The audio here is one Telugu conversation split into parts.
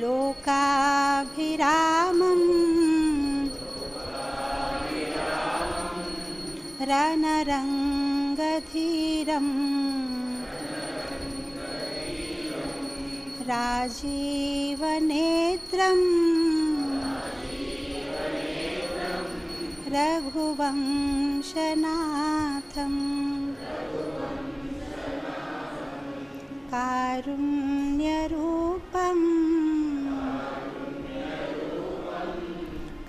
लोकाभिरामं रणरङ्गधीरं राजीवनेत्रं रघुवंशनाथं कारुण्यरूपं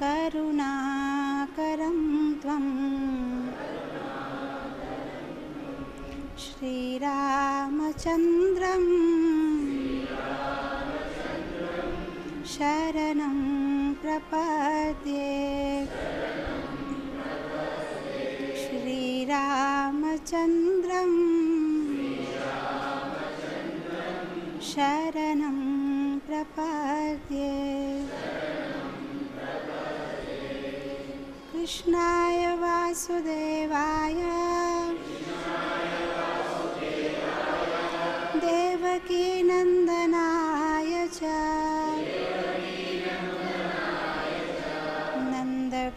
करुणाकरं त्वं श्रीरामचन्द्रं शरणं प्रपद्ये श्रीरामचन्द्रं शरणं प्रपद्ये कृष्णाय वासुदेवाय देवकीनन्दनाय च नन्दगोपकुमाराय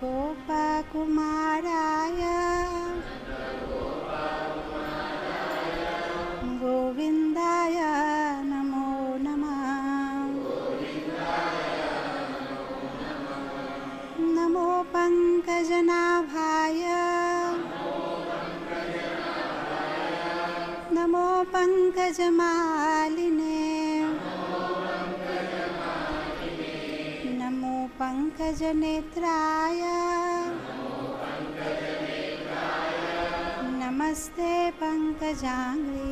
गोविन्दाय नमो नमः। नमो पङ्कजनाभाय नमो पङ्कजमालिने नमो पङ्कजनेत्राय नमस्ते पङ्कजाङ्घ्रि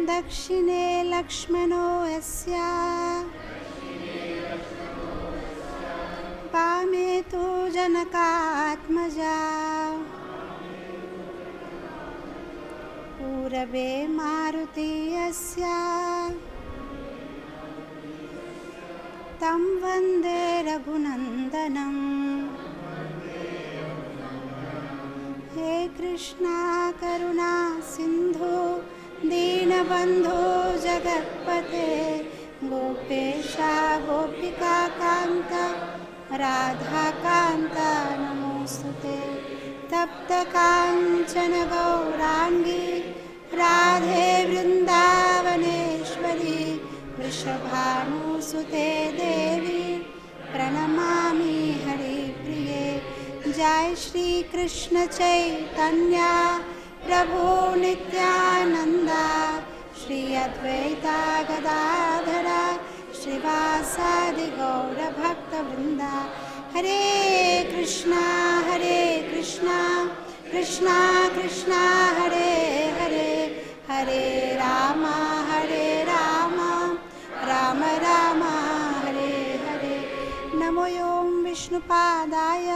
दक्षिणे लक्ष्मणो यस्य वामे तु जनकात्मजा पूरबे मारुति यस्य तं वन्दे रघुनन्दनं। हे कृष्णा करुणा सिन्धु दीनबन्धो जगत्पते गोपेशा गोपिका कान्त राधाकान्त नमोस्तुते। तप्तकाञ्चन गौराङ्गी राधे वृन्दावनेश्वरी वृषभानुसुते देवी प्रणमामि हरिप्रिये। जय श्री कृष्ण चैतन्य प्रभु नित्यानंद श्री अद्वैता गदाधर श्रीवासादि गौर भक्तवृंद। हरे कृष्णा कृष्णा कृष्णा हरे हरे हरे राम राम राम हरे हरे। नमो ओं विष्णुपादाय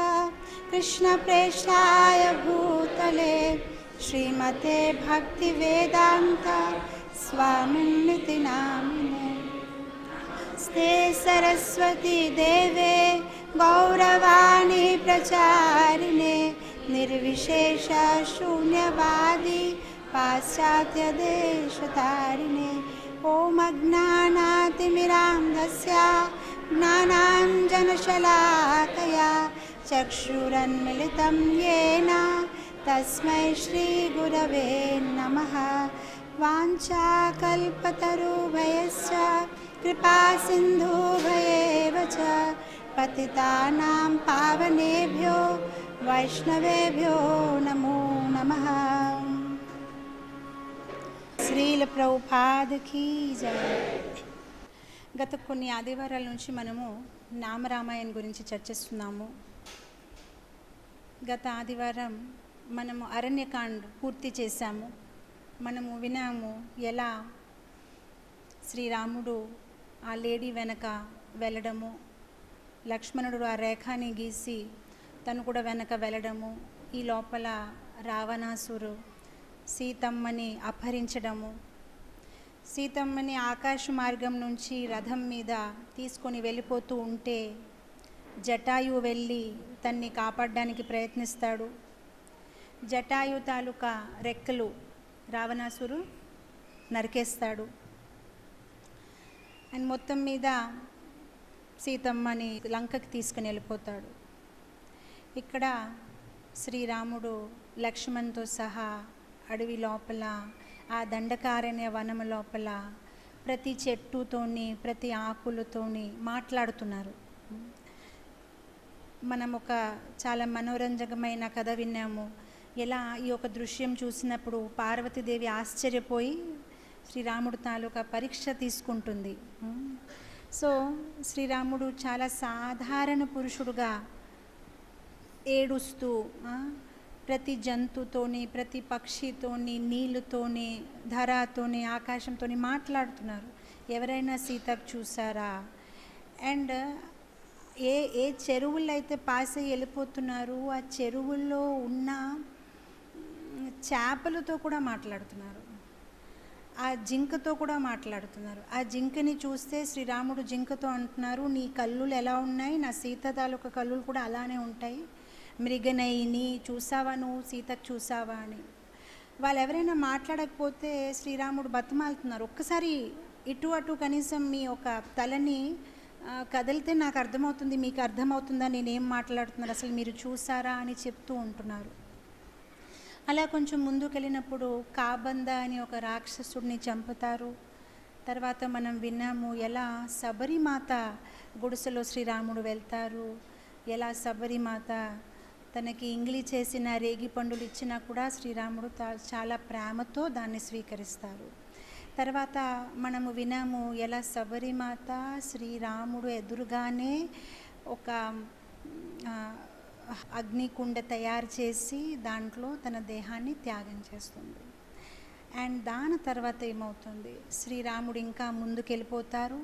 कृष्णप्रेष्ठाय भूतले श्रीमते भक्तिवेदांत स्वामिनिति नामिने। स्ते सरस्वती देवे गौरवाणी प्रचारिणे निर्विशेष शून्यवादी पाश्चात्य देशतारिणे। ओम अज्ञानातिमिरान्धस्य ज्ञानाञ्जनशलाकया चक्षुरन्मिलितं येन तस्मै श्रीगुरवे नमः। वाञ्छाकल्पतरुभयश्च कृपासिन्धुभयेव च पतितानां पावनेभ्यो वैष्णवेभ्यो नमो नमः। శ్రీల ప్రభుపాద కీ జై। గత కొన్ని ఆదివారాల నుంచి మనము నామరామాయణ గురించి చర్చిస్తున్నాము. గత ఆదివారం మనము అరణ్యకాండ పూర్తి చేశాము. మనము విన్నాము ఎలా శ్రీరాముడు ఆ లేడీ వెనక వెళ్ళడము, లక్ష్మణుడు ఆ రేఖాని గీసి తను కూడా వెనక వెళ్ళడము, ఈ లోపల రావణాసురు సీతమ్మని అపహరించడము, సీతమ్మని ఆకాశ మార్గం నుంచి రథం మీద తీసుకొని వెళ్ళిపోతూ ఉంటే జటాయు వెళ్ళి తన్ని కాపాడడానికి ప్రయత్నిస్తాడు. జటాయు తాలూకా రెక్కలు రావణాసురు నరికేస్తాడు. అండ్ మొత్తం మీద సీతమ్మని లంకకి తీసుకుని వెళ్ళిపోతాడు. ఇక్కడ శ్రీరాముడు లక్ష్మణ్తో సహా అడవి లోపల, ఆ దండకారణ్య వనము లోపల ప్రతి చెట్టుతోని, ప్రతి ఆకులతోని మాట్లాడుతున్నారు. మనం ఒక చాలా మనోరంజకమైన కథ విన్నాము. ఎలా ఈ యొక్క దృశ్యం చూసినప్పుడు పార్వతీదేవి ఆశ్చర్యపోయి శ్రీరాముడు తాలూకా పరీక్ష తీసుకుంటుంది. సో శ్రీరాముడు చాలా సాధారణ పురుషుడుగా ఏడుస్తూ ప్రతి జంతువుతోని, ప్రతి పక్షితోని, నీళ్ళతోని, ధరతోని, ఆకాశంతోని మాట్లాడుతున్నారు. ఎవరైనా సీతకు చూసారా? అండ్ ఏ ఏ చెరువుల్లో అయితే పాస్ అయ్యి వెళ్ళిపోతున్నారు, ఆ చెరువుల్లో ఉన్న చేపలతో కూడా మాట్లాడుతున్నారు, ఆ జింకతో కూడా మాట్లాడుతున్నారు. ఆ జింకని చూస్తే శ్రీరాముడు జింకతో అంటున్నారు, నీ కళ్ళులు ఎలా ఉన్నాయి, నా సీత తాలూకా కళ్ళులు కూడా అలానే ఉంటాయి, మృగనయిని చూసావా, నువ్వు సీతకు చూసావా అని. వాళ్ళు ఎవరైనా మాట్లాడకపోతే శ్రీరాముడు బతిమాలుతున్నారు, ఒక్కసారి ఇటు అటు కనీసం మీ ఒక తలని కదిలితే నాకు అర్థమవుతుంది, మీకు అర్థమవుతుందా నేనేం మాట్లాడుతున్నాను, అసలు మీరు చూసారా అని చెప్తూ ఉంటున్నారు. అలా కొంచెం ముందుకు వెళ్ళినప్పుడు కాబంద అని ఒక రాక్షసుడిని చంపుతారు. తర్వాత మనం విన్నాము ఎలా శబరిమాత గుడిసెలో శ్రీరాముడు వెళ్తారు, ఎలా శబరిమాత తనకి ఇంగిలి చేసిన రేగి పండులు ఇచ్చినా కూడా శ్రీరాముడు చాలా ప్రేమతో దాన్ని స్వీకరిస్తారు. తర్వాత మనము విన్నాము ఎలా శబరిమాత శ్రీరాముడు ఎదురుగానే ఒక అగ్నికుండ తయారు చేసి దాంట్లో తన దేహాన్ని త్యాగం చేస్తుంది. అండ్ దాని తర్వాత ఏమవుతుంది, శ్రీరాముడు ఇంకా ముందుకెళ్ళిపోతారు.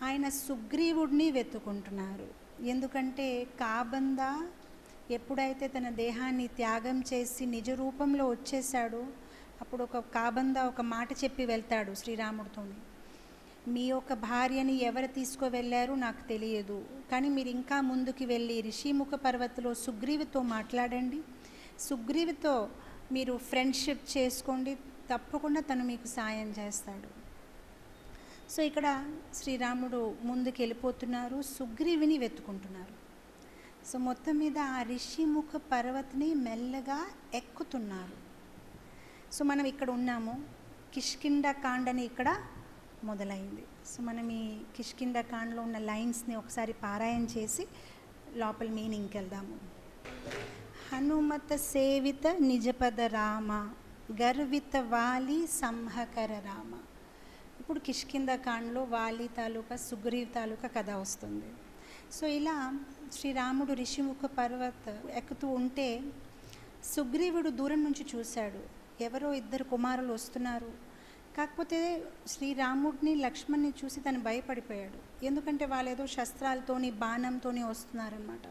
ఆయన సుగ్రీవుడిని వెతుకుంటున్నారు. ఎందుకంటే కాబంద ఎప్పుడైతే తన దేహాన్ని త్యాగం చేసి నిజ రూపంలో వచ్చేసాడో అప్పుడు ఒక కాబంద ఒక మాట చెప్పి వెళ్తాడు శ్రీరాముడితోని, మీ యొక్క భార్యని ఎవరు తీసుకువెళ్ళారు నాకు తెలియదు, కానీ మీరు ఇంకా ముందుకు వెళ్ళి రిషిముఖ పర్వతలో సుగ్రీవుతో మాట్లాడండి, సుగ్రీవుతో మీరు ఫ్రెండ్షిప్ చేసుకోండి, తప్పకుండా తను మీకు సాయం చేస్తాడు. సో ఇక్కడ శ్రీరాముడు ముందుకు వెళ్ళిపోతున్నారు, సుగ్రీవుని వెతుకుంటున్నారు. సో మొత్తం మీద ఆ రిషిముఖ పర్వతని మెల్లగా ఎక్కుతున్నారు. సో మనం ఇక్కడ ఉన్నాము, కిష్కింధ కాండని ఇక్కడ మొదలైంది. సో మనం ఈ కిష్కింధ కాండలో ఉన్న లైన్స్ని ఒకసారి పారాయణ చేసి లోపల మీనింగ్కి వెళ్దాము. హనుమత సేవిత నిజపద రామ, గర్విత వాలి సంహకర రామ. ఇప్పుడు కిష్కింధ కాండలో వాలి తాలూకా సుగ్రీవ్ తాలూకా కథ వస్తుంది. సో ఇలా శ్రీరాముడు రిషిముఖ పర్వత ఎక్కుతూ ఉంటే సుగ్రీవుడు దూరం నుంచి చూశాడు, ఎవరో ఇద్దరు కుమారులు వస్తున్నారు. కాకపోతే శ్రీరాముడిని లక్ష్మణ్ని చూసి తను భయపడిపోయాడు, ఎందుకంటే వాళ్ళు ఏదో శస్త్రాలతోని బాణంతోని వస్తున్నారనమాట.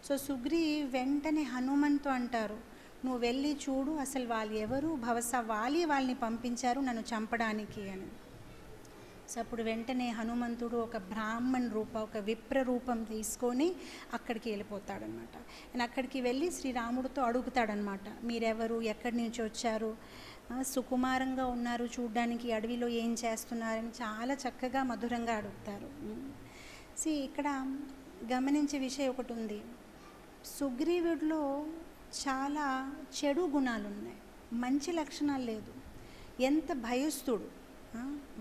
సో సుగ్రీవ్ వెంటనే హనుమంతో అంటారు, నువ్వు వెళ్ళి చూడు అసలు వాళ్ళు ఎవరు, బహుశా వాళ్ళని పంపించారు నన్ను చంపడానికి అని. సో అప్పుడు వెంటనే హనుమంతుడు ఒక బ్రాహ్మణ్ రూపం, ఒక విప్ర రూపం తీసుకొని అక్కడికి వెళ్ళిపోతాడనమాట. అండ్ అక్కడికి వెళ్ళి శ్రీరాముడితో అడుగుతాడనమాట, మీరెవరు, ఎక్కడి నుంచి వచ్చారు, సుకుమారంగా ఉన్నారు చూడ్డానికి, అడవిలో ఏం చేస్తున్నారని చాలా చక్కగా మధురంగా అడుగుతారు. ఇక్కడ గమనించే విషయం ఒకటి ఉంది, సుగ్రీవుడిలో చాలా చెడు గుణాలు ఉన్నాయి, మంచి లక్షణాలు లేదు. ఎంత భయస్తుడు,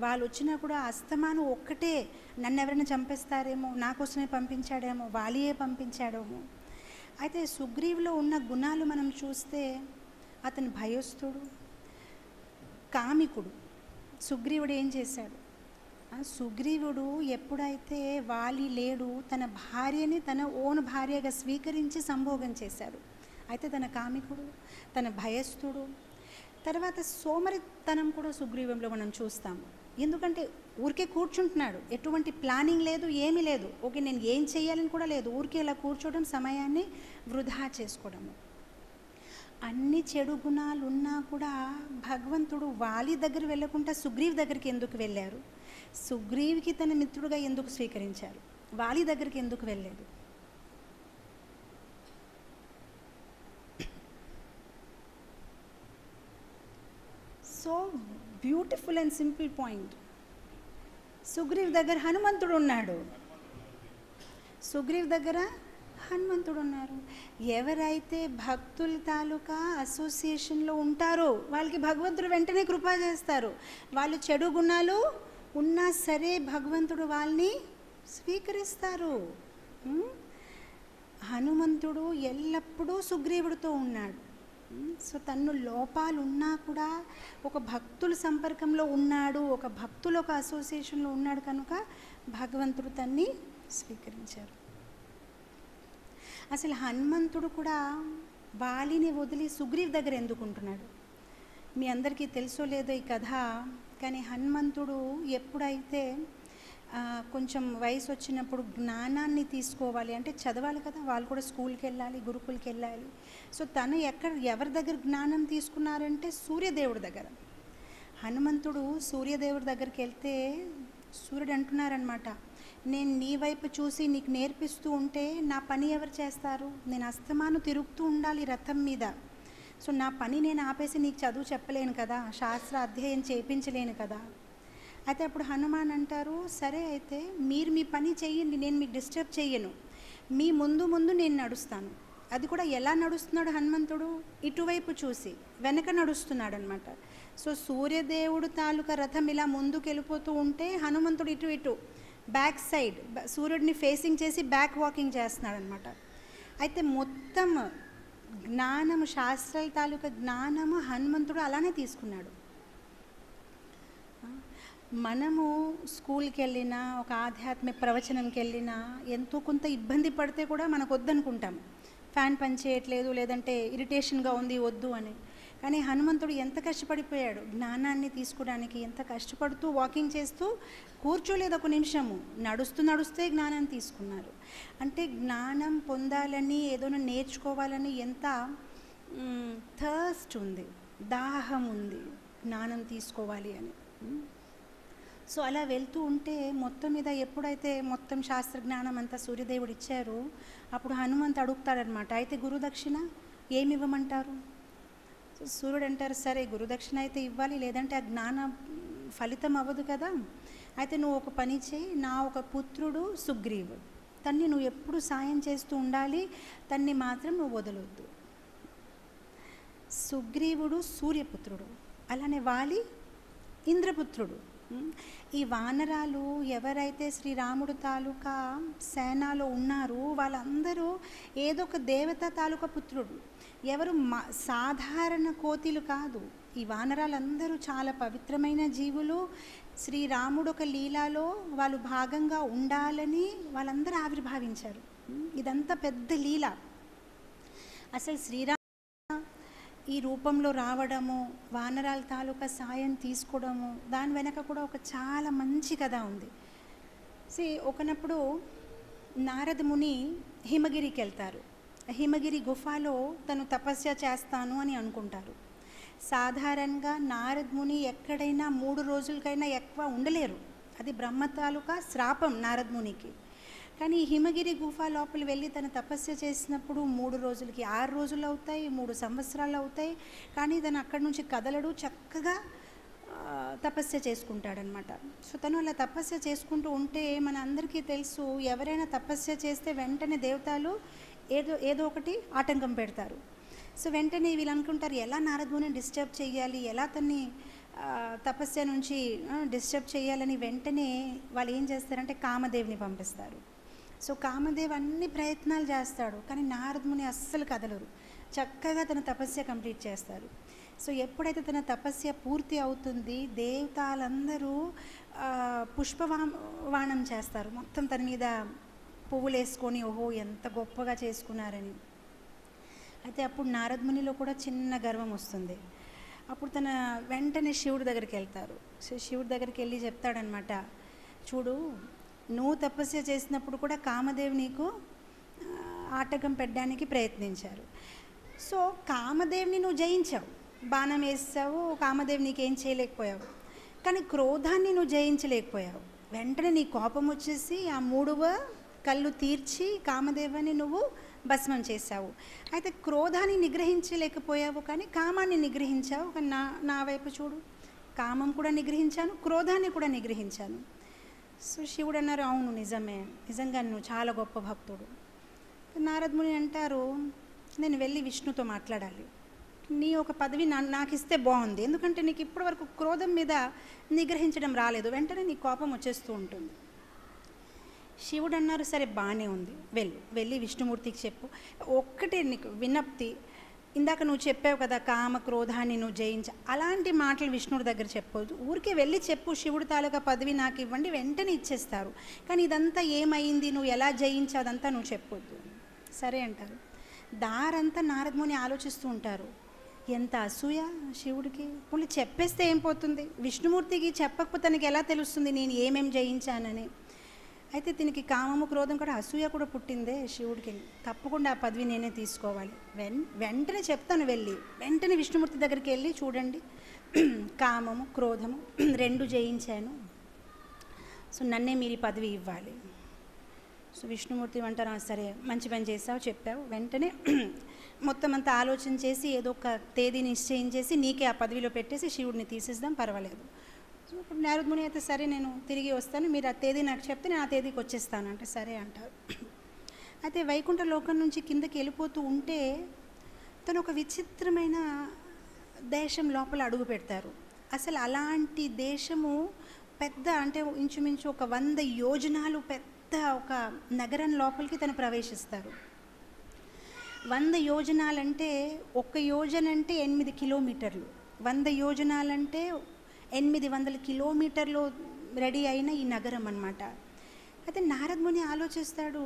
వాళ్ళు వచ్చినా కూడా అస్తమానం ఒక్కటే, నన్ను ఎవరైనా చంపేస్తారేమో, నా కోసమే పంపించాడేమో, వాలియే పంపించాడేమో. అయితే సుగ్రీవులో ఉన్న గుణాలు మనం చూస్తే అతను భయస్తుడు, కామికుడు. సుగ్రీవుడు ఏం చేశాడు, సుగ్రీవుడు ఎప్పుడైతే వాలి లేడు తన భార్యని తన ఓన్ భార్యగా స్వీకరించి సంభోగం చేశాడు. అయితే తన కామికుడు, తన భయస్థుడు. తర్వాత సోమరితనం కూడా సుగ్రీవంలో మనం చూస్తాము. ఎందుకంటే ఊరికే కూర్చుంటున్నాడు, ఎటువంటి ప్లానింగ్ లేదు, ఏమీ లేదు, ఓకే నేను ఏం చేయాలని కూడా లేదు, ఊరికే ఇలా కూర్చోవడం, సమయాన్ని వృధా చేసుకోవడము. అన్ని చెడు గుణాలు ఉన్నా కూడా భగవంతుడు వాలి దగ్గర వెళ్ళకుండా సుగ్రీవ్ దగ్గరికి ఎందుకు వెళ్ళారు, సుగ్రీవ్కి తన మిత్రుడుగా ఎందుకు స్వీకరించారు, వాలి దగ్గరికి ఎందుకు వెళ్ళలేదు? So beautiful and simple point. Sugreev దగ్గర హనుమంతుడు ఉన్నాడు. సుగ్రీవ్ దగ్గర హనుమంతుడు ఉన్నారు. ఎవరైతే భక్తుల తాలూకా అసోసియేషన్లో ఉంటారో వాళ్ళకి భగవంతుడు వెంటనే కృపా చేస్తారు. వాళ్ళు చెడు గుణాలు ఉన్నా సరే భగవంతుడు వాళ్ళని స్వీకరిస్తారు. హనుమంతుడు ఎల్లప్పుడూ సుగ్రీవుడితో ఉన్నాడు. సో తను లోపాలు ఉన్నా కూడా ఒక భక్తుల సంపర్కంలో ఉన్నాడు, ఒక భక్తుల ఒక అసోసియేషన్లో ఉన్నాడు కనుక భగవంతుడు తన్ని స్వీకరించారు. అసలు హనుమంతుడు కూడా వాలిని వదిలి సుగ్రీవ్ దగ్గర ఎందుకుంటున్నాడు? మీ అందరికీ తెలుసో లేదో ఈ కథ, కానీ హనుమంతుడు ఎప్పుడైతే కొంచెం వయసు వచ్చినప్పుడు జ్ఞానాన్ని తీసుకోవాలి అంటే చదవాలి కదా, వాళ్ళు కూడా స్కూల్కి వెళ్ళాలి, గురుకులకి వెళ్ళాలి. సో తను ఎవరి దగ్గర జ్ఞానం తీసుకున్నారంటే సూర్యదేవుడి దగ్గర. హనుమంతుడు సూర్యదేవుడి దగ్గరికి వెళ్తే సూర్యుడు అంటున్నారనమాట, నేను నీ వైపు చూసి నీకు నేర్పిస్తూ ఉంటే నా పని ఎవరు చేస్తారు? నేను అస్తమాను తిరుగుతూ ఉండాలి రథం మీద. సో నా పని నేను ఆపేసి నీకు చదువు చెప్పలేను కదా, శాస్త్ర అధ్యయనం చేయించలేను కదా. అయితే అప్పుడు హనుమాన్ అంటారు, సరే అయితే మీరు మీ పని చెయ్యండి, నేను మీకు డిస్టర్బ్ చెయ్యను, మీ ముందు ముందు నేను నడుస్తాను. అది కూడా ఎలా నడుస్తున్నాడు హనుమంతుడు? ఇటువైపు చూసి వెనక నడుస్తున్నాడు అనమాట. సో సూర్యదేవుడు తాలూకా రథం ఇలా ముందుకు వెళ్ళిపోతూ ఉంటే హనుమంతుడు ఇటు ఇటు బ్యాక్ సైడ్ సూర్యుడిని ఫేసింగ్ చేసి బ్యాక్ వాకింగ్ చేస్తున్నాడు అనమాట. అయితే మొత్తం జ్ఞానము, శాస్త్రాల తాలూకా జ్ఞానము హనుమంతుడు అలానే తీసుకున్నాడు. మనము స్కూల్కి వెళ్ళినా, ఒక ఆధ్యాత్మిక ప్రవచనంకి వెళ్ళినా ఎంతో కొంత ఇబ్బంది పడితే కూడా మనకు వద్దనుకుంటాం, ఫ్యాన్ పని చేయట్లేదు, లేదంటే ఇరిటేషన్గా ఉంది వద్దు అని. కానీ హనుమంతుడు ఎంత కష్టపడిపోయాడు జ్ఞానాన్ని తీసుకోవడానికి, ఎంత కష్టపడుతూ వాకింగ్ చేస్తూ కూర్చోలేదు ఒక నిమిషము, నడుస్తే జ్ఞానాన్ని తీసుకున్నారు. అంటే జ్ఞానం పొందాలని, ఏదైనా నేర్చుకోవాలని ఎంత థర్స్ట్ ఉంది, దాహం ఉంది జ్ఞానం తీసుకోవాలి అని. సో అలా వెళ్తూ ఉంటే మొత్తం మీద ఎప్పుడైతే మొత్తం శాస్త్రజ్ఞానం అంతా సూర్యదేవుడు ఇచ్చారో అప్పుడు హనుమంతు అడుగుతాడనమాట, అయితే గురుదక్షిణ ఏమి ఇవ్వమంటారు? సో సూర్యుడు అంటారు, సరే గురుదక్షిణ అయితే ఇవ్వాలి, లేదంటే ఆ జ్ఞాన ఫలితం అవ్వదు కదా. అయితే నువ్వు ఒక పని చేయి, నా ఒక పుత్రుడు సుగ్రీవుడు, తన్ని నువ్వు ఎప్పుడు సాయం చేస్తూ ఉండాలి, తన్ని మాత్రం నువ్వు వదలొద్దు. సుగ్రీవుడు సూర్యపుత్రుడు, అలానే వాలి ఇంద్రపుత్రుడు. ఈ వానరాలు ఎవరైతే శ్రీరాముడు తాలూకా సేనాలో ఉన్నారో వాళ్ళందరూ ఏదో ఒక దేవత తాలూకా పుత్రుడు, ఎవరు సాధారణ కోతిలు కాదు. ఈ వానరాలందరూ చాలా పవిత్రమైన జీవులు. శ్రీరాముడు ఒక లీలాలో వాళ్ళు భాగంగా ఉండాలని వాళ్ళందరూ ఆవిర్భావించారు. ఇదంతా పెద్ద లీల. అసలు శ్రీరామ ఈ రూపంలో రావడము, వానరాల తాలూకా సాయం తీసుకోవడము, దాని వెనక కూడా ఒక చాలా మంచి కథ ఉంది. ఒకనప్పుడు నారద ముని హిమగిరికి వెళ్తారు. హిమగిరి గుఫలో తను తపస్య చేస్తాను అని అనుకుంటారు. సాధారణంగా నారద ముని ఎక్కడైనా 3 రోజులకైనా ఎక్కువ ఉండలేరు, అది బ్రహ్మ తాలూకా శ్రాపం నారద మునికి. కానీ హిమగిరి గుఫా లోపల వెళ్ళి తను తపస్య చేసినప్పుడు 3 రోజులకి 6 రోజులు అవుతాయి, 3 సంవత్సరాలు అవుతాయి, కానీ తను అక్కడి నుంచి కదలడు, చక్కగా తపస్య చేసుకుంటాడనమాట. సో తను అలా తపస్య చేసుకుంటూ ఉంటే మన అందరికీ తెలుసు, ఎవరైనా తపస్య చేస్తే వెంటనే దేవతలు ఏదో ఒకటి ఆటంకం పెడతారు. సో వెంటనే వీళ్ళు అనుకుంటారు, ఎలా నారదుని డిస్టర్బ్ చేయాలి, ఎలా తన్ని తపస్య నుంచి డిస్టర్బ్ చేయాలని వెంటనే వాళ్ళు ఏం చేస్తారంటే కామదేవుని పంపిస్తారు. సో కామదేవ్ అన్ని ప్రయత్నాలు చేస్తాడు, కానీ నారద ముని అస్సలు కదలరు, చక్కగా తన తపస్య కంప్లీట్ చేస్తారు. సో ఎప్పుడైతే తన తపస్య పూర్తి అవుతుంది, దేవతలందరూ పుష్పవాణం చేస్తారు, మొత్తం తన మీద పువ్వులు వేసుకొని ఓహో ఎంత గొప్పగా చేసుకున్నారని. అయితే అప్పుడు నారద మునిలో కూడా చిన్న గర్వం వస్తుంది. అప్పుడు తన వెంటనే శివుడి దగ్గరికి వెళ్తారు. సో శివుడి దగ్గరికి వెళ్ళి చెప్తాడనమాట, చూడు నువ్వు తపస్య చేసినప్పుడు కూడా కామదేవ్ నీకు ఆటంకం పెట్టడానికి ప్రయత్నించారు. సో కామదేవ్ని నువ్వు జయించావు, బాణం వేసావు, కామదేవ్ నీకేం చేయలేకపోయావు, కానీ క్రోధాన్ని నువ్వు జయించలేకపోయావు. వెంటనే నీ కోపం వచ్చేసి ఆ 3వ కళ్ళు తీర్చి కామదేవాన్ని నువ్వు భస్మం చేశావు. అయితే క్రోధాన్ని నిగ్రహించలేకపోయావు, కానీ కామాన్ని నిగ్రహించావు. కానీ నా వైపు చూడు, కామం కూడా నిగ్రహించాను, క్రోధాన్ని కూడా నిగ్రహించాను. సో శివుడు అన్నారు, అవును నిజమే, నిజంగా నువ్వు చాలా గొప్ప భక్తుడు. నారదముని అంటారు, నేను వెళ్ళి విష్ణుతో మాట్లాడాలి, నీ ఒక పదవి నాకు ఇస్తే బాగుంది, ఎందుకంటే నీకు ఇప్పటి వరకు క్రోధం మీద నిగ్రహించడం రాలేదు, వెంటనే నీ కోపం వచ్చేస్తూ ఉంటుంది. శివుడు అన్నారు, సరే బాగానే ఉంది, వెళ్ళి విష్ణుమూర్తికి చెప్పు, ఒక్కటే నీకు విన్నప్తి, ఇందాక నువ్వు చెప్పావు కదా కామ క్రోధాన్ని నువ్వు జయించ, అలాంటి మాటలు విష్ణుడి దగ్గర చెప్పొద్దు, ఊరికే వెళ్ళి చెప్పు శివుడి తాలూకా పదవి నాకు ఇవ్వండి, వెంటనే ఇచ్చేస్తారు, కానీ ఇదంతా ఏమైంది, నువ్వు ఎలా జయించావు అదంతా నువ్వు చెప్పొద్దు. సరే అంటారు. దారంతా నారదముని ఆలోచిస్తూ ఉంటారు, ఎంత అసూయ శివుడికి, పులి చెప్పేస్తే ఏం పోతుంది, విష్ణుమూర్తికి చెప్పకపోతే తనకి ఎలా తెలుస్తుంది నేను ఏమేం జయించానని. అయితే దీనికి కామము క్రోధం కూడా అసూయ కూడా పుట్టిందే శివుడికి, తప్పకుండా ఆ పదవి నేనే తీసుకోవాలి, వెంటనే చెప్తాను, వెంటనే విష్ణుమూర్తి దగ్గరికి వెళ్ళి, చూడండి కామము క్రోధము రెండు జయించాను, సో నన్నే మీరు ఈ పదవి ఇవ్వాలి. సో విష్ణుమూర్తి అంటారు, సరే మంచి పని చేసావు, చెప్పావు, వెంటనే మొత్తం అంతా ఆలోచన చేసి ఏదో ఒక తేదీ నిశ్చయించేసి నీకే ఆ పదవిలో పెట్టేసి శివుడిని తీసేద్దాం, పర్వాలేదు. సో ఇప్పుడు నారదముని అయితే సరే నేను తిరిగి వస్తాను, మీరు ఆ తేదీ నాకు చెప్తే నేను ఆ తేదీకి వచ్చేస్తాను అంటే సరే అంటారు. అయితే వైకుంఠ లోకం నుంచి కిందకి వెళ్ళిపోతూ ఉంటే తను ఒక విచిత్రమైన దేశం లోపల అడుగు పెడతారు. అసలు అలాంటి దేశము పెద్ద, అంటే ఇంచుమించు ఒక 100 యోజనాలు పెద్ద ఒక నగరం లోపలికి తను ప్రవేశిస్తారు. 100 యోజనాలంటే, 1 యోజన అంటే 8 కిలోమీటర్లు, 100 యోజనాలంటే 800 కిలోమీటర్లు రెడీ అయిన ఈ నగరం అన్నమాట. అయితే నారదముని ఆలోచిస్తాడు,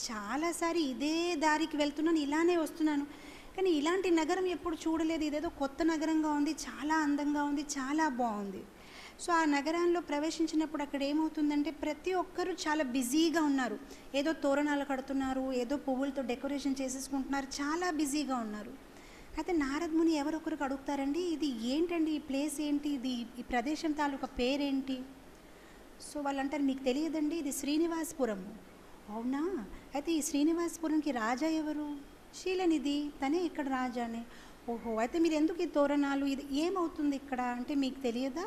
చాలాసారి ఇదే దారికి వెళ్తున్నాను, ఇలానే వస్తున్నాను, కానీ ఇలాంటి నగరం ఎప్పుడు చూడలేదు, ఇదేదో కొత్త నగరంగా ఉంది, చాలా అందంగా ఉంది, చాలా బాగుంది. సో ఆ నగరంలో ప్రవేశించినప్పుడు అక్కడ ఏమవుతుందంటే ప్రతి ఒక్కరూ చాలా బిజీగా ఉన్నారు, ఏదో తోరణాలు కడుతున్నారు, ఏదో పువ్వులతో డెకరేషన్ చేసేసుకుంటున్నారు, చాలా బిజీగా ఉన్నారు. అయితే నారదముని ఎవరొకరికి అడుగుతారండి, ఇది ఏంటండి, ఈ ప్లేస్ ఏంటి, ఈ ప్రదేశం తాలూకా పేరేంటి? సో వాళ్ళు అంటారు, మీకు తెలియదండి, ఇది శ్రీనివాసపురం. అవునా, అయితే ఈ శ్రీనివాసపురంకి రాజా ఎవరు? శీలనిధి, తనే ఇక్కడ రాజానే. ఓహో, అయితే మీరు ఎందుకు ఈ తోరణాలు, ఇది ఏమవుతుంది ఇక్కడ అంటే మీకు తెలియదా,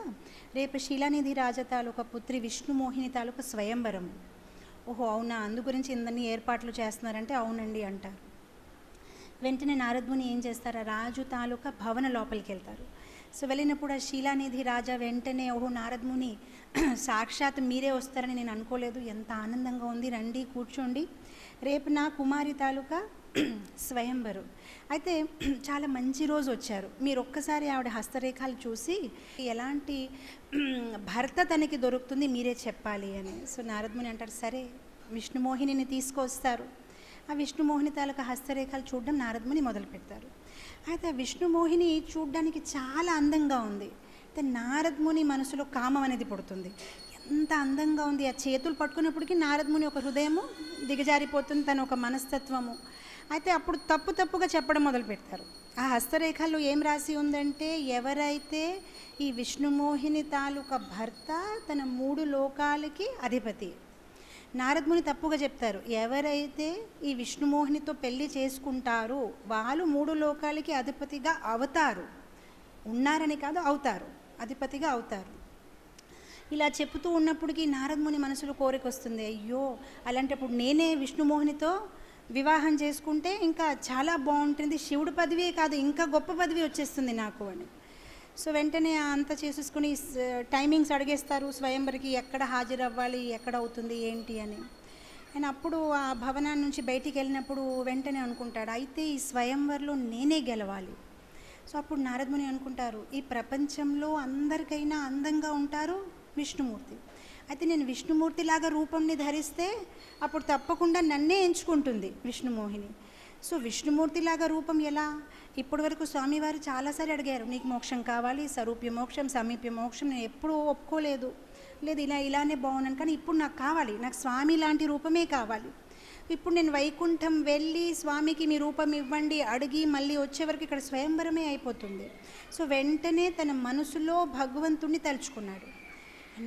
రేపు శీలానిధి రాజా తాలూకా పుత్రి విష్ణుమోహిని తాలూకా స్వయంవరం. ఓహో అవునా, అందు గురించి ఇందన్ని ఏర్పాట్లు చేస్తున్నారంటే అవునండి అంటారు. వెంటనే నారదముని ఏం చేస్తారు, రాజు తాలూకా భవన లోపలికి వెళ్తారు. సో వెళ్ళినప్పుడు ఆ శీలానిధి రాజా వెంటనే, ఓహో నారదముని సాక్షాత్ మీరే వస్తారని నేను అనుకోలేదు, ఎంత ఆనందంగా ఉంది, రండి కూర్చోండి, రేపు నా కుమారి తాలూకా స్వయంవరం, అయితే చాలా మంచి రోజు వచ్చారు, మీరు ఒక్కసారి ఆవిడ హస్తరేఖలు చూసి ఎలాంటి భర్త తనకి దొరుకుతుంది మీరే చెప్పాలి అని. సో నారదముని అంటారు, సరే విష్ణుమోహినిని తీసుకొస్తారు. ఆ విష్ణుమోహిని తాలూకా హస్తరేఖలు చూడడం నారదముని మొదలు పెడతారు. అయితే ఆ విష్ణుమోహిని చూడడానికి చాలా అందంగా ఉంది. అయితే నారదముని మనసులో కామం అనేది పుడుతుంది, ఎంత అందంగా ఉంది, ఆ చేతులు పట్టుకున్నప్పటికీ నారదముని ఒక హృదయము దిగజారిపోతుంది, తన ఒక మనస్తత్వము. అయితే అప్పుడు తప్పుగా చెప్పడం మొదలు పెడతారు. ఆ హస్తరేఖల్లో ఏం రాసి ఉందంటే, ఎవరైతే ఈ విష్ణుమోహిని తాలూకా భర్త తన 3 లోకాలకి అధిపతి. నారదముని తప్పుగా చెప్తారు, ఎవరైతే ఈ విష్ణుమోహినితో పెళ్లి చేసుకుంటారో వాళ్ళు 3 లోకాలకి అధిపతిగా అవుతారు, ఉన్నారని కాదు అవుతారు, అధిపతిగా అవుతారు. ఇలా చెప్తూ ఉన్నప్పటికీ నారదముని మనసులో కోరిక వస్తుంది, అయ్యో అలాంటప్పుడు నేనే విష్ణుమోహినితో వివాహం చేసుకుంటే ఇంకా చాలా బాగుంటుంది, శివుడి పదవే కాదు ఇంకా గొప్ప పదవి వచ్చేస్తుంది నాకు అని. సో వెంటనే అంతా చేసేసుకుని టైమింగ్స్ అడిగేస్తారు, స్వయంవరికి ఎక్కడ హాజరవ్వాలి, ఎక్కడ అవుతుంది ఏంటి అని. ఆయన అప్పుడు ఆ భవనాన్ని నుంచి బయటికి వెళ్ళినప్పుడు వెంటనే అనుకుంటాడు, అయితే ఈ స్వయంవరంలో నేనే గెలవాలి. సో అప్పుడు నారదముని అనుకుంటారు, ఈ ప్రపంచంలో అందరికైనా అందంగా ఉంటారు విష్ణుమూర్తి, అయితే నేను విష్ణుమూర్తిలాగా రూపంని ధరిస్తే అప్పుడు తప్పకుండా నన్నే ఎంచుకుంటుంది విష్ణుమోహిని. సో విష్ణుమూర్తిలాగా రూపం ఎలా, ఇప్పటి వరకు స్వామివారు చాలాసార్లు అడిగారు, నీకు మోక్షం కావాలి, సరూప్య మోక్షం సమీప్య మోక్షం, నేను ఎప్పుడూ ఒప్పుకోలేదు, లేదు ఇలానే బాగున్నాను, కానీ ఇప్పుడు నాకు కావాలి, నాకు స్వామి లాంటి రూపమే కావాలి. ఇప్పుడు నేను వైకుంఠం వెళ్ళి స్వామికి మీ రూపం ఇవ్వండి అడిగి మళ్ళీ వచ్చే వరకు ఇక్కడ స్వయంవరమే అయిపోతుంది. సో వెంటనే తన మనసులో భగవంతుడిని తలుచుకున్నాడు.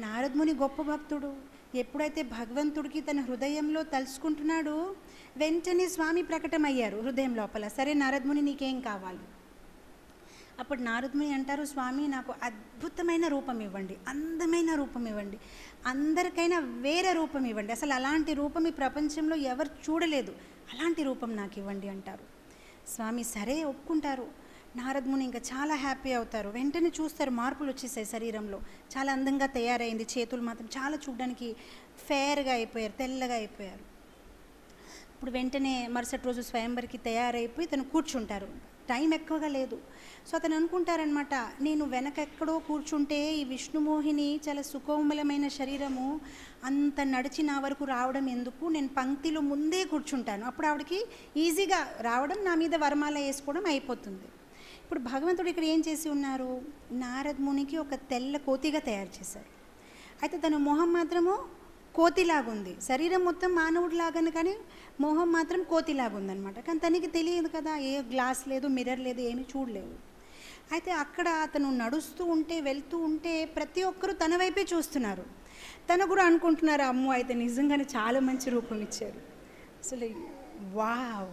నారదముని గొప్ప భక్తుడు, ఎప్పుడైతే భగవంతుడికి తన హృదయంలో తలుచుకుంటున్నాడో వెంటనే స్వామి ప్రకటమయ్యారు హృదయం లోపల. సరే నారదముని నీకేం కావాలి అప్పుడు నారదుని అంటారు, స్వామి నాకు అద్భుతమైన రూపం ఇవ్వండి, అందమైన రూపం ఇవ్వండి, అందరికైనా వేరే రూపం ఇవ్వండి, అసలు అలాంటి రూపం ఈ ప్రపంచంలో ఎవరు చూడలేదు, అలాంటి రూపం నాకు ఇవ్వండి అంటారు. స్వామి సరే ఒప్పుకుంటారు. నారదముని ఇంకా చాలా హ్యాపీ అవుతారు. వెంటనే చూస్తారు మార్పులు వచ్చేసాయి శరీరంలో, చాలా అందంగా తయారైంది, చేతులు మాత్రం చాలా చూడడానికి ఫేర్గా అయిపోయారు, తెల్లగా అయిపోయారు. ఇప్పుడు వెంటనే మరుసటి రోజు స్వయంవరికి తయారైపోయి తను కూర్చుంటారు. టైం ఎక్కువగా లేదు. సో అతను అనుకుంటారనమాట, నేను వెనకెక్కడో కూర్చుంటే ఈ విష్ణుమోహిని చాలా సుకోమలమైన శరీరము అంత నడిచి నా వరకు రావడం ఎందుకు, నేను పంక్తిలో ముందే కూర్చుంటాను, అప్పుడు ఆవిడకి ఈజీగా రావడం, నా మీద వరమాల వేసుకోవడం అయిపోతుంది. ఇప్పుడు భగవంతుడు ఇక్కడ ఏం చేసి ఉన్నారు, నారదమునికి ఒక తెల్ల కోతిగా తయారు చేశారు. అయితే తన మొహం మాత్రము కోతిలాగుంది, శరీరం మొత్తం మానవుడిలాగానే కానీ మొహం మాత్రం కోతిలాగుందనమాట. కానీ తనకి తెలియదు కదా, ఏ గ్లాస్ లేదు, మిర్రర్ లేదు, ఏమీ చూడలేదు. అయితే అక్కడ అతను నడుస్తూ ఉంటే వెళ్తూ ఉంటే ప్రతి ఒక్కరూ తన వైపే చూస్తున్నారు. తను కూడా అనుకుంటున్నారు, అమ్మో అయితే నిజంగానే చాలా మంచి రూపం ఇచ్చారు, అసలు వావ్,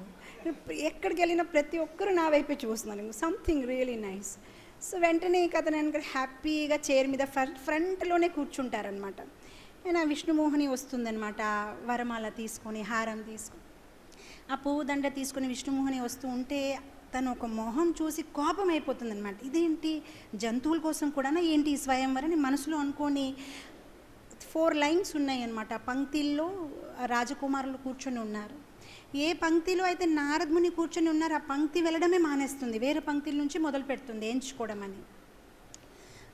ఎక్కడికి వెళ్ళినా ప్రతి ఒక్కరు నా వైపే చూస్తున్నారు, సంథింగ్ రియలీ నైస్. సో వెంటనే అతను హ్యాపీగా చైర్ మీద ఫ్రంట్లోనే కూర్చుంటారనమాట. ఆ విష్ణుమోహిని వస్తుందనమాట, వరమాల తీసుకొని, హారం తీసుకొని, ఆ పువ్వు దండ తీసుకొని విష్ణుమోహిని వస్తూ ఉంటే తను ఒక మొహం చూసి కోపం అయిపోతుంది అనమాట. ఇదేంటి, జంతువుల కోసం కూడా ఏంటి ఈ స్వయంవరం మనసులో అనుకొని 4 లైన్స్ ఉన్నాయి అన్నమాట. పంక్తిల్లో రాజకుమారులు కూర్చొని ఉన్నారు. ఏ పంక్తిలో అయితే నారదముని కూర్చొని ఉన్నారు ఆ పంక్తి వెళ్ళడమే మానేస్తుంది, వేరే పంక్తుల నుంచి మొదలు పెడుతుంది ఎంచుకోవడం అని.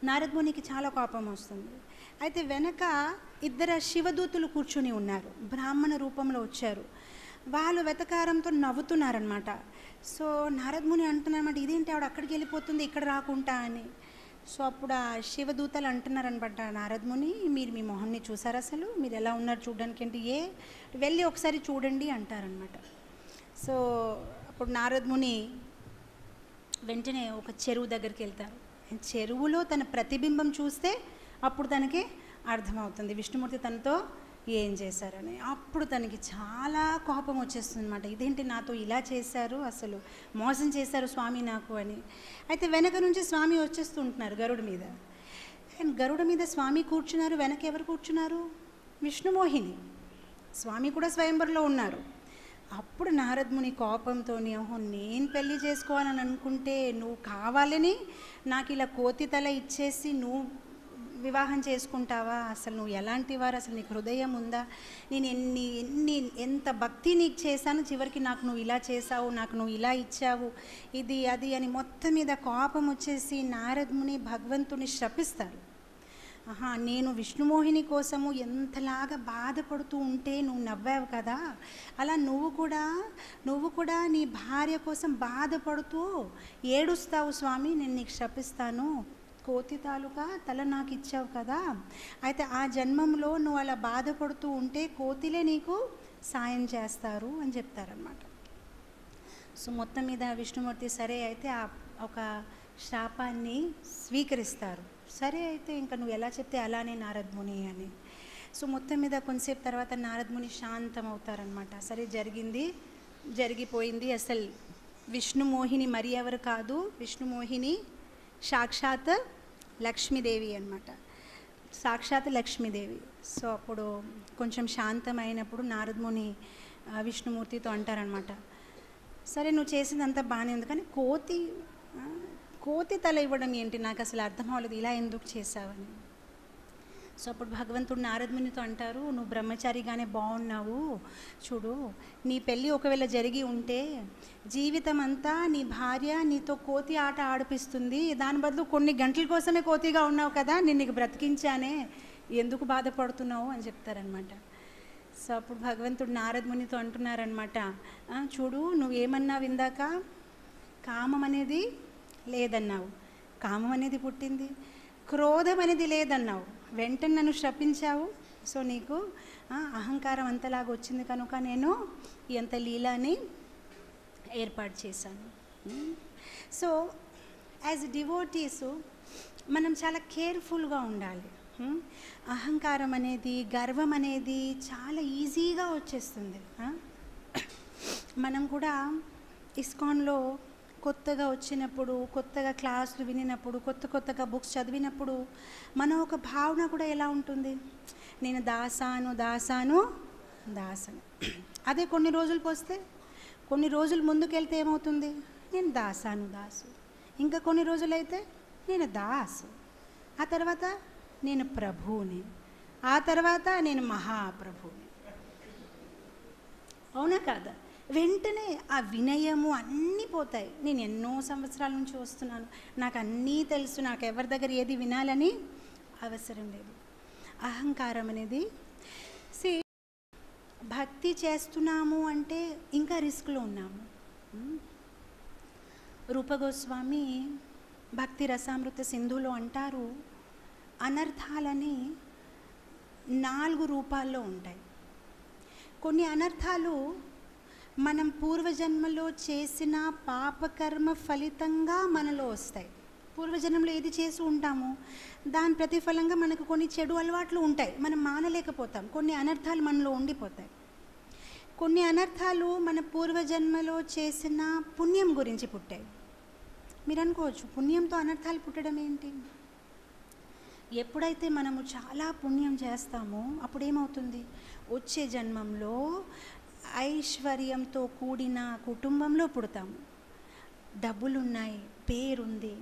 నారదమునికి చాలా కోపం వస్తుంది. అయితే వెనక 2 శివదూతులు కూర్చొని ఉన్నారు, బ్రాహ్మణ రూపంలో వచ్చారు. వాళ్ళు వెతకారంతో నవ్వుతున్నారనమాట. సో నారదముని అంటున్నారన్నమాట, ఇదేంటి ఆవిడ అక్కడికి వెళ్ళిపోతుంది ఇక్కడ రాకుండా అని. సో అప్పుడు ఆ శివదూతలు అంటున్నారనమాట, నారదముని మీరు మీ మొహంని చూసారు, అసలు మీరు ఎలా ఉన్నారు చూడడానికి ఏంటి, వెళ్ళి ఒకసారి చూడండి అంటారనమాట. సో అప్పుడు నారదముని వెంటనే ఒక చెరువు దగ్గరికి వెళ్తారు. చెరువులో తన ప్రతిబింబం చూస్తే అప్పుడు తనకి అర్థమవుతుంది విష్ణుమూర్తి తనతో ఏం చేశారని. అప్పుడు తనకి చాలా కోపం వచ్చేస్తుంది అనమాట, ఇదేంటి నాతో ఇలా చేశారు, అసలు మోసం చేశారు స్వామి నాకు అని. అయితే వెనక నుంచి స్వామి వచ్చేస్తూ ఉంటున్నారు గరుడ మీద. అండ్ గరుడ మీద స్వామి కూర్చున్నారు, వెనక ఎవరు కూర్చున్నారు, విష్ణుమోహిని. స్వామి కూడా స్వయంవరంలో ఉన్నారు. అప్పుడు నారదముని కోపంతో, ఓహో నేను పెళ్ళి చేసుకోవాలని అనుకుంటే నువ్వు కావాలని నాకు ఇలా కోతి తల ఇచ్చేసి నువ్వు వివాహం చేసుకుంటావా, అసలు నువ్వు ఎలాంటి వారు, అసలు నీకు హృదయం ఉందా, నేను ఎంత భక్తి నీకు చేశాను, చివరికి నాకు నువ్వు ఇలా చేసావు, నాకు నువ్వు ఇలా ఇచ్చావు, ఇది అది అని మొత్తం మీద కోపం వచ్చేసి నారదముని భగవంతుని శపిస్తారు. నేను విష్ణుమోహిని కోసము ఎంతలాగా బాధపడుతూ ఉంటే నువ్వు నవ్వావు కదా, అలా నువ్వు కూడా నీ భార్య కోసం బాధపడుతూ ఏడుస్తావు స్వామి, నేను నీకు శపిస్తాను, కోతి తాలూకా తల నాకు ఇచ్చావు కదా, అయితే ఆ జన్మంలో నువ్వు అలా బాధపడుతూ ఉంటే కోతిలే నీకు సాయం చేస్తారు అని చెప్తారనమాట. సో మొత్తం మీద విష్ణుమూర్తి సరే అయితే ఒక శాపాన్ని స్వీకరిస్తారు. సరే అయితే ఇంకా నువ్వు ఎలా చెప్తే అలానే నారదముని అని. సో మొత్తం మీద కొంతసేపు తర్వాత నారదముని శాంతం అవుతారనమాట. సరే జరిగిపోయింది, అసలు విష్ణుమోహిని మరి ఎవరు కాదు, విష్ణుమోహిని సాక్షాత్ లక్ష్మీదేవి అనమాట, సాక్షాత్ లక్ష్మీదేవి. సో అప్పుడు కొంచెం శాంతమైనప్పుడు నారదముని విష్ణుమూర్తితో అంటారనమాట, సరే నువ్వు చేసిందంతా బాగానే ఉంది కానీ కోతి తల ఇవ్వడం ఏంటి, నాకు అసలు అర్థం అవ్వలేదు, ఇలా ఎందుకు చేసావని. సో అప్పుడు భగవంతుడు నారదమునితో అంటారు, నువ్వు బ్రహ్మచారిగానే బాగున్నావు, చూడు నీ పెళ్ళి ఒకవేళ జరిగి ఉంటే జీవితం అంతా నీ భార్య నీతో కోతి ఆట ఆడిపిస్తుంది, దాని బదులు కొన్ని గంటల కోసమే కోతిగా ఉన్నావు కదా, నేను నీకు బ్రతికించానే, ఎందుకు బాధపడుతున్నావు అని చెప్తారనమాట. సో అప్పుడు భగవంతుడు నారదమునితో అంటున్నారనమాట, చూడు నువ్వేమన్నావు ఇందాక, కామం అనేది లేదన్నావు, కామం అనేది పుట్టింది, క్రోధం అనేది లేదన్నావు, వెంటనే నన్ను శపించావు, సో నీకు అహంకారం అంతలాగా వచ్చింది కనుక నేను ఎంత లీలాని ఏర్పాటు చేశాను. సో యాజ్ డివోటీస్ మనం చాలా కేర్ఫుల్గా ఉండాలి. అహంకారం అనేది, గర్వం అనేది చాలా ఈజీగా వచ్చేస్తుంది. మనం కూడా ఇస్కాన్లో కొత్తగా వచ్చినప్పుడు, కొత్తగా క్లాసులు వినినప్పుడు, కొత్తగా బుక్స్ చదివినప్పుడు మన ఒక భావన కూడా ఎలా ఉంటుంది? నేను దాసాను. అదే కొన్ని రోజులకు వస్తే, కొన్ని రోజులు ముందుకెళ్తే ఏమవుతుంది? నేను దాసు. ఇంకా కొన్ని రోజులైతే నేను దాసు. ఆ తర్వాత నేను ప్రభువుని. ఆ తర్వాత నేను మహాప్రభువుని. అవునా కాదా? వెంటనే ఆ వినయము అన్నీ పోతాయి. నేను ఎన్నో సంవత్సరాల నుంచి వస్తున్నాను, నాకు అన్నీ తెలుసు, నాకు ఎవరి దగ్గర ఏది వినాలని అవసరం లేదు. అహంకారం అనేది భక్తి చేస్తున్నాము అంటే ఇంకా రిస్క్లో ఉన్నాము. రూపగోస్వామి భక్తి రసామృత సింధులో అంటారు, అనర్థాలని 4 రూపాల్లో ఉంటాయి. కొన్ని అనర్థాలు మనం పూర్వజన్మలో చేసిన పాపకర్మ ఫలితంగా మనలో వస్తాయి. పూర్వజన్మలో ఏది చేసి ఉంటామో దాని ప్రతిఫలంగా మనకు కొన్ని చెడు అలవాట్లు ఉంటాయి, మనం మానలేకపోతాం. కొన్ని అనర్థాలు మనలో ఉండిపోతాయి. కొన్ని అనర్థాలు మన పూర్వజన్మలో చేసిన పుణ్యం గురించి పుట్టాయి. మీరు అనుకోవచ్చు, పుణ్యంతో అనర్థాలు పుట్టడం ఏంటి? ఎప్పుడైతే మనము చాలా పుణ్యం చేస్తామో అప్పుడు ఏమవుతుంది? వచ్చే జన్మంలో ఐశ్వర్యంతో కూడిన కుటుంబంలో పుడతాము. డబ్బులున్నాయి, పేరుంది,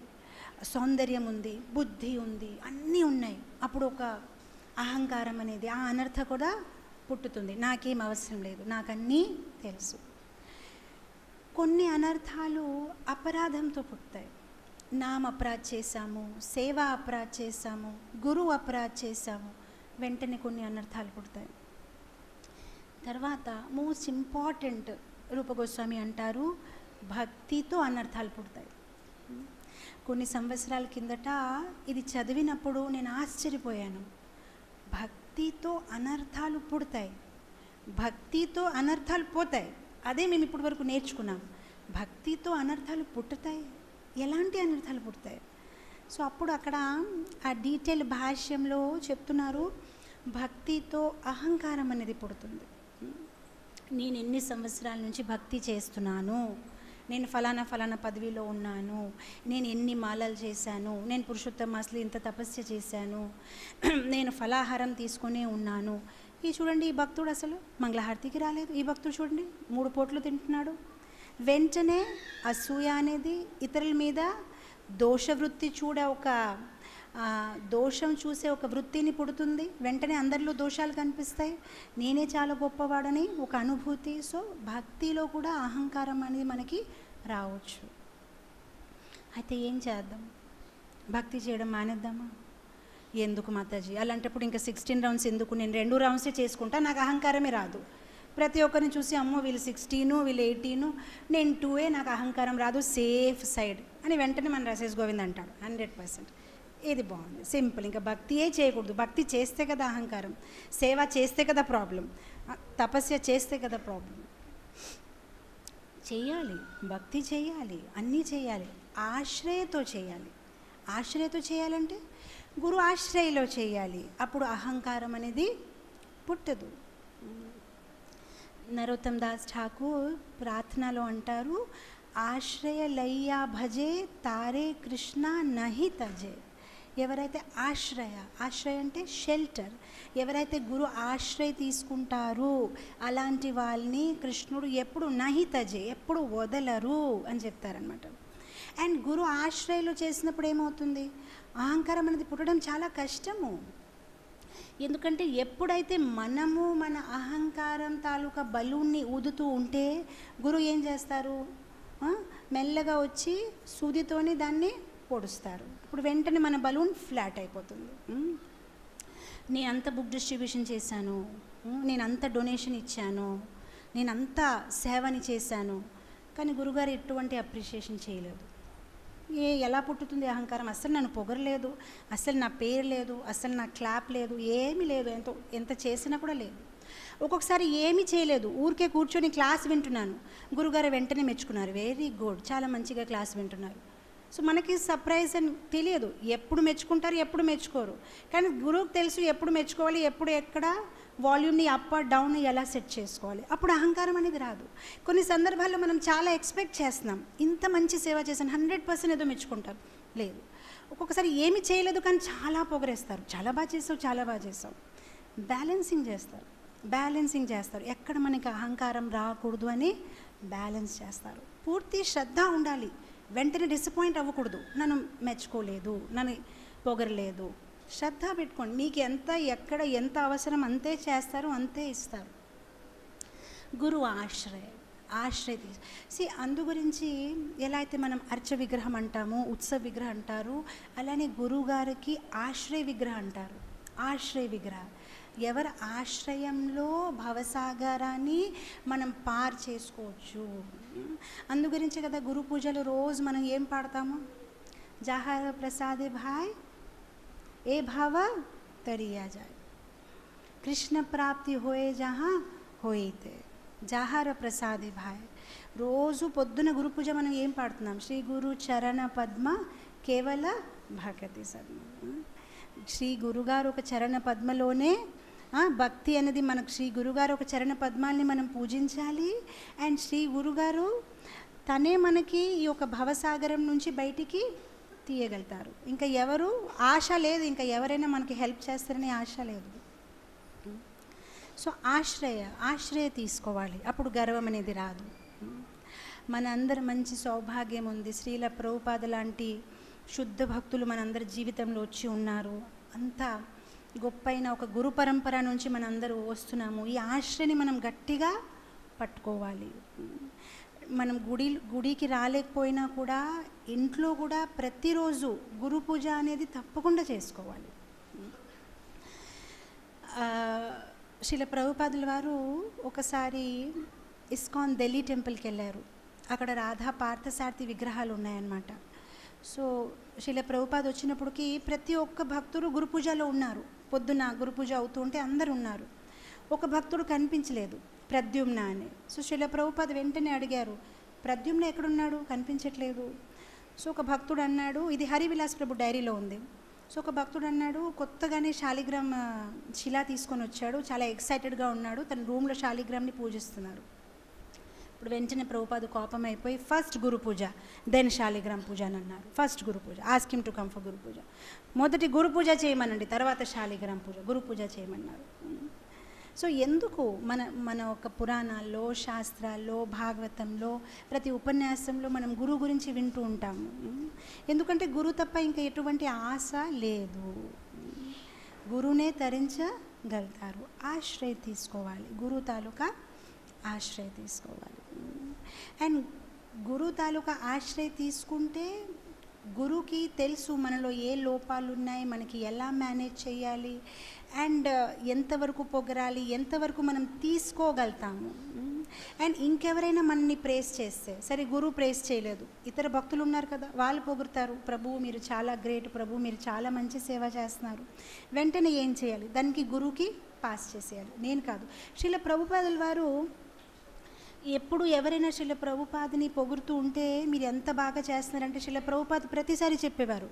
సౌందర్యం ఉంది, బుద్ధి ఉంది, అన్నీ ఉన్నాయి. అప్పుడు ఒక అహంకారం అనేది, ఆ అనర్థ కూడా పుట్టుతుంది. నాకేం అవసరం లేదు, నాకన్నీ తెలుసు. కొన్ని అనర్థాలు అపరాధంతో పుడతాయి. నామ అపరాధ్ చేశాము, సేవా అపరాధ్ చేశాము, గురువు అపరాధ్ చేశాము, వెంటనే కొన్ని అనర్థాలు పుడతాయి. తర్వాత మోస్ట్ ఇంపార్టెంట్, రూపగోస్వామి అంటారు, భక్తితో అనర్థాలు పుడతాయి. కొన్ని సంవత్సరాల కిందట ఇది చదివినప్పుడు నేను ఆశ్చర్యపోయాను. భక్తితో అనర్థాలు పుడతాయి, భక్తితో అనర్థాలు పోతాయి. అదే మేము ఇప్పటి వరకు నేర్చుకున్నాం. భక్తితో అనర్థాలు పుట్టుతాయి, ఎలాంటి అనర్థాలు పుడతాయి? సో అప్పుడు అక్కడ ఆ డీటెయిల్ భాష్యంలో చెప్తున్నారు, భక్తితో అహంకారం అనేది పుడుతుంది. నేను ఎన్ని సంవత్సరాల నుంచి భక్తి చేస్తున్నాను, నేను ఫలానా పదవిలో ఉన్నాను, నేను ఎన్ని మాలలు చేశాను, నేను పురుషోత్తమాస్లో ఇంత తపస్య చేశాను, నేను ఫలాహారం తీసుకునే ఉన్నాను. ఈ చూడండి, ఈ భక్తుడు అసలు మంగళహారతికి రాలేదు, ఈ భక్తుడు చూడండి 3 పూటలు తింటున్నాడు. వెంటనే అసూయ అనేది ఇతరుల మీద దోషవృత్తి దోషం చూసే ఒక వృత్తిని పుడుతుంది. వెంటనే అందరిలో దోషాలు కనిపిస్తాయి, నేనే చాలా గొప్పవాడని ఒక అనుభూతి. సో భక్తిలో కూడా అహంకారం అనేది మనకి రావచ్చు. అయితే ఏం చేద్దాం? భక్తి చేయడం మానేద్దామా? ఎందుకు మాతాజీ అలాంటప్పుడు ఇంకా 16 రౌండ్స్ ఎందుకు? నేను 2 రౌండ్సే చేసుకుంటా, నాకు అహంకారమే రాదు. ప్రతి ఒక్కరిని చూసి అమ్మో వీళ్ళు 16, వీళ్ళు 18, నేను 2, నాకు అహంకారం రాదు, సేఫ్ సైడ్ అని వెంటనే మన రసేష్ గోవింద్ అంటాడు. 100%. ఇది బాగుంది, సింపుల్. ఇంకా భక్తియే చేయకూడదు. భక్తి చేస్తే కదా అహంకారం, సేవ చేస్తే కదా ప్రాబ్లం, తపస్య చేస్తే కదా ప్రాబ్లం. చేయాలి, భక్తి చేయాలి, అన్నీ చేయాలి, ఆశ్రయతో చేయాలి. ఆశ్రయతో చేయాలంటే గురు ఆశ్రయలో చేయాలి. అప్పుడు అహంకారం అనేది పుట్టదు. నరోత్తమ్ దాస్ ఠాకూర్ ప్రార్థనలో అంటారు, ఆశ్రయ లయ్యా భజే తారే కృష్ణ నహి తజే. ఎవరైతే ఆశ్రయ అంటే షెల్టర్, ఎవరైతే గురు ఆశ్రయ తీసుకుంటారు అలాంటి వాళ్ళని కృష్ణుడు ఎప్పుడు నహి తజే, ఎప్పుడు వదలరు అని చెప్తారనమాట. అండ్ గురు ఆశ్రయలో చేసినప్పుడు ఏమవుతుంది? అహంకారం అనేది పుట్టడం చాలా కష్టము. ఎందుకంటే ఎప్పుడైతే మనము మన అహంకారం తాలూకా బలూన్ని ఊదుతూ ఉంటే గురువు ఏం చేస్తారు? మెల్లగా వచ్చి సూదితోని దాన్ని పొడుస్తారు. ఇప్పుడు వెంటనే మన బలూన్ ఫ్లాట్ అయిపోతుంది. నేను అంత బుక్ డిస్ట్రిబ్యూషన్ చేశాను, నేను అంత డొనేషన్ ఇచ్చాను, నేను అంత సేవని చేశాను, కానీ గురుగారు ఎటువంటి అప్రిషియేషన్ చేయలేదు. ఎలా పుట్టుతుంది అహంకారం? అసలు నన్ను పొగరలేదు, అసలు నా పేరు లేదు, అసలు నా క్లాప్ లేదు, ఏమీ లేదు, ఎంత చేసినా కూడా లేదు. ఒక్కొక్కసారి ఏమీ చేయలేదు, ఊరికే కూర్చొని క్లాస్ వింటున్నాను, గురుగారు వెంటనే మెచ్చుకున్నారు, వెరీ గుడ్, చాలా మంచిగా క్లాస్ వింటున్నారు. సో మనకి సర్ప్రైజ్ అని తెలియదు, ఎప్పుడు మెచ్చుకుంటారు ఎప్పుడు మెచ్చుకోరు. కానీ గురువుకి తెలుసు ఎప్పుడు మెచ్చుకోవాలి, ఎప్పుడు ఎక్కడ వాల్యూమ్ని అప్ డౌన్ ఎలా సెట్ చేసుకోవాలి. అప్పుడు అహంకారం అనేది రాదు. కొన్ని సందర్భాల్లో మనం చాలా ఎక్స్పెక్ట్ చేస్తున్నాం, ఇంత మంచి సేవ చేశాను 100% ఏదో మెచ్చుకుంటారు, లేదు. ఒక్కొక్కసారి ఏమి చేయలేదు కానీ చాలా పొగరేస్తారు, చాలా బాగా చేసావు చాలా బాగా చేసావు. బ్యాలెన్సింగ్ చేస్తారు. ఎక్కడ మనకి అహంకారం రాకూడదు అని బ్యాలెన్స్ చేస్తారు. పూర్తి శ్రద్ధ ఉండాలి, వెంటనే డిసప్పాయింట్ అవ్వకూడదు. నన్ను మెచ్చుకోలేదు, నన్ను పొగరలేదు. శ్రద్ధ పెట్టుకోండి, మీకు ఎంత ఎక్కడ ఎంత అవసరం అంతే చేస్తారు, అంతే ఇస్తారు. గురువు ఆశ్రయ తీసి అందు గురించి ఎలా అయితే మనం అర్చ విగ్రహం అంటాము, ఉత్సవ విగ్రహం అంటారు, అలానే గురువుగారికి ఆశ్రయ విగ్రహం అంటారు. ఆశ్రయ విగ్రహం ఎవరి ఆశ్రయంలో భవసాగరాన్ని మనం పార్ చేసుకోవచ్చు. అందు గురించి కదా గురు పూజలు రోజు మనం ఏం పాడతాము, జహర ప్రసాదే భాయ్ ఏ భావ తరియా జాయ్, కృష్ణ ప్రాప్తి హోయే జహా హోయితే, జహర ప్రసాదే భాయ్. రోజు పొద్దున గురు పూజ మనం ఏం పాడుతున్నాం, శ్రీ గురు చరణ పద్మ కేవల భగతి సద్మ. శ్రీ గురుగారు ఒక చరణ పద్మలోనే భక్తి అనేది మనకు, శ్రీ గురుగారు ఒక చరణ పద్మాల్ని మనం పూజించాలి. అండ్ శ్రీ గురుగారు తనే మనకి ఈ యొక్క భవసాగరం నుంచి బయటికి తీయగలుగుతారు. ఇంకా ఎవరు ఆశ లేదు, ఇంకా ఎవరైనా మనకి హెల్ప్ చేస్తారని ఆశ లేదు. సో ఆశ్రయ తీసుకోవాలి, అప్పుడు గర్వం అనేది రాదు. మన అందరి మంచి సౌభాగ్యం ఉంది, శ్రీల ప్రభుపాద లాంటి శుద్ధ భక్తులు మనందరి జీవితంలో వచ్చి ఉన్నారు. అంతా గొప్పైన ఒక గురు పరంపర నుంచి మనందరూ వస్తున్నాము. ఈ ఆశ్రయని మనం గట్టిగా పట్టుకోవాలి. మనం గుడికి రాలేకపోయినా కూడా ఇంట్లో కూడా ప్రతిరోజు గురు పూజ అనేది తప్పకుండా చేసుకోవాలి. శ్రీల ప్రభుపాదుల వారు ఒకసారి ఇస్కాన్ ఢిల్లీ టెంపుల్కి వెళ్ళారు. అక్కడ రాధా పార్థసారథి విగ్రహాలు ఉన్నాయన్నమాట. సో శ్రీల ప్రభుపాద వచ్చినప్పటికీ ప్రతి ఒక్క భక్తుడు గురు పూజలో ఉన్నారు. పొద్దున్న గురు పూజ అవుతుంటే అందరు ఉన్నారు. ఒక భక్తుడు కనిపించలేదు, ప్రద్యుమ్న అని. సో శ్రీల ప్రభుపాద వెంటనే అడిగారు, ప్రద్యుమ్న ఎక్కడున్నాడు, కనిపించట్లేదు. సో ఒక భక్తుడు అన్నాడు, ఇది హరివిలాస్ ప్రభు డైరీలో ఉంది. సో ఒక భక్తుడు అన్నాడు, కొత్తగానే శాలిగ్రామ్ శిలా తీసుకొని వచ్చాడు, చాలా ఎక్సైటెడ్గా ఉన్నాడు, తన రూమ్లో శాలిగ్రామ్ని పూజిస్తున్నారు. ఇప్పుడు వెంటనే ప్రభుపాద కోపం అయిపోయి ఫస్ట్ గురు పూజ దెన్ శాలిగ్రామ్ పూజ అని అన్నారు. First guru puja, ask him to come for guru puja. మొదటి గురు పూజ చేయమనండి, తర్వాత శాలిగ్రామ్ పూజ, గురు పూజ చేయమన్నారు. సో ఎందుకు మన ఒక పురాణాల్లో, శాస్త్రాల్లో, భాగవతంలో, ప్రతి ఉపన్యాసంలో మనం గురువు గురించి వింటూ ఉంటాము. ఎందుకంటే గురువు తప్ప ఇంకా ఎటువంటి ఆశ లేదు, గురువునే తరించగలుగుతారు. ఆశ్రయ తీసుకోవాలి, గురువు తాలూకా ఆశ్రయ తీసుకోవాలి. అండ్ గురువు తాలూకా ఆశ్రయ తీసుకుంటే గురువుకి తెలుసు మనలో ఏ లోపాలు ఉన్నాయి, మనకి ఎలా మేనేజ్ చేయాలి, అండ్ ఎంతవరకు పొగరాలి, ఎంతవరకు మనం తీసుకోగలుగుతాము. అండ్ ఇంకెవరైనా మనల్ని ప్రేస్ చేస్తే, సరే గురువు ప్రేస్ చేయలేదు, ఇతర భక్తులు ఉన్నారు కదా, వాళ్ళు పొగురుతారు, ప్రభువు మీరు చాలా గ్రేట్, ప్రభువు మీరు చాలా మంచి సేవ చేస్తున్నారు. వెంటనే ఏం చేయాలి, దానికి గురువుకి పాస్ చేసేయాలి, నేను కాదు. శ్రీల ప్రభుపాదుల వారు ఎప్పుడు ఎవరైనా శ్రీల ప్రభుపాదని పొగుడుతూ ఉంటే మీరు ఎంత బాగా చేస్తున్నారంటే, శ్రీల ప్రభుపాద ప్రతిసారి చెప్పేవారు,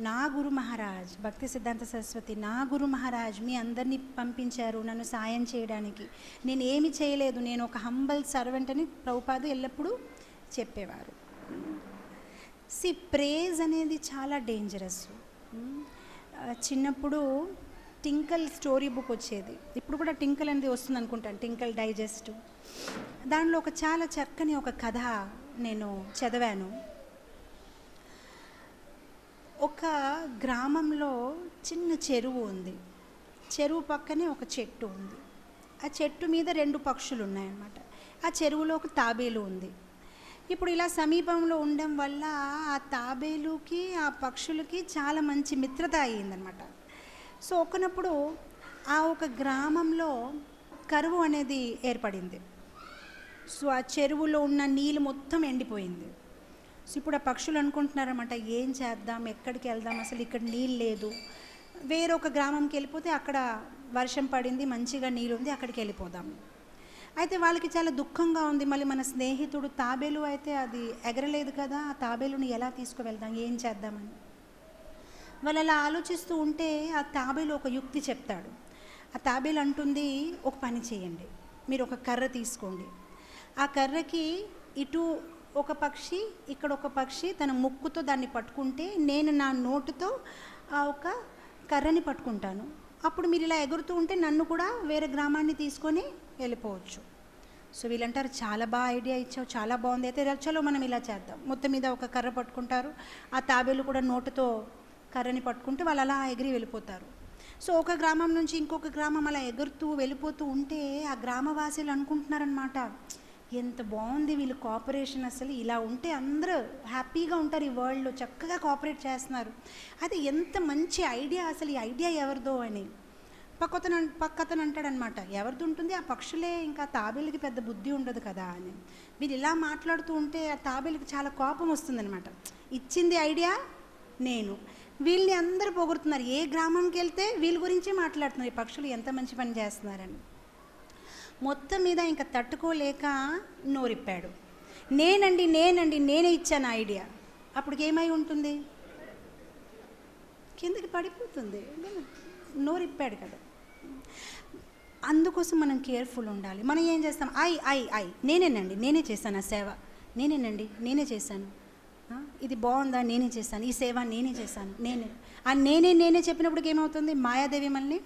నా గురు మహారాజ్ భక్తి సిద్ధాంత సరస్వతి, నా గురు మహారాజ్ మీ అందరినీ పంపించారు నన్ను సాయం చేయడానికి, నేను ఏమి చేయలేదు, నేను ఒక హంబల్ సర్వెంట్ అని ప్రభుపాద ఎల్లప్పుడూ చెప్పేవారు. ప్రేజ్ అనేది చాలా డేంజరస్. చిన్నప్పుడు టింకల్ స్టోరీ బుక్ వచ్చేది, ఇప్పుడు కూడా టింకల్ అనేది వస్తుంది అనుకుంటాను, టింకల్ డైజెస్ట్. దానిలో ఒక చాలా చక్కని ఒక కథ నేను చదివాను. ఒక గ్రామంలో చిన్న చెరువు ఉంది, చెరువు పక్కనే ఒక చెట్టు ఉంది, ఆ చెట్టు మీద 2 పక్షులు ఉన్నాయన్నమాట. ఆ చెరువులో ఒక తాబేలు ఉంది. ఇప్పుడు ఇలా సమీపంలో ఉండడం వల్ల ఆ తాబేలుకి ఆ పక్షులకి చాలా మంచి మిత్రత అయ్యిందనమాట. సో ఒకనప్పుడు ఆ ఒక గ్రామంలో కరువు అనేది ఏర్పడింది. సో ఆ చెరువులో ఉన్న నీళ్ళు మొత్తం ఎండిపోయింది. సో ఇప్పుడు ఆ పక్షులు అనుకుంటున్నారన్నమాట, ఏం చేద్దాం, ఎక్కడికి వెళ్దాం, అసలు ఇక్కడ నీళ్ళు లేదు, వేరొక గ్రామంకి వెళ్ళిపోతే అక్కడ వర్షం పడింది, మంచిగా నీళ్ళు ఉంది, అక్కడికి వెళ్ళిపోదాం. అయితే వాళ్ళకి చాలా దుఃఖంగా ఉంది. మళ్ళీ మన స్నేహితుడు తాబేలు అయితే అది ఎగరలేదు కదా, ఆ తాబేలుని ఎలా తీసుకువెళ్దాం, ఏం చేద్దామని వాళ్ళు అలా ఆలోచిస్తూ ఉంటే ఆ తాబేలు ఒక యుక్తి చెప్తాడు. ఆ తాబేలు అంటుంది, ఒక పని చేయండి, మీరు ఒక కర్ర తీసుకోండి, ఆ కర్రకి ఇటు ఒక పక్షి ఇక్కడ ఒక పక్షి తన ముక్కుతో దాన్ని పట్టుకుంటే నేను నా నోటుతో ఆ ఒక కర్రని పట్టుకుంటాను, అప్పుడు మీరు ఇలా ఎగురుతూ ఉంటే నన్ను కూడా వేరే గ్రామాన్ని తీసుకొని వెళ్ళిపోవచ్చు. సో వీళ్ళంటారు, చాలా బాగా ఐడియా ఇచ్చావు, చాలా బాగుంది, అయితే చలో మనం ఇలా చేద్దాం. మొత్తం మీద ఒక కర్ర పట్టుకుంటారు, ఆ తాబేలు కూడా నోటుతో కర్రని పట్టుకుంటే వాళ్ళు అలా ఎగిరి వెళ్ళిపోతారు. సో ఒక గ్రామం నుంచి ఇంకొక గ్రామం అలా ఎగురుతూ వెళ్ళిపోతూ ఉంటే ఆ గ్రామవాసులు అనుకుంటున్నారనమాట, ఎంత బాగుంది వీళ్ళు కోఆపరేషన్, అసలు ఇలా ఉంటే అందరూ హ్యాపీగా ఉంటారు ఈ వరల్డ్లో, చక్కగా కోఆపరేట్ చేస్తున్నారు, అది ఎంత మంచి ఐడియా, అసలు ఈ ఐడియా ఎవరిదో అని. పక్కతను అంటాడనమాట, ఎవరిది ఉంటుంది, ఆ పక్షులే, ఇంకా తాబేలుకి పెద్ద బుద్ధి ఉండదు కదా అని. వీళ్ళు ఇలా మాట్లాడుతూ ఉంటే ఆ తాబేలుకి చాలా కోపం వస్తుందనమాట, ఇచ్చింది ఐడియా నేను, వీళ్ళని అందరూ పొగుడుతున్నారు, ఏ గ్రామంకి వెళ్తే వీళ్ళ గురించి మాట్లాడుతున్నారు, ఈ పక్షులు ఎంత మంచి పని చేస్తున్నారని. మొత్తం మీద ఇంకా తట్టుకోలేక నోరిప్పాడు, నేనండి నేనే ఇచ్చాను ఐడియా. అప్పటికి ఏమై ఉంటుంది, కిందకి పడిపోతుంది, నోరిప్పాడు కదా. అందుకోసం మనం కేర్ఫుల్ ఉండాలి. మనం ఏం చేస్తాం, నేనే చేశాను, ఆ సేవ నేనే చేశాను, ఇది బాగుందా, నేనే చేశాను, ఈ సేవ నేనే చేశాను, నేనే చెప్పినప్పటికి ఏమవుతుంది, మాయాదేవి మనల్ని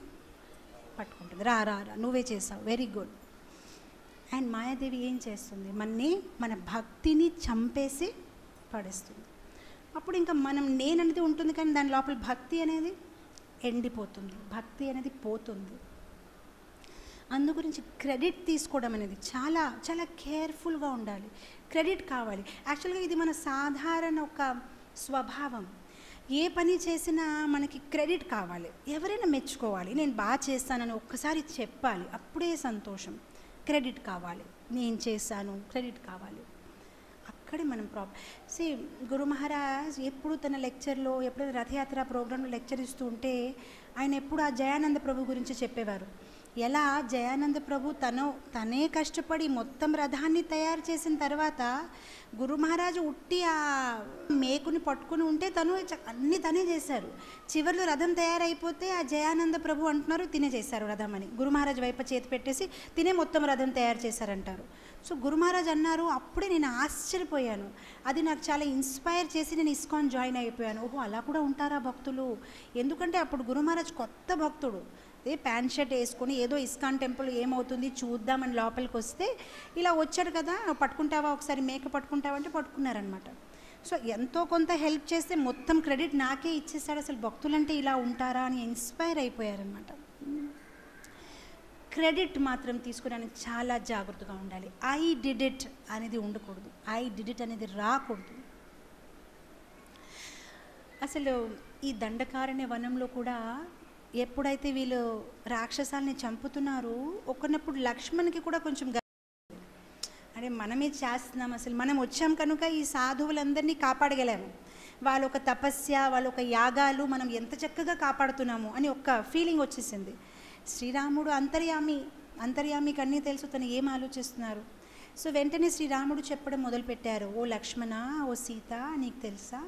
పట్టుకుంటుంది, రా నువ్వే చేసావు, వెరీ గుడ్. అండ్ మాయాదేవి ఏం చేస్తుంది, మన భక్తిని చంపేసి పడేస్తుంది. అప్పుడు ఇంకా మనం నేననేది ఉంటుంది కానీ దాని లోపల భక్తి అనేది ఎండిపోతుంది, భక్తి అనేది పోతుంది. అందు గురించి క్రెడిట్ తీసుకోవడం అనేది చాలా చాలా కేర్ఫుల్గా ఉండాలి. క్రెడిట్ కావాలి. యాక్చువల్గా ఇది మన సాధారణ ఒక స్వభావం. ఏ పని చేసినా మనకి క్రెడిట్ కావాలి, ఎవరైనా మెచ్చుకోవాలి, నేను బాగా చేస్తానని ఒక్కసారి చెప్పాలి, అప్పుడే సంతోషం. క్రెడిట్ కావాలి, నేను చేశాను, క్రెడిట్ కావాలి, అక్కడే మనం గురు మహారాజ్ ఎప్పుడు తన లెక్చర్లో, ఎప్పుడైతే రథయాత్ర ప్రోగ్రాంలో లెక్చర్ ఇస్తూ ఉంటే ఆయన ఎప్పుడు ఆ జయానంద ప్రభు గురించి చెప్పేవారు. ఎలా జయానంద ప్రభు తనే కష్టపడి మొత్తం రథాన్ని తయారు చేసిన తర్వాత గురు మహారాజు ఉట్టి ఆ మేకుని పట్టుకుని ఉంటే అన్నీ తనే చేశారు. చివరిలో రథం తయారైపోతే ఆ జయానంద ప్రభు అంటున్నారు తినే చేశారు రథం అని. గురు మహారాజు వైపు చేతి పెట్టేసి తినే మొత్తం రథం తయారు చేశారంటారు. సో గురు మహారాజ్ అన్నారు, అప్పుడే నేను ఆశ్చర్యపోయాను, అది నాకు చాలా ఇన్స్పైర్ చేసి నేను ఇస్కాన్ జాయిన్ అయిపోయాను. ఓహో, అలా కూడా ఉంటారా భక్తులు. ఎందుకంటే అప్పుడు గురు మహారాజ్ కొత్త భక్తుడు, ప్యాంట్ షర్ట్ వేసుకొని ఏదో ఇస్కాన్ టెంపుల్ ఏమవుతుంది చూద్దామని లోపలికి వస్తే ఇలా వచ్చాడు కదా, పట్టుకుంటావా ఒకసారి మేక పట్టుకుంటావా అంటే పట్టుకున్నారనమాట. సో ఎంతో కొంత హెల్ప్ చేస్తే మొత్తం క్రెడిట్ నాకే ఇచ్చేసాడు. అసలు భక్తులంటే ఇలా ఉంటారా అని ఇన్స్పైర్ అయిపోయారనమాట. క్రెడిట్ మాత్రం తీసుకోవడానికి చాలా జాగ్రత్తగా ఉండాలి. ఐ డిడ్ ఇట్ అనేది ఉండకూడదు, ఐ డిడ్ ఇట్ అనేది రాకూడదు. అసలు ఈ దండకారణ్య వనంలో కూడా ఎప్పుడైతే వీళ్ళు రాక్షసాలని చంపుతున్నారో ఒకనప్పుడు లక్ష్మణ్కి కూడా కొంచెం అరే మనమే చేస్తున్నాం, అసలు మనం వచ్చాం కనుక ఈ సాధువులందరినీ కాపాడగలేము, వాళ్ళ ఒక తపస్య, వాళ్ళ ఒక యాగాలు మనం ఎంత చక్కగా కాపాడుతున్నాము అని ఒక ఫీలింగ్ వచ్చేసింది. శ్రీరాముడు అంతర్యామికి అన్నీ తెలుసు, తను ఏం ఆలోచిస్తున్నారు. సో వెంటనే శ్రీరాముడు చెప్పడం మొదలుపెట్టారు, ఓ లక్ష్మణ, ఓ సీత, నీకు తెలుసా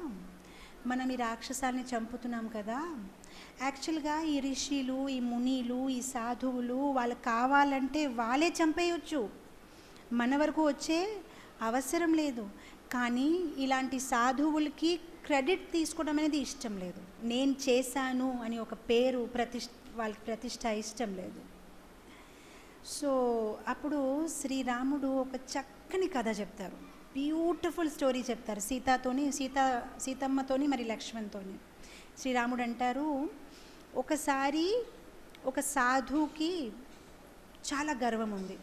మనం ఈ రాక్షసాలని చంపుతున్నాం కదా, యాక్చువల్గా ఈ ఋషులు, ఈ మునిలు, ఈ సాధువులు వాళ్ళకి కావాలంటే వాళ్ళే చంపేయచ్చు, మన వరకు వచ్చే అవసరం లేదు. కానీ ఇలాంటి సాధువులకి క్రెడిట్ తీసుకోవడం అనేది ఇష్టం లేదు, నేను చేశాను అని ఒక పేరు వాళ్ళకి ప్రతిష్ట ఇష్టం లేదు. సో అప్పుడు శ్రీరాముడు ఒక చక్కని కథ చెప్తారు, బ్యూటిఫుల్ స్టోరీ చెప్తారు సీతమ్మతోని మరి లక్ష్మణ్తోని. శ్రీరాముడు అంటారు, ఒకసారి ఒక సాధువుకి చాలా గర్వం ఉంది,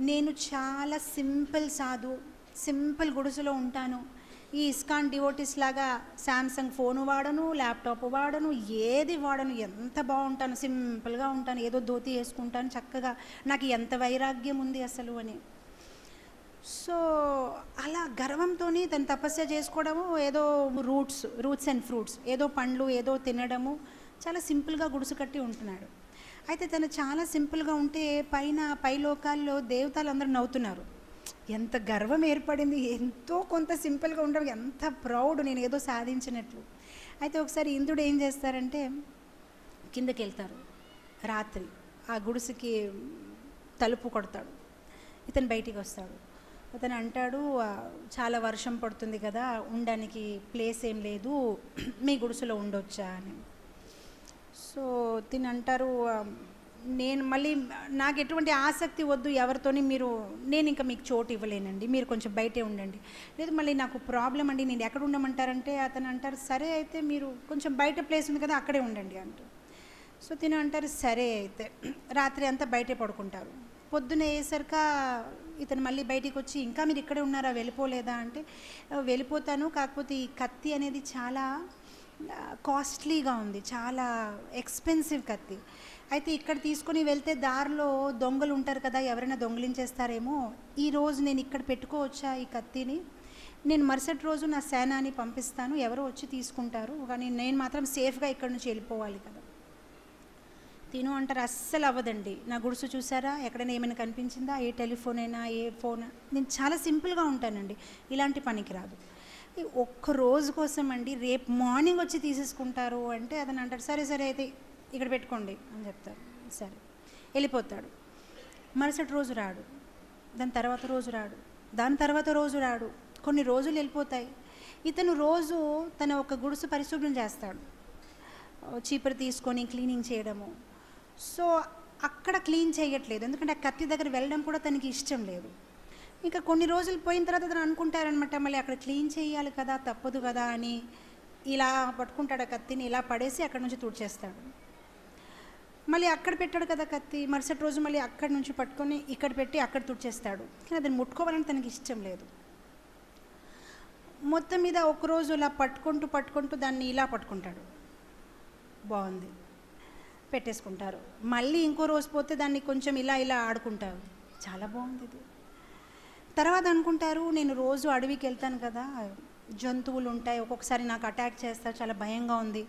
నేను చాలా సింపుల్ గుడిసెలో ఉంటాను, ఈ ఇస్కాన్ డివోటీస్ లాగా శాంసంగ్ ఫోను వాడను, ల్యాప్టాప్ వాడను, ఏది వాడను, ఎంత బాగుంటాను, సింపుల్గా ఉంటాను, ఏదో ధోతి వేసుకుంటాను చక్కగా, నాకు ఎంత వైరాగ్యం ఉంది అసలు అని. సో అలా గర్వంతో తను తపస్య చేసుకోవడము, ఏదో రూట్స్ అండ్ ఫ్రూట్స్, ఏదో పండ్లు ఏదో తినడము, చాలా సింపుల్గా గుడిసు కట్టి ఉంటున్నాడు. అయితే తను చాలా సింపుల్గా ఉంటే పై లోకాల్లో దేవతలు అందరూ నవ్వుతున్నారు. ఎంత గర్వం ఏర్పడింది, ఎంతో కొంత సింపుల్గా ఉండడం, ఎంత ప్రౌడ్, నేను ఏదో సాధించినట్లు. అయితే ఒకసారి ఇంద్రుడు ఏం చేస్తారంటే కిందకి వెళ్తారు రాత్రి, ఆ గుడిసెకి తలుపు కొడతాడు. ఇతను బయటికి వస్తాడు. అతను అంటాడు, చాలా వర్షం పడుతుంది కదా, ఉండడానికి ప్లేస్ ఏం లేదు, మీ గుడిసెలో ఉండొచ్చా అని. సో తిని అంటారు, నేను మళ్ళీ నాకు ఎటువంటి ఆసక్తి వద్దు ఎవరితోని, నేను ఇంకా మీకు చోటు ఇవ్వలేనండి, మీరు కొంచెం బయటే ఉండండి. లేదు మళ్ళీ నాకు ప్రాబ్లం అండి, నేను ఎక్కడ ఉండమంటారంటే అతను అంటారు, సరే అయితే మీరు కొంచెం బయట ప్లేస్ ఉంది కదా అక్కడే ఉండండి అంటారు. సో తిని అంటారు, సరే అయితే. రాత్రి అంతా బయటే పడుకుంటారు. పొద్దున అయ్యేసరిక ఇతను మళ్ళీ బయటికి వచ్చి, ఇంకా మీరు ఇక్కడే ఉన్నారా, వెళ్ళిపోలేదా అంటే, వెళ్ళిపోతాను, కాకపోతే ఈ కత్తి అనేది చాలా కాస్ట్లీగా ఉంది, చాలా ఎక్స్పెన్సివ్ కత్తి. అయితే ఇక్కడ తీసుకొని వెళ్తే దారిలో దొంగలు ఉంటారు కదా, ఎవరైనా దొంగలించేస్తారేమో, ఈరోజు నేను ఇక్కడ పెట్టుకోవచ్చా ఈ కత్తిని, నేను మరుసటి రోజు నా సేనాని పంపిస్తాను, ఎవరో వచ్చి తీసుకుంటారు, కానీ నేను మాత్రం సేఫ్గా ఇక్కడ నుంచి వెళ్ళిపోవాలి కదా. తిను అంటారు, అస్సలు అవ్వదండి, నా గుడుసు చూసారా, ఎక్కడైనా ఏమైనా కనిపించిందా, ఏ టెలిఫోన్ అయినా, ఏ ఫోన్, నేను చాలా సింపుల్గా ఉంటానండి, ఇలాంటి పనికి రాదు. ఒక్క రోజు కోసం అండి, రేపు మార్నింగ్ వచ్చి తీసేసుకుంటారు అంటే అతను అంటాడు, సరే సరే అయితే ఇక్కడ పెట్టుకోండి అని చెప్తారు. సరే వెళ్ళిపోతాడు. మరుసటి రోజు రాడు, దాని తర్వాత రోజు రాడు, దాని తర్వాత రోజు రాడు, కొన్ని రోజులు వెళ్ళిపోతాయి. ఇతను రోజు తన ఒక గుడుసు పరిశుభ్రం చేస్తాడు, చీపురు తీసుకొని క్లీనింగ్ చేయడము. సో అక్కడ క్లీన్ చేయట్లేదు, ఎందుకంటే ఆ కత్తి దగ్గర వెళ్ళడం కూడా తనకి ఇష్టం లేదు. ఇంకా కొన్ని రోజులు పోయిన తర్వాత తను అనుకుంటారనమాట, మళ్ళీ అక్కడ క్లీన్ చేయాలి కదా, తప్పదు కదా అని ఇలా పట్టుకుంటాడు ఆ కత్తిని, ఇలా పడేసి అక్కడ నుంచి తుడిచేస్తాడు. మళ్ళీ అక్కడ పెట్టాడు కదా కత్తి, మరుసటి రోజు మళ్ళీ అక్కడి నుంచి పట్టుకొని ఇక్కడ పెట్టి అక్కడ తుడిచేస్తాడు, కానీ అతను ముట్టుకోవాలని తనకి ఇష్టం లేదు. మొత్తం మీద ఒకరోజు ఇలా పట్టుకుంటూ దాన్ని ఇలా పట్టుకుంటాడు, బాగుంది, పెట్టేసుకుంటారు. మళ్ళీ ఇంకో రోజు పోతే దాన్ని కొంచెం ఇలా ఆడుకుంటారు, చాలా బాగుంది ఇది. తర్వాత అనుకుంటారు, నేను రోజు అడవికి వెళ్తాను కదా, జంతువులు ఉంటాయి, ఒక్కొక్కసారి నాకు అటాక్ చేస్తారు, చాలా భయంగా ఉంది,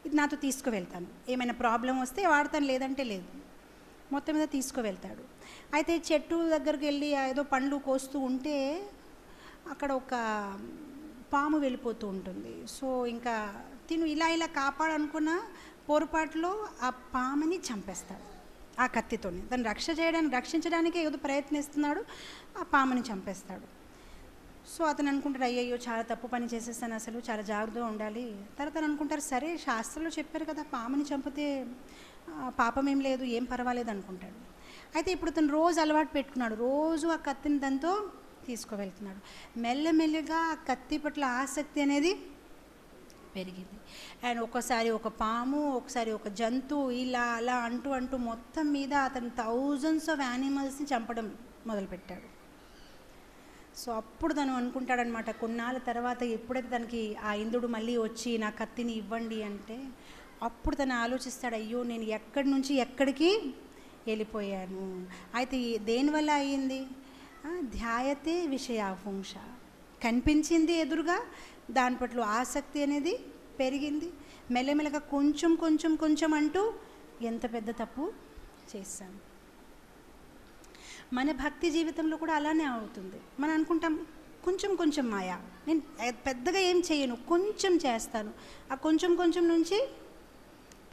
ఇది నాతో తీసుకువెళ్తాను, ఏమైనా ప్రాబ్లం వస్తే వాడతాను, లేదంటే లేదు. మొత్తం మీద తీసుకువెళ్తాడు. అయితే చెట్టు దగ్గరికి వెళ్ళి ఏదో పండ్లు కోస్తూ ఉంటే అక్కడ ఒక పాము వెళ్ళిపోతూ ఉంటుంది. సో ఇంకా తిను ఇలా కాపాడనుకున్న పొరపాటులో ఆ పాముని చంపేస్తాడు ఆ కత్తితోని. తను రక్షించడానికి ఏదో ప్రయత్నిస్తున్నాడు, ఆ పాముని చంపేస్తాడు. సో అతను అనుకుంటాడు, అయ్యయ్యో చాలా తప్పు పని చేసేస్తాను, అసలు చాలా జాగ్రత్తగా ఉండాలి. తర్వాత అనుకుంటారు, సరే శాస్త్రంలో చెప్పారు కదా, పాముని చంపితే పాపం ఏం లేదు, ఏం పర్వాలేదు అనుకుంటాడు. అయితే ఇప్పుడు తను రోజు అలవాటు పెట్టుకున్నాడు, రోజు ఆ కత్తిని దాంతో తీసుకువెళ్తున్నాడు. మెల్లమెల్లగా ఆ కత్తి పట్ల ఆసక్తి అనేది పెరిగింది. అండ్ ఒకసారి ఒక పాము, ఒకసారి ఒక జంతువు, ఇలా అలా అంటూ మొత్తం మీద అతను థౌజండ్స్ ఆఫ్ యానిమల్స్ని చంపడం మొదలుపెట్టాడు. సో అప్పుడు తను అనుకుంటాడనమాట, కొన్నాళ్ళ తర్వాత ఎప్పుడైతే తనకి ఆ ఇంద్రుడు మళ్ళీ వచ్చి నా కత్తిని ఇవ్వండి అంటే, అప్పుడు తను ఆలోచిస్తాడు, అయ్యో నేను ఎక్కడి నుంచి ఎక్కడికి వెళ్ళిపోయాను. అయితే దేనివల్ల అయ్యింది, ధ్యాయతే విషయాపుంష, కనిపించింది ఎదురుగా, దాని పట్ల ఆసక్తి అనేది పెరిగింది. మెల్లమెల్లగా కొంచెం అంటూ ఎంత పెద్ద తప్పు చేశాను. మన భక్తి జీవితంలో కూడా అలానే అవుతుంది. మనం అనుకుంటాం కొంచెం మాయా, నేను పెద్దగా ఏం చేయను, కొంచెం చేస్తాను, ఆ కొంచెం నుంచి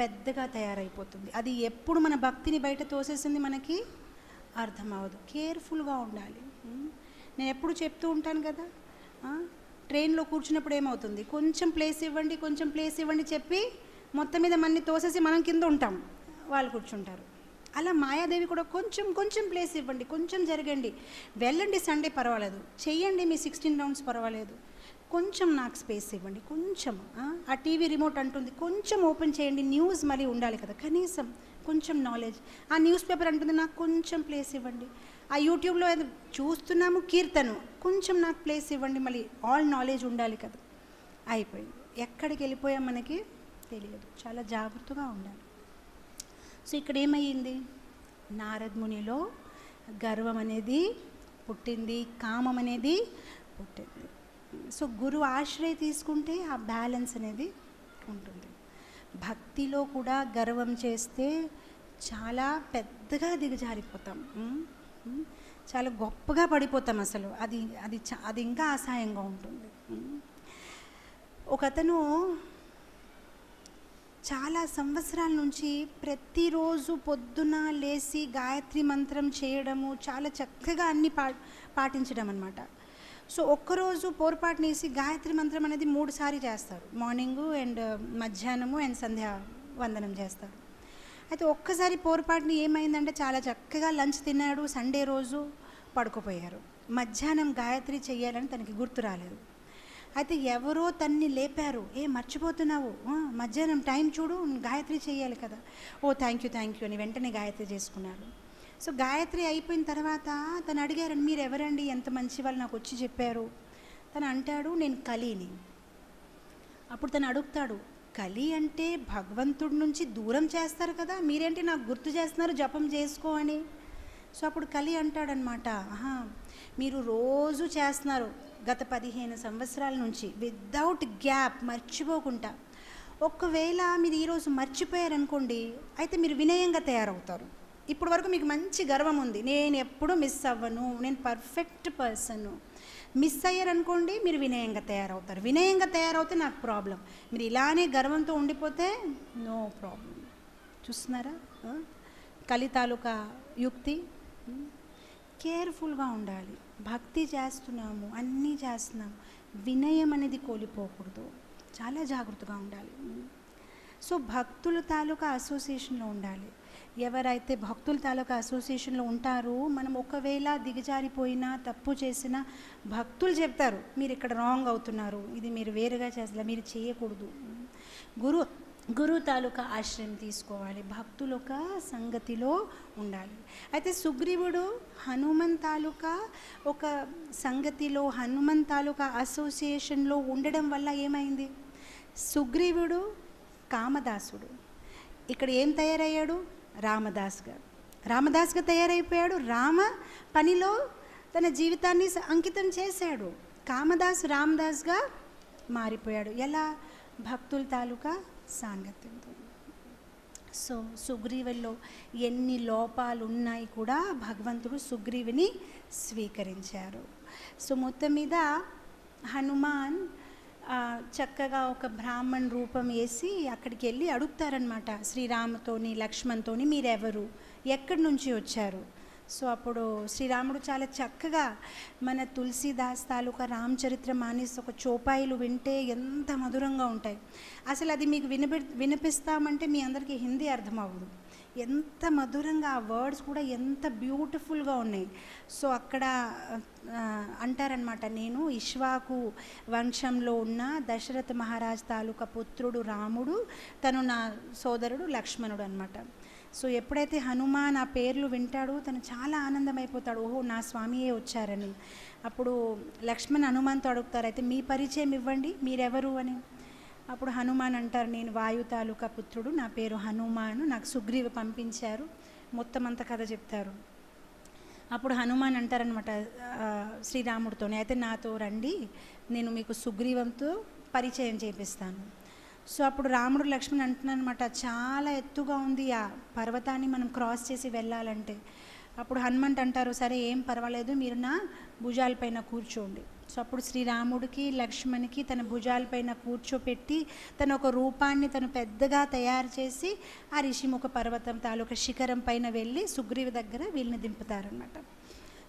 పెద్దగా తయారైపోతుంది. అది ఎప్పుడు మన భక్తిని బయట తోసేసింది మనకి అర్థం అవ్వదు. కేర్ఫుల్గా ఉండాలి. నేను ఎప్పుడు చెప్తూ ఉంటాను కదా, ట్రైన్లో కూర్చున్నప్పుడు ఏమవుతుంది, కొంచెం ప్లేస్ ఇవ్వండి చెప్పి మొత్తం మీద మన్ని తోసేసి మనం కింద ఉంటాం, వాళ్ళు కూర్చుంటారు. అలా మాయాదేవి కూడా కొంచెం ప్లేస్ ఇవ్వండి, కొంచెం జరగండి, వెళ్ళండి, సండే పర్వాలేదు, చెయ్యండి మీ 16 రౌండ్స్ పర్వాలేదు, కొంచెం నాకు స్పేస్ ఇవ్వండి, కొంచెం ఆ టీవీ రిమోట్ అంటుంది కొంచెం ఓపెన్ చేయండి, న్యూస్ మళ్ళీ ఉండాలి కదా, కనీసం కొంచెం నాలెడ్జ్, ఆ న్యూస్ పేపర్ అంటుంది నాకు కొంచెం ప్లేస్ ఇవ్వండి, ఆ యూట్యూబ్లో చూస్తున్నాము కీర్తను, కొంచెం నాకు ప్లేస్ ఇవ్వండి, మళ్ళీ ఆల్ నాలెడ్జ్ ఉండాలి కదా. అయిపోయింది, ఎక్కడికి వెళ్ళిపోయాం మనకి తెలియదు, చాలా జాగ్రత్తగా ఉండాలి. సో ఇక్కడ ఏమయ్యింది, నారద మునిలో గర్వం అనేది పుట్టింది, కామం అనేది పుట్టింది. సో గురువు ఆశ్రయ తీసుకుంటే ఆ బ్యాలెన్స్ అనేది ఉంటుంది. భక్తిలో కూడా గర్వం చేస్తే చాలా పెద్దగా దిగజారిపోతాం. చాలా గొప్పగా పడిపోతాం అసలు. అది ఇంకా అసహాయంగా ఉంటుంది. ఒకతను చాలా సంవత్సరాల నుంచి ప్రతిరోజు పొద్దున లేచి గాయత్రి మంత్రం చేయడము, చాలా చక్కగా అన్నీ పాటించడం అన్నమాట. సో ఒక్కరోజు పొరపాటున వేసి గాయత్రి మంత్రం అనేది 3 సార్లు చేస్తారు. మార్నింగు అండ్ మధ్యాహ్నము అండ్ సంధ్యా వందనం చేస్తారు. అయితే ఒక్కసారి పొరపాటున ఏమైందంటే చాలా చక్కగా లంచ్ తిన్నాడు, సండే రోజు పడుకోపోయారు. మధ్యాహ్నం గాయత్రి చెయ్యాలని తనకి గుర్తు రాలేదు. అయితే ఎవరో తన్ని లేపారు. మర్చిపోతున్నావు, మధ్యాహ్నం టైం చూడు, గాయత్రి చేయాలి కదా. థ్యాంక్ యూ అని వెంటనే గాయత్రి చేసుకున్నాడు. సో గాయత్రి అయిపోయిన తర్వాత తను అడిగారని, మీరు ఎవరండి, ఎంత మంచి వాళ్ళు నాకు వచ్చి చెప్పారు. తను అంటాడు, నేను కలిని. అప్పుడు తను అడుగుతాడు, కలి అంటే భగవంతుడి నుంచి దూరం చేస్తారు కదా, మీరేంటి నాకు గుర్తు చేస్తున్నారు జపం చేసుకో అని. సో అప్పుడు కలి అంటాడనమాట, మీరు రోజు చేస్తున్నారు గత 15 సంవత్సరాల నుంచి వితౌట్ గ్యాప్, మర్చిపోకుండా. ఒకవేళ మీరు ఈరోజు మర్చిపోయారనుకోండి, అయితే మీరు వినయంగా తయారవుతారు. ఇప్పుడు వరకు మీకు మంచి గర్వం ఉంది, నేను ఎప్పుడు మిస్ అవ్వను, నేను పర్ఫెక్ట్ పర్సన్. మిస్ అయ్యారనుకోండి, మీరు వినయంగా తయారవుతారు. వినయంగా తయారవుతే నాకు ప్రాబ్లం. మీరు ఇలానే గర్వంతో ఉండిపోతే నో ప్రాబ్లం. చూస్తున్నారా కలి తాలూకా యుక్తి? కేర్ఫుల్గా ఉండాలి. భక్తి చేస్తున్నాము, అన్నీ చేస్తున్నాము, వినయం అనేది కోల్పోకూడదు, చాలా జాగ్రత్తగా ఉండాలి. సో భక్తుల తాలూకా అసోసియేషన్లో ఉండాలి. ఎవరైతే భక్తుల తాలూకా అసోసియేషన్లో ఉంటారో, మనం ఒకవేళ దిగజారిపోయినా తప్పు చేసినా భక్తులు చెప్తారు, మీరు ఇక్కడ రాంగ్ అవుతున్నారు, ఇది మీరు వేరుగా చేస్తారు, మీరు చేయకూడదు. గురు తాలూకా ఆశ్రయం తీసుకోవాలి, భక్తుల ఒక సంగతిలో ఉండాలి. అయితే సుగ్రీవుడు హనుమాన్ తాలూకా ఒక సంగతిలో, హనుమాన్ తాలూకా అసోసియేషన్లో ఉండడం వల్ల ఏమైంది, సుగ్రీవుడు కామదాసుడు, ఇక్కడ ఏం తయారయ్యాడు, రామదాస్గా తయారైపోయాడు. రామ పనిలో తన జీవితాన్ని అంకితం చేశాడు. రామదాస్గా మారిపోయాడు. ఎలా? భక్తుల తాలూకా సాంగత్యంతో. సో సుగ్రీవుల్లో ఎన్ని లోపాలు ఉన్నాయి కూడా భగవంతుడు సుగ్రీవుని స్వీకరించారు. సో మొత్తం మీద హనుమాన్ చక్కగా ఒక బ్రాహ్మణ్ రూపం వేసి అక్కడికి వెళ్ళి అడుగుతారనమాట శ్రీరాముతోని, లక్ష్మణ్తోని, మీరెవరు, ఎక్కడి నుంచి వచ్చారు. సో అప్పుడు శ్రీరాముడు చాలా చక్కగా, మన తులసీదాస్ తాలూకా రామచరిత్ర మానస్ ఒక చోపాయిలు వింటే ఎంత మధురంగా ఉంటాయి. అసలు అది మీకు వినిపిస్తామంటే మీ అందరికీ హిందీ అర్థం అవ్వదు, ఎంత మధురంగా, ఆ వర్డ్స్ కూడా ఎంత బ్యూటిఫుల్గా ఉన్నాయి. సో అక్కడ అంటారనమాట, నేను ఇక్ష్వాకు వంశంలో ఉన్న దశరథ మహారాజ్ తాలూకా పుత్రుడు రాముడు, తను నా సోదరుడు లక్ష్మణుడు అనమాట. సో ఎప్పుడైతే హనుమాన్ ఆ పేర్లు వింటాడో తను చాలా ఆనందమైపోతాడు, ఓహో నా స్వామియే వచ్చారని. అప్పుడు లక్ష్మణ్ హనుమాన్తో అడుగుతారు, అయితే మీ పరిచయం ఇవ్వండి, మీరెవరు అని. అప్పుడు హనుమాన్ అంటారు, నేను వాయు తాలూకా పుత్రుడు, నా పేరు హనుమాను, నాకు సుగ్రీవు పంపించారు, మొత్తం అంత కథ చెప్తారు. అప్పుడు హనుమాన్ అంటారనమాట శ్రీరాముడితోనే, అయితే నాతో రండి, నేను మీకు సుగ్రీవంతో పరిచయం చేపిస్తాను. సో అప్పుడు రాముడు లక్ష్మణ్ అంటున్నారనమాట, చాలా ఎత్తుగా ఉంది ఆ పర్వతాన్ని మనం క్రాస్ చేసి వెళ్ళాలంటే. అప్పుడు హనుమంత్ అంటారు, సరే ఏం పర్వాలేదు, మీరు నా భుజాలపైన కూర్చోండి. సో అప్పుడు శ్రీరాముడికి లక్ష్మణ్కి తన భుజాలపైన కూర్చోపెట్టి తన ఒక రూపాన్ని తను పెద్దగా తయారు చేసి ఆ రిషిముఖ పర్వతం తాలూకా శిఖరం పైన వెళ్ళి సుగ్రీవు దగ్గర వీళ్ళని దింపుతారనమాట.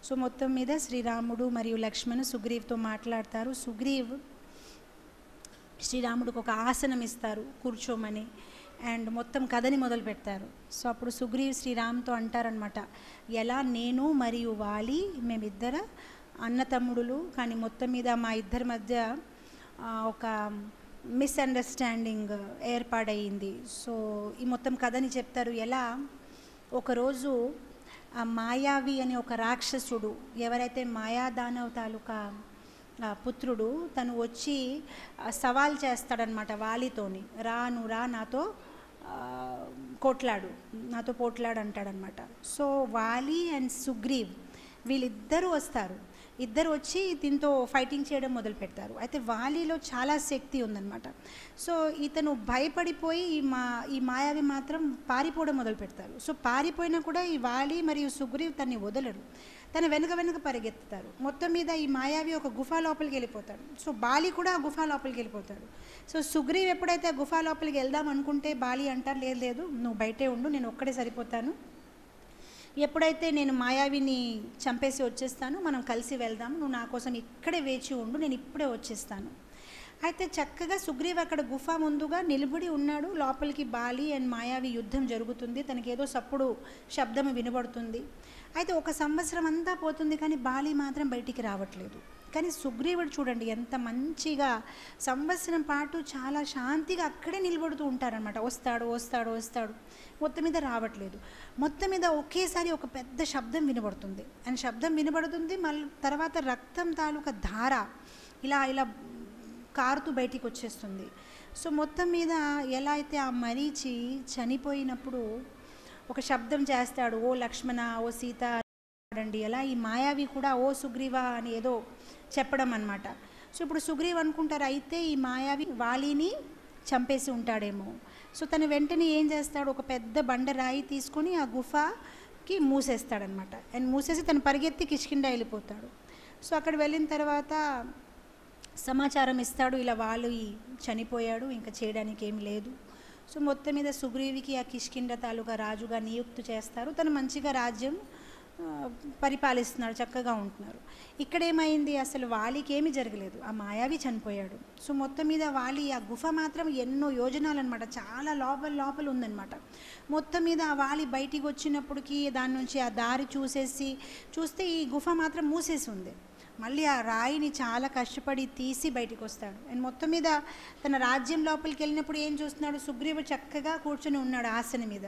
సో మొత్తం మీద శ్రీరాముడు మరియు లక్ష్మణ్ సుగ్రీవ్తో మాట్లాడతారు. శ్రీరాముడికి ఒక ఆసనం ఇస్తారు కూర్చోమని, అండ్ మొత్తం కథని మొదలు పెడతారు. సో అప్పుడు సుగ్రీవ్ శ్రీరామ్తో అంటారనమాట, ఎలా నేను మరియు వాలి మేమిద్దరు అన్నతమ్ముడులు, కానీ మొత్తం మీద మా ఇద్దరి మధ్య ఒక మిస్అండర్స్టాండింగ్ ఏర్పాడయింది. సో ఈ మొత్తం కథని చెప్తారు. ఎలా ఒకరోజు ఆ మాయావి అనే ఒక రాక్షసుడు, ఎవరైతే మాయాదానవ్ తాలూకా పుత్రుడు, తను వచ్చి సవాల్ చేస్తాడనమాట వాలితోని, నువ్వు రా నాతో పోట్లాడు అంటాడనమాట. సో వాలి అండ్ సుగ్రీవ్ వీళ్ళిద్దరూ వస్తారు. ఇద్దరు వచ్చి దీంతో ఫైటింగ్ చేయడం మొదలు పెడతారు. అయితే వాలీలో చాలా శక్తి ఉందన్నమాట. సో ఇతను భయపడిపోయి ఈ మాయావి మాత్రం పారిపోవడం మొదలు పెడతారు. సో పారిపోయినా కూడా ఈ వాలి మరియు సుగ్రీవ్ తన్ని వదలరు, తన వెనుక పరిగెత్తుతారు. మొత్తం మీద ఈ మాయావి ఒక గుఫా లోపలికి వెళ్ళిపోతాడు. సో బాలి కూడా ఆ గుఫా లోపలికి వెళ్ళిపోతాడు. సో సుగ్రీవ్ ఎప్పుడైతే ఆ గుఫా లోపలికి వెళ్దాం అనుకుంటే బాలి అంటారు, లేదు లేదు నువ్వు బయటే ఉండు, నేను ఒక్కడే సరిపోతాను, ఎప్పుడైతే నేను మాయావిని చంపేసి వచ్చేస్తాను మనం కలిసి వెళ్దాం, నువ్వు నా కోసం ఇక్కడే వేచి ఉండు, నేను ఇప్పుడే వచ్చేస్తాను. అయితే చక్కగా సుగ్రీవ్ అక్కడ గుఫా ముందుగా నిలబడి ఉన్నాడు. లోపలికి బాలి అండ్ మాయావి యుద్ధం జరుగుతుంది. తనకేదో సప్పుడు శబ్దం వినబడుతుంది. అయితే 1 సంవత్సరం అంతా పోతుంది కానీ బాలి మాత్రం బయటికి రావట్లేదు. కానీ సుగ్రీవుడు చూడండి ఎంత మంచిగా సంవత్సరం పాటు చాలా శాంతిగా అక్కడే నిలబడుతూ ఉంటారనమాట. వస్తాడు మొత్తం మీద రావట్లేదు. మొత్తం మీద ఒకేసారి ఒక పెద్ద శబ్దం వినబడుతుంది. అండ్ శబ్దం వినబడుతుంది, మళ్ళీ తర్వాత రక్తం తాలూకా ధార ఇలా కారుతూ బయటికి వచ్చేస్తుంది. సో మొత్తం మీద ఎలా అయితే ఆ మరీచి చనిపోయినప్పుడు ఒక శబ్దం చేస్తాడు, ఓ లక్ష్మణ, ఓ సీత అండి, అలా ఈ మాయావి కూడా ఓ సుగ్రీవా అని ఏదో చెప్పడం అన్నమాట. సో ఇప్పుడు సుగ్రీవ్ అనుకుంటారు అయితే ఈ మాయావి వాలిని చంపేసి ఉంటాడేమో. సో తను వెంటనే ఏం చేస్తాడు, ఒక పెద్ద బండరాయి తీసుకొని ఆ గుఫాకి మూసేస్తాడనమాట. అండ్ మూసేసి తను పరిగెత్తి కిష్కింద వెళ్ళిపోతాడు. సో అక్కడ వెళ్ళిన తర్వాత సమాచారం ఇస్తాడు, ఇలా వాళ్ళు చనిపోయాడు, ఇంకా చేయడానికి ఏం లేదు. సో మొత్తం మీద సుగ్రీవికి ఆ కిష్కింద తాలూకా రాజుగా నియుక్తి చేస్తారు. తను మంచిగా రాజ్యం పరిపాలిస్తున్నారు, చక్కగా ఉంటున్నారు. ఇక్కడ ఏమైంది, అసలు వాలికి ఏమీ జరగలేదు, ఆ మాయావి చనిపోయాడు. సో మొత్తం మీద వాలి ఆ గుఫ మాత్రం ఎన్నో యోజనాలు అనమాట, చాలా లోపల ఉందన్నమాట. మొత్తం మీద ఆ వాలి బయటికి వచ్చినప్పటికీ దాని నుంచి ఆ దారి చూస్తే ఈ గుఫ మాత్రం మూసేసి ఉంది. మళ్ళీ ఆ రాయిని చాలా కష్టపడి తీసి బయటికి వస్తాడు. అండ్ మొత్తం మీద తన రాజ్యం లోపలికి వెళ్ళినప్పుడు ఏం చూస్తున్నాడు, సుగ్రీవుడు చక్కగా కూర్చొని ఉన్నాడు ఆసనం మీద.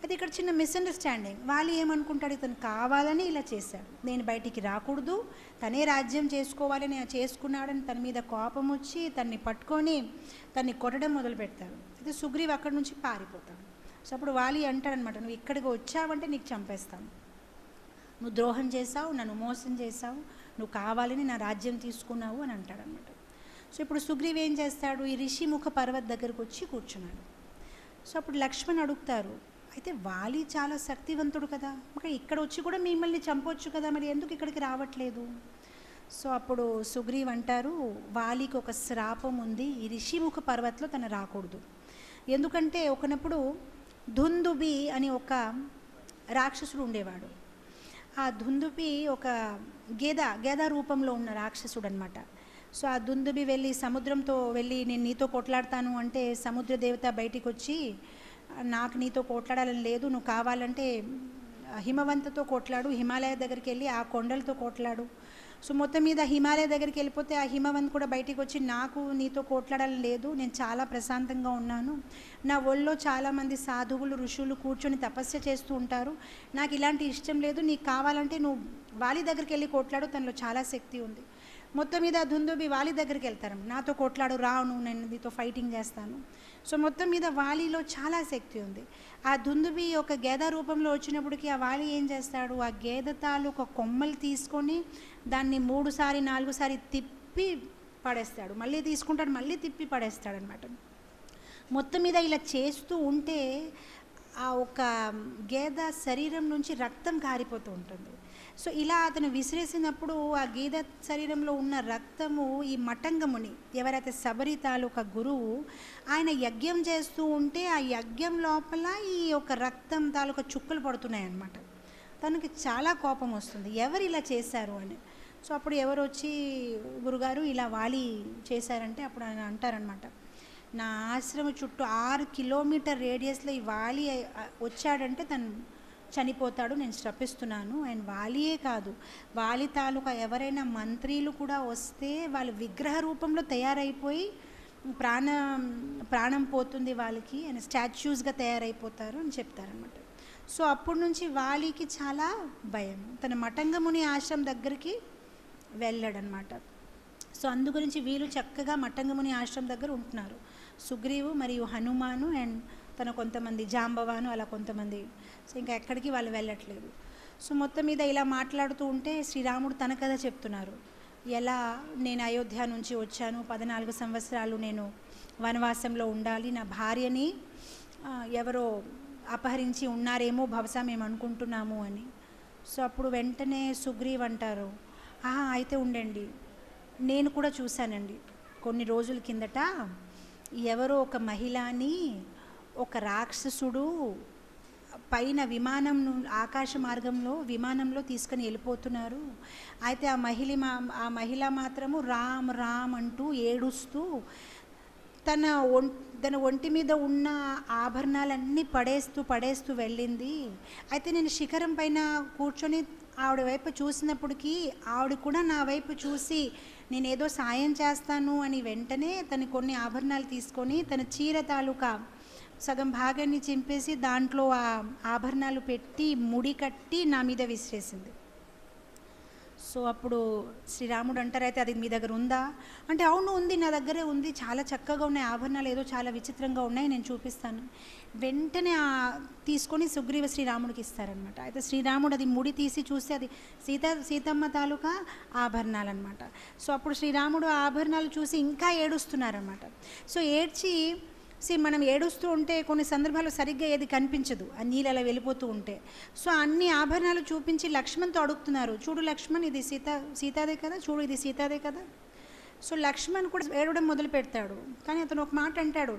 అది ఇక్కడ చిన్న మిస్అండర్స్టాండింగ్. వాళ్ళు ఏమనుకుంటాడు, ఇతను కావాలని ఇలా చేశాడు, నేను బయటికి రాకూడదు, తనే రాజ్యం చేసుకోవాలని చేసుకున్నాడని తన మీద కోపం వచ్చి తన్ని పట్టుకొని తన్ని కొట్టడం మొదలు పెడతాడు. అయితే సుగ్రీవ్ అక్కడి నుంచి పారిపోతాడు. సో అప్పుడు వాలి అంటాడనమాట, నువ్వు ఇక్కడికి వచ్చావంటే నీకు చంపేస్తాను, నువ్వు ద్రోహం చేసావు, నన్ను మోసం చేసావు, నువ్వు కావాలని నా రాజ్యం తీసుకున్నావు అని అంటాడనమాట. సో ఇప్పుడు సుగ్రీవ్ ఏం చేస్తాడు, ఈ రిషిముఖ పర్వత దగ్గరకు వచ్చి కూర్చున్నాడు. సో అప్పుడు లక్ష్మణ్ అడుగుతారు, అయితే వాలి చాలా శక్తివంతుడు కదా, మరి ఇక్కడ వచ్చి కూడా మిమ్మల్ని చంపొచ్చు కదా, మరి ఎందుకు ఇక్కడికి రావట్లేదు? సో అప్పుడు సుగ్రీవ్ అంటారు, వాలికి ఒక శ్రాపం ఉంది, ఈ రిషిముఖ పర్వతలో తను రాకూడదు. ఎందుకంటే ఒకనప్పుడు దుందుబి అని ఒక రాక్షసుడు ఉండేవాడు. ఆ దుందుబి ఒక గేద రూపంలో ఉన్న రాక్షసుడు అనమాట. సో ఆ దుందుబి వెళ్ళి సముద్రంతో వెళ్ళి నేను నీతో కొట్లాడతాను అంటే సముద్ర దేవత బయటికి వచ్చి, నాకు నీతో కొట్లాడాలని లేదు, నువ్వు కావాలంటే హిమవంతతో కొట్లాడు, హిమాలయ దగ్గరికి వెళ్ళి ఆ కొండలతో కొట్లాడు. సో మొత్తం మీద హిమాలయ దగ్గరికి వెళ్ళిపోతే ఆ హిమవంత్ కూడా బయటికి వచ్చి, నాకు నీతో కొట్లాడాలని లేదు, నేను చాలా ప్రశాంతంగా ఉన్నాను, నా ఒళ్ళో చాలామంది సాధువులు ఋషులు కూర్చొని తపస్య చేస్తూ ఉంటారు, నాకు ఇలాంటి ఇష్టం లేదు, నీకు కావాలంటే నువ్వు వాలి దగ్గరికి వెళ్ళి కొట్లాడు, తనలో చాలా శక్తి ఉంది. మొత్తం మీద దుందుబి వాలి దగ్గరికి వెళ్తారు, నాతో కొట్లాడు, రాను, నేను నీతో ఫైటింగ్ చేస్తాను. సో మొత్తం మీద వాలిలో చాలా శక్తి ఉంది. ఆ దుందుబి ఒక గేద రూపంలో వచ్చినప్పటికీ ఆ వాలి ఏం చేస్తాడు, ఆ గేద తాలూకు కొమ్మలు తీసుకొని దాన్ని 3 సారి 4 సారి తిప్పి పడేస్తాడు, మళ్ళీ తీసుకుంటాడు, మళ్ళీ తిప్పి పడేస్తాడనమాట. మొత్తం మీద ఇలా చేస్తూ ఉంటే ఆ ఒక గేద శరీరం నుంచి రక్తం కారిపోతూ ఉంటుంది. సో ఇలా అతను విసిరేసినప్పుడు ఆ గేద శరీరంలో ఉన్న రక్తము ఈ మఠంగముని, ఎవరైతే శబరి తాలూకా గురువు, ఆయన యజ్ఞం చేస్తూ ఉంటే ఆ యజ్ఞం లోపల ఈ యొక్క రక్తం తాలూకా చుక్కలు పడుతున్నాయి అన్నమాట. తనకి చాలా కోపం వస్తుంది, ఎవరు ఇలా చేశారు అని. సో అప్పుడు ఎవరు వచ్చి, గురుగారు ఇలా వాలి చేశారంటే అప్పుడు ఆయన అంటారనమాట, నా ఆశ్రమం చుట్టూ 6 కిలోమీటర్ రేడియస్లో ఈ వాలి వచ్చాడంటే తను చనిపోతాడు, నేను శపిస్తున్నాను. అండ్ వాలియే కాదు, వాలి తాలూకా ఎవరైనా మంత్రులు కూడా వస్తే వాళ్ళు విగ్రహ రూపంలో తయారైపోయి ప్రాణం పోతుంది వాళ్ళకి, అండ్ స్టాచ్యూస్గా తయారైపోతారు అని చెప్తారనమాట. సో అప్పటి నుంచి వాలికి చాలా భయం, తన మఠంగముని ఆశ్రమం దగ్గరికి వెళ్ళాడనమాట. సో అందు గురించి వీళ్ళు చక్కగా మఠంగముని ఆశ్రమం దగ్గర ఉంటున్నారు, సుగ్రీవు మరియు హనుమాను అండ్ తన కొంతమంది జాంబవాను, అలా కొంతమంది. సో ఇంకా ఎక్కడికి వాళ్ళు వెళ్ళట్లేదు. సో మొత్తం మీద ఇలా మాట్లాడుతూ ఉంటే శ్రీరాముడు తన కథ చెప్తున్నారు. ఎలా నేను అయోధ్య నుంచి వచ్చాను, 14 సంవత్సరాలు నేను వనవాసంలో ఉండాలి, నా భార్యని ఎవరో అపహరించి ఉన్నారేమో బహుశా మేము అనుకుంటున్నాము అని. సో అప్పుడు వెంటనే సుగ్రీవ్ అంటారు, అయితే ఉండండి, నేను కూడా చూశానండి కొన్ని రోజుల కిందట ఎవరో ఒక మహిళని ఒక రాక్షసుడు పైన ఆకాశ మార్గంలో విమానంలో తీసుకొని వెళ్ళిపోతున్నారు. అయితే ఆ మహిళ మాత్రము రామ్ రామ్ అంటూ ఏడుస్తూ తన ఒంటి మీద ఉన్న ఆభరణాలన్నీ పడేస్తూ వెళ్ళింది. అయితే నేను శిఖరం పైన కూర్చొని ఆవిడ వైపు చూసినప్పటికీ ఆవిడ కూడా నా వైపు చూసి నేనేదో సాయం చేస్తాను అని వెంటనే తను కొన్ని ఆభరణాలు తీసుకొని తన చీర తాలూకా సగం భాగాన్ని చింపేసి దాంట్లో ఆ ఆభరణాలు పెట్టి ముడి కట్టి నా మీద విసిరేసింది. సో అప్పుడు శ్రీరాముడు అంటారు, అయితే అది మీ దగ్గర ఉందా అంటే, అవును ఉంది, నా దగ్గరే ఉంది, చాలా చక్కగా ఉన్నాయి ఆభరణాలు, ఏదో చాలా విచిత్రంగా ఉన్నాయి, నేను చూపిస్తాను. వెంటనే తీసుకొని సుగ్రీవ శ్రీరాముడికి ఇస్తారనమాట. అయితే శ్రీరాముడు అది ముడి తీసి చూస్తే అది సీతమ్మ తాలూకా ఆభరణాలు అనమాట. సో అప్పుడు శ్రీరాముడు ఆభరణాలు చూసి ఇంకా ఏడుస్తున్నారనమాట. సో ఏడ్చి మనం ఏడుస్తూ ఉంటే కొన్ని సందర్భాల్లో సరిగ్గా ఏది కనిపించదు, ఆ నీళ్ళు అలా వెళ్ళిపోతూ ఉంటే. సో అన్ని ఆభరణాలు చూపించి లక్ష్మణ్తో అడుగుతున్నారు, చూడు లక్ష్మణ్, ఇది సీతాదే కదా, చూడు ఇది సీతాదే కదా. సో లక్ష్మణ్ కూడా ఏడవడం మొదలు పెడతాడు. కానీ అతను ఒక మాట అంటాడు,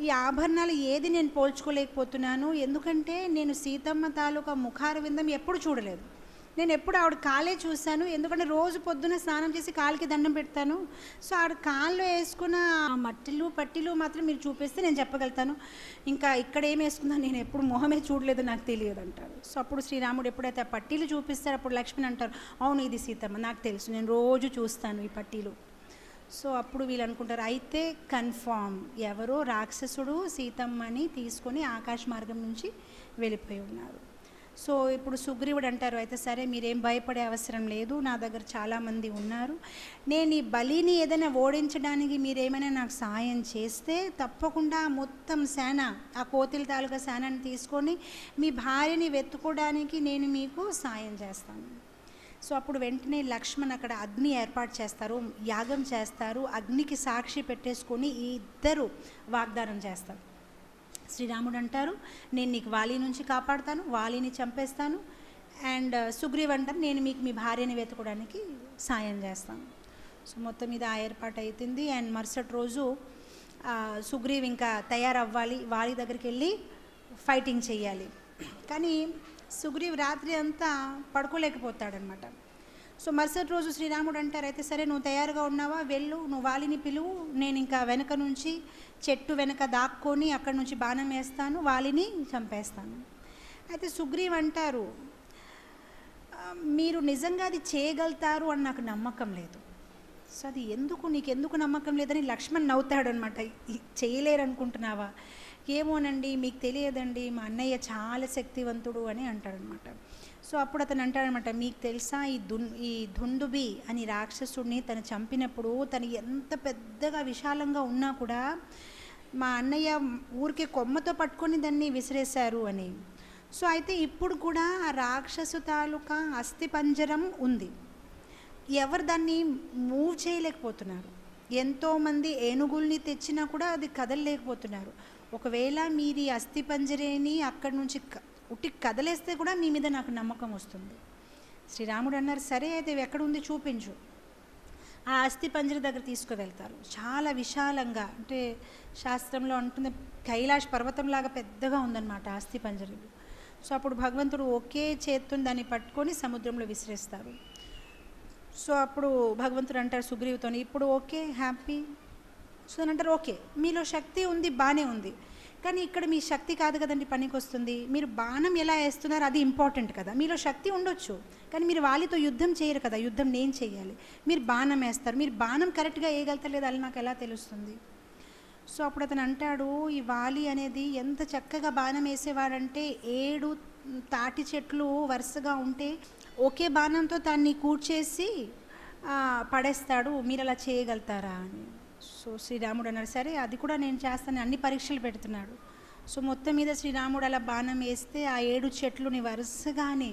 ఈ ఆభరణాలు ఏది నేను పోల్చుకోలేకపోతున్నాను, ఎందుకంటే నేను సీతమ్మ తాలూకా ముఖార విందం ఎప్పుడు చూడలేదు, నేను ఎప్పుడు ఆవిడ కాలే చూశాను, ఎందుకంటే రోజు పొద్దున్న స్నానం చేసి కాలికి దండం పెడతాను. సో ఆవిడ కాళ్ళు వేసుకున్న పట్టిలు మాత్రం మీరు చూపిస్తే నేను చెప్పగలుగుతాను, ఇంకా ఇక్కడ ఏం వేసుకుందా నేను ఎప్పుడు మొహమే చూడలేదు, నాకు తెలియదు అంటారు. సో అప్పుడు శ్రీరాముడు ఎప్పుడైతే ఆ పట్టీలు చూపిస్తారో అప్పుడు లక్ష్మణ్ అంటారు, అవును ఇది సీతమ్మ, నాకు తెలుసు, నేను రోజు చూస్తాను ఈ పట్టీలు. సో అప్పుడు వీళ్ళు అనుకుంటారు, అయితే కన్ఫామ్ ఎవరో రాక్షసుడు సీతమ్మని తీసుకొని ఆకాశ మార్గం నుంచి వెళ్ళిపోయి ఉన్నారు. సో ఇప్పుడు సుగ్రీవుడు అంటారు, అయితే సరే మీరేం భయపడే అవసరం లేదు, నా దగ్గర చాలామంది ఉన్నారు, నేను ఈ బలిని ఏదైనా ఓడించడానికి మీరేమైనా నాకు సాయం చేస్తే తప్పకుండా మొత్తం సేన, ఆ కోతిల తాలూకా సేనని తీసుకొని మీ భార్యని వెతుకోవడానికి నేను మీకు సాయం చేస్తాను. సో అప్పుడు వెంటనే లక్ష్మణ్ అక్కడ అగ్ని ఏర్పాటు చేస్తారు, యాగం చేస్తారు, అగ్నికి సాక్షి పెట్టేసుకొని ఈ ఇద్దరు వాగ్దానం చేస్తారు. శ్రీరాముడు అంటారు, నేను నీకు వాలి నుంచి కాపాడుతాను, వాలిని చంపేస్తాను, అండ్ సుగ్రీవ్ అంటారు, నేను మీకు మీ భార్యని వెతుకోవడానికి సాయం చేస్తాను. సో మొత్తం మీద ఆ ఏర్పాటు అవుతుంది. అండ్ మరుసటి రోజు సుగ్రీవ్ ఇంకా తయారవ్వాలి, వాలి దగ్గరికి వెళ్ళి ఫైటింగ్ చేయాలి. కానీ సుగ్రీవ్ రాత్రి అంతా పడుకోలేకపోతాడనమాట. సో మరుసటి రోజు శ్రీరాముడు అంటారు, అయితే సరే నువ్వు తయారుగా ఉన్నావా, వెళ్ళు, నువ్వు వాలిని పిలువు, నేను ఇంకా వెనక నుంచి చెట్టు వెనక దాక్కొని అక్కడి నుంచి బాణం వేస్తాను, వాలిని చంపేస్తాను. అయితే సుగ్రీవ్ అంటారు, మీరు నిజంగా అది చేయగలుగుతారు అని నాకు నమ్మకం లేదు. సో అది నీకెందుకు నమ్మకం లేదని లక్ష్మణ్ నవ్వుతాడు అనమాట, చేయలేరు అనుకుంటున్నావా, ఏమోనండి మీకు తెలియదండి, మా అన్నయ్య చాలా శక్తివంతుడు అని అంటాడనమాట. సో అప్పుడు అతను అంటాడనమాట, మీకు తెలుసా ఈ దుందుబి అని రాక్షసుడిని తను చంపినప్పుడు తను ఎంత పెద్దగా విశాలంగా ఉన్నా కూడా మా అన్నయ్య ఊరికే కొమ్మతో పట్టుకొని దాన్ని విసిరేశారు అని. సో అయితే ఇప్పుడు కూడా ఆ రాక్షసు తాలూకా అస్థి పంజరం ఉంది, ఎవరు దాన్ని మూవ్ చేయలేకపోతున్నారు, ఎంతోమంది ఏనుగుల్ని తెచ్చినా కూడా అది కదలలేకపోతున్నారు. ఒకవేళ మీరు ఈ అస్థి పంజరేని అక్కడి నుంచి ఉట్టి కదలేస్తే కూడా మీ మీద నాకు నమ్మకం వస్తుంది. శ్రీరాముడు అన్నారు, సరే అయితే ఎక్కడ ఉంది చూపించు. ఆ అస్థి పంజర దగ్గర తీసుకువెళ్తారు. చాలా విశాలంగా, అంటే శాస్త్రంలో అంటుంది కైలాష్ పర్వతంలాగా పెద్దగా ఉందన్నమాట అస్థి పంజరం. సో అప్పుడు భగవంతుడు ఒకే చేత్తో దాన్ని పట్టుకొని సముద్రంలో విసిరేస్తారు. సో అప్పుడు భగవంతుడు అంటారు సుగ్రీవుతో, ఇప్పుడు ఓకే హ్యాపీ. సో అని అంటారు, ఓకే మీలో శక్తి ఉంది, బాగానే ఉంది, కానీ ఇక్కడ మీ శక్తి కాదు కదండి పనికి వస్తుంది, మీరు బాణం ఎలా వేస్తున్నారు అది ఇంపార్టెంట్ కదా, మీలో శక్తి ఉండొచ్చు కానీ మీరు వాళ్ళతో యుద్ధం చేయరు కదా, యుద్ధం నేను చేయాలి, మీరు బాణం వేస్తారు, మీరు బాణం కరెక్ట్గా వేయగలుగుతలేదు అది నాకు ఎలా తెలుస్తుంది. సో అప్పుడు అతను అంటాడు, ఈ వాలి అనేది ఎంత చక్కగా బాణం వేసేవాడంటే 7 తాటి చెట్లు వరుసగా ఉంటే ఒకే బాణంతో దాన్ని కూర్చేసి పడేస్తాడు, మీరు అలా చేయగలుగుతారా అని. సో శ్రీరాముడు అన్నాడు, సరే అది కూడా నేను చేస్తాను, అన్ని పరీక్షలు పెడుతున్నాడు. సో మొత్తం మీద శ్రీరాముడు అలా బాణం వేస్తే ఆ 7 చెట్లుని వరుసగానే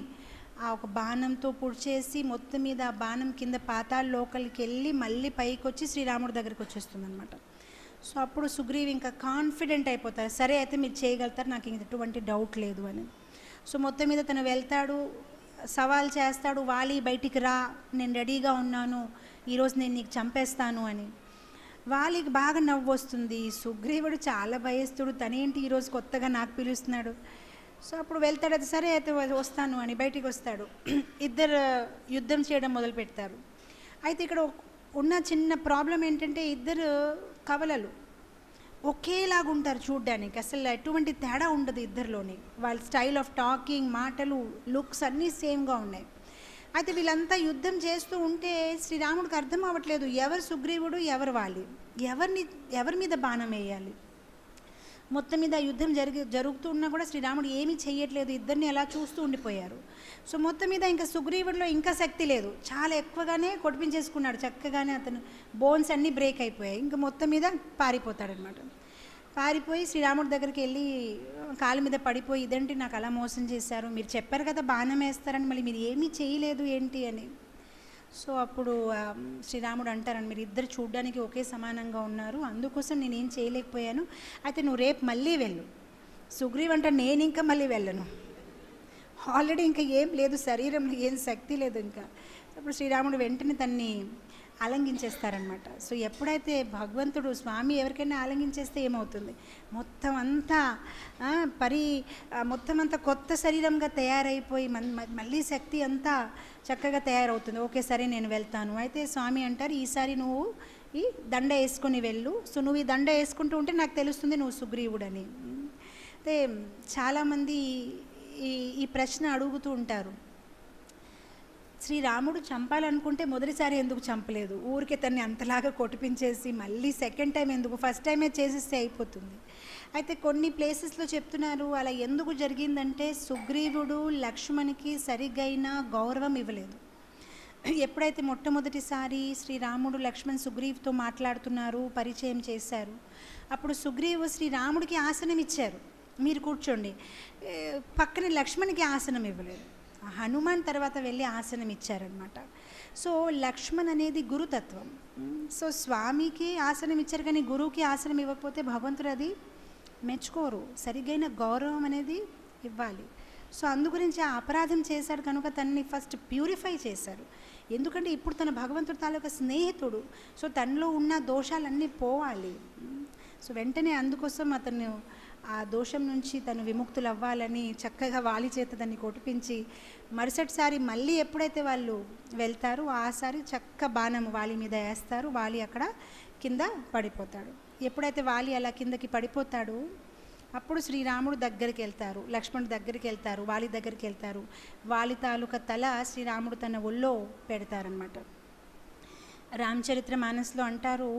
ఆ ఒక బాణంతో పొడిచేసి మొత్తం మీద ఆ బాణం కింద పాతాళ లోకలికి వెళ్ళి మళ్ళీ పైకి వచ్చి శ్రీరాముడి దగ్గరికి వచ్చేస్తుంది అనమాట. సో అప్పుడు సుగ్రీవ్ ఇంకా కాన్ఫిడెంట్ అయిపోతారు, సరే అయితే మీరు చేయగలుగుతారు, నాకు ఇంక ఎటువంటి డౌట్ లేదు అని. సో మొత్తం మీద తను వెళ్తాడు, సవాల్ చేస్తాడు, వాలి బయటికి రా, నేను రెడీగా ఉన్నాను, ఈరోజు నేను నీకు చంపేస్తాను అని. వాలికి బాగా నవ్వు వస్తుంది, సుగ్రీవుడు చాలా భయస్తుడు, తనేంటి ఈరోజు కొత్తగా నాకు పిలుస్తున్నాడు. సో అప్పుడు వెళ్తాడు, అది సరే అయితే వస్తాను అని బయటికి వస్తాడు. ఇద్దరు యుద్ధం చేయడం మొదలు పెడతారు. అయితే ఇక్కడ ఉన్న చిన్న ప్రాబ్లం ఏంటంటే ఇద్దరు కవలలు ఒకేలాగా ఉంటారు చూడ్డానికి, అసలు ఎటువంటి తేడా ఉండదు ఇద్దరిలోని. వాళ్ళ స్టైల్ ఆఫ్ టాకింగ్, మాటలు, లుక్స్ అన్నీ సేమ్గా ఉన్నాయి. అయితే వీళ్ళంతా యుద్ధం చేస్తూ ఉంటే శ్రీరాముడికి అర్థం అవ్వట్లేదు ఎవరు సుగ్రీవుడు ఎవరు వాలి, ఎవరి మీద బాణం వేయాలి. మొత్తం మీద యుద్ధం జరుగుతున్నా కూడా శ్రీరాముడు ఏమీ చెయ్యట్లేదు, ఇద్దరిని అలా చూస్తూ ఉండిపోయారు. సో మొత్తం మీద ఇంకా సుగ్రీవుడిలో ఇంకా శక్తి లేదు, చాలా ఎక్కువగానే కొట్టించేసుకున్నాడు, చక్కగానే అతను బోన్స్ అన్నీ బ్రేక్ అయిపోయాయి. ఇంకా మొత్తం మీద పారిపోతాడనమాట. పారిపోయి శ్రీరాముడి దగ్గరికి వెళ్ళి కాళ్ళ మీద పడిపోయి, ఇదేంటి నాకు అలా మోసం చేశారు, మీరు చెప్పారు కదా బాణం వేస్తారని, మళ్ళీ మీరు ఏమీ చేయలేదు ఏంటి అని. సో అప్పుడు శ్రీరాముడు అంటారని, మీరు ఇద్దరు చూడ్డానికి ఒకే సమానంగా ఉన్నారు, అందుకోసం నేనేం చేయలేకపోయాను, అయితే నువ్వు రేపు మళ్ళీ వెళ్ళు. సుగ్రీవ్ అంటారు, నేను ఇంకా మళ్ళీ వెళ్ళను, ఆల్రెడీ ఇంకా ఏం లేదు, శరీరంలో ఏం శక్తి లేదు ఇంకా. అప్పుడు శ్రీరాముడు వెంటనే తన్ని ఆలంగించేస్తారనమాట. సో ఎప్పుడైతే భగవంతుడు స్వామి ఎవరికైనా ఆలంగించేస్తే ఏమవుతుంది, మొత్తం అంతా మొత్తం అంతా కొత్త శరీరంగా తయారైపోయి మళ్ళీ శక్తి అంతా చక్కగా తయారవుతుంది. ఓకే సరే నేను వెళ్తాను. అయితే స్వామి అంటారు, ఈసారి నువ్వు ఈ దండ వేసుకొని వెళ్ళు, సో నువ్వు ఈ దండ వేసుకుంటూ ఉంటే నాకు తెలుస్తుంది నువ్వు సుగ్రీవుడని. అయితే చాలామంది ఈ ప్రశ్న అడుగుతూ ఉంటారు, శ్రీరాముడు చంపాలనుకుంటే మొదటిసారి ఎందుకు చంపలేదు, ఊరికే తన్ని అంతలాగా కొట్టిపించేసి మళ్ళీ సెకండ్ టైం ఎందుకు, ఫస్ట్ టైమే చేసేస్తే అయిపోతుంది. అయితే కొన్ని ప్లేసెస్లో చెప్తున్నారు అలా ఎందుకు జరిగిందంటే సుగ్రీవుడు లక్ష్మణ్కి సరిగైన గౌరవం ఇవ్వలేదు. ఎప్పుడైతే మొట్టమొదటిసారి శ్రీరాముడు లక్ష్మణ్ సుగ్రీవ్తో మాట్లాడుతున్నారు, పరిచయం చేశారు, అప్పుడు సుగ్రీవు శ్రీరాముడికి ఆసనం ఇచ్చారు, మీరు కూర్చోండి, పక్కన లక్ష్మణ్కి ఆసనం ఇవ్వలేదు. హనుమాన్ తర్వాత వెళ్ళి ఆసనం ఇచ్చారనమాట. సో లక్ష్మణ్ అనేది గురుతత్వం. సో స్వామికి ఆసనం ఇచ్చారు కానీ గురువుకి ఆసనం ఇవ్వకపోతే భగవంతుడు అది మెచ్చుకోరు, సరిగైన గౌరవం అనేది ఇవ్వాలి. సో అందుగురించి ఆ అపరాధం చేశాడు కనుక తనని ఫస్ట్ ప్యూరిఫై చేశారు. ఎందుకంటే ఇప్పుడు తన భగవంతుడు తాలూకా స్నేహితుడు, సో తనలో ఉన్న దోషాలన్నీ పోవాలి. సో వెంటనే అందుకోసం అతను ఆ దోషం నుంచి తను విముక్తులు అవ్వాలని చక్కగా వాలి చేత దాన్ని కొట్టిపించి మరుసటిసారి మళ్ళీ ఎప్పుడైతే వాళ్ళు వెళ్తారో ఆసారి చక్క బాణం వాలి మీద వేస్తారు, వాలి అక్కడ కింద పడిపోతాడు. ఎప్పుడైతే వాలి అలా కిందకి పడిపోతాడు అప్పుడు శ్రీరాముడు దగ్గరికి వెళ్తారు, లక్ష్మణుడు దగ్గరికి వెళ్తారు, వాలి దగ్గరికి వెళ్తారు, వాలి తాలూకా తల శ్రీరాముడు తన ఒళ్ళో పెడతారనమాట. రామచరిత్ర మానస్లో అంటారు,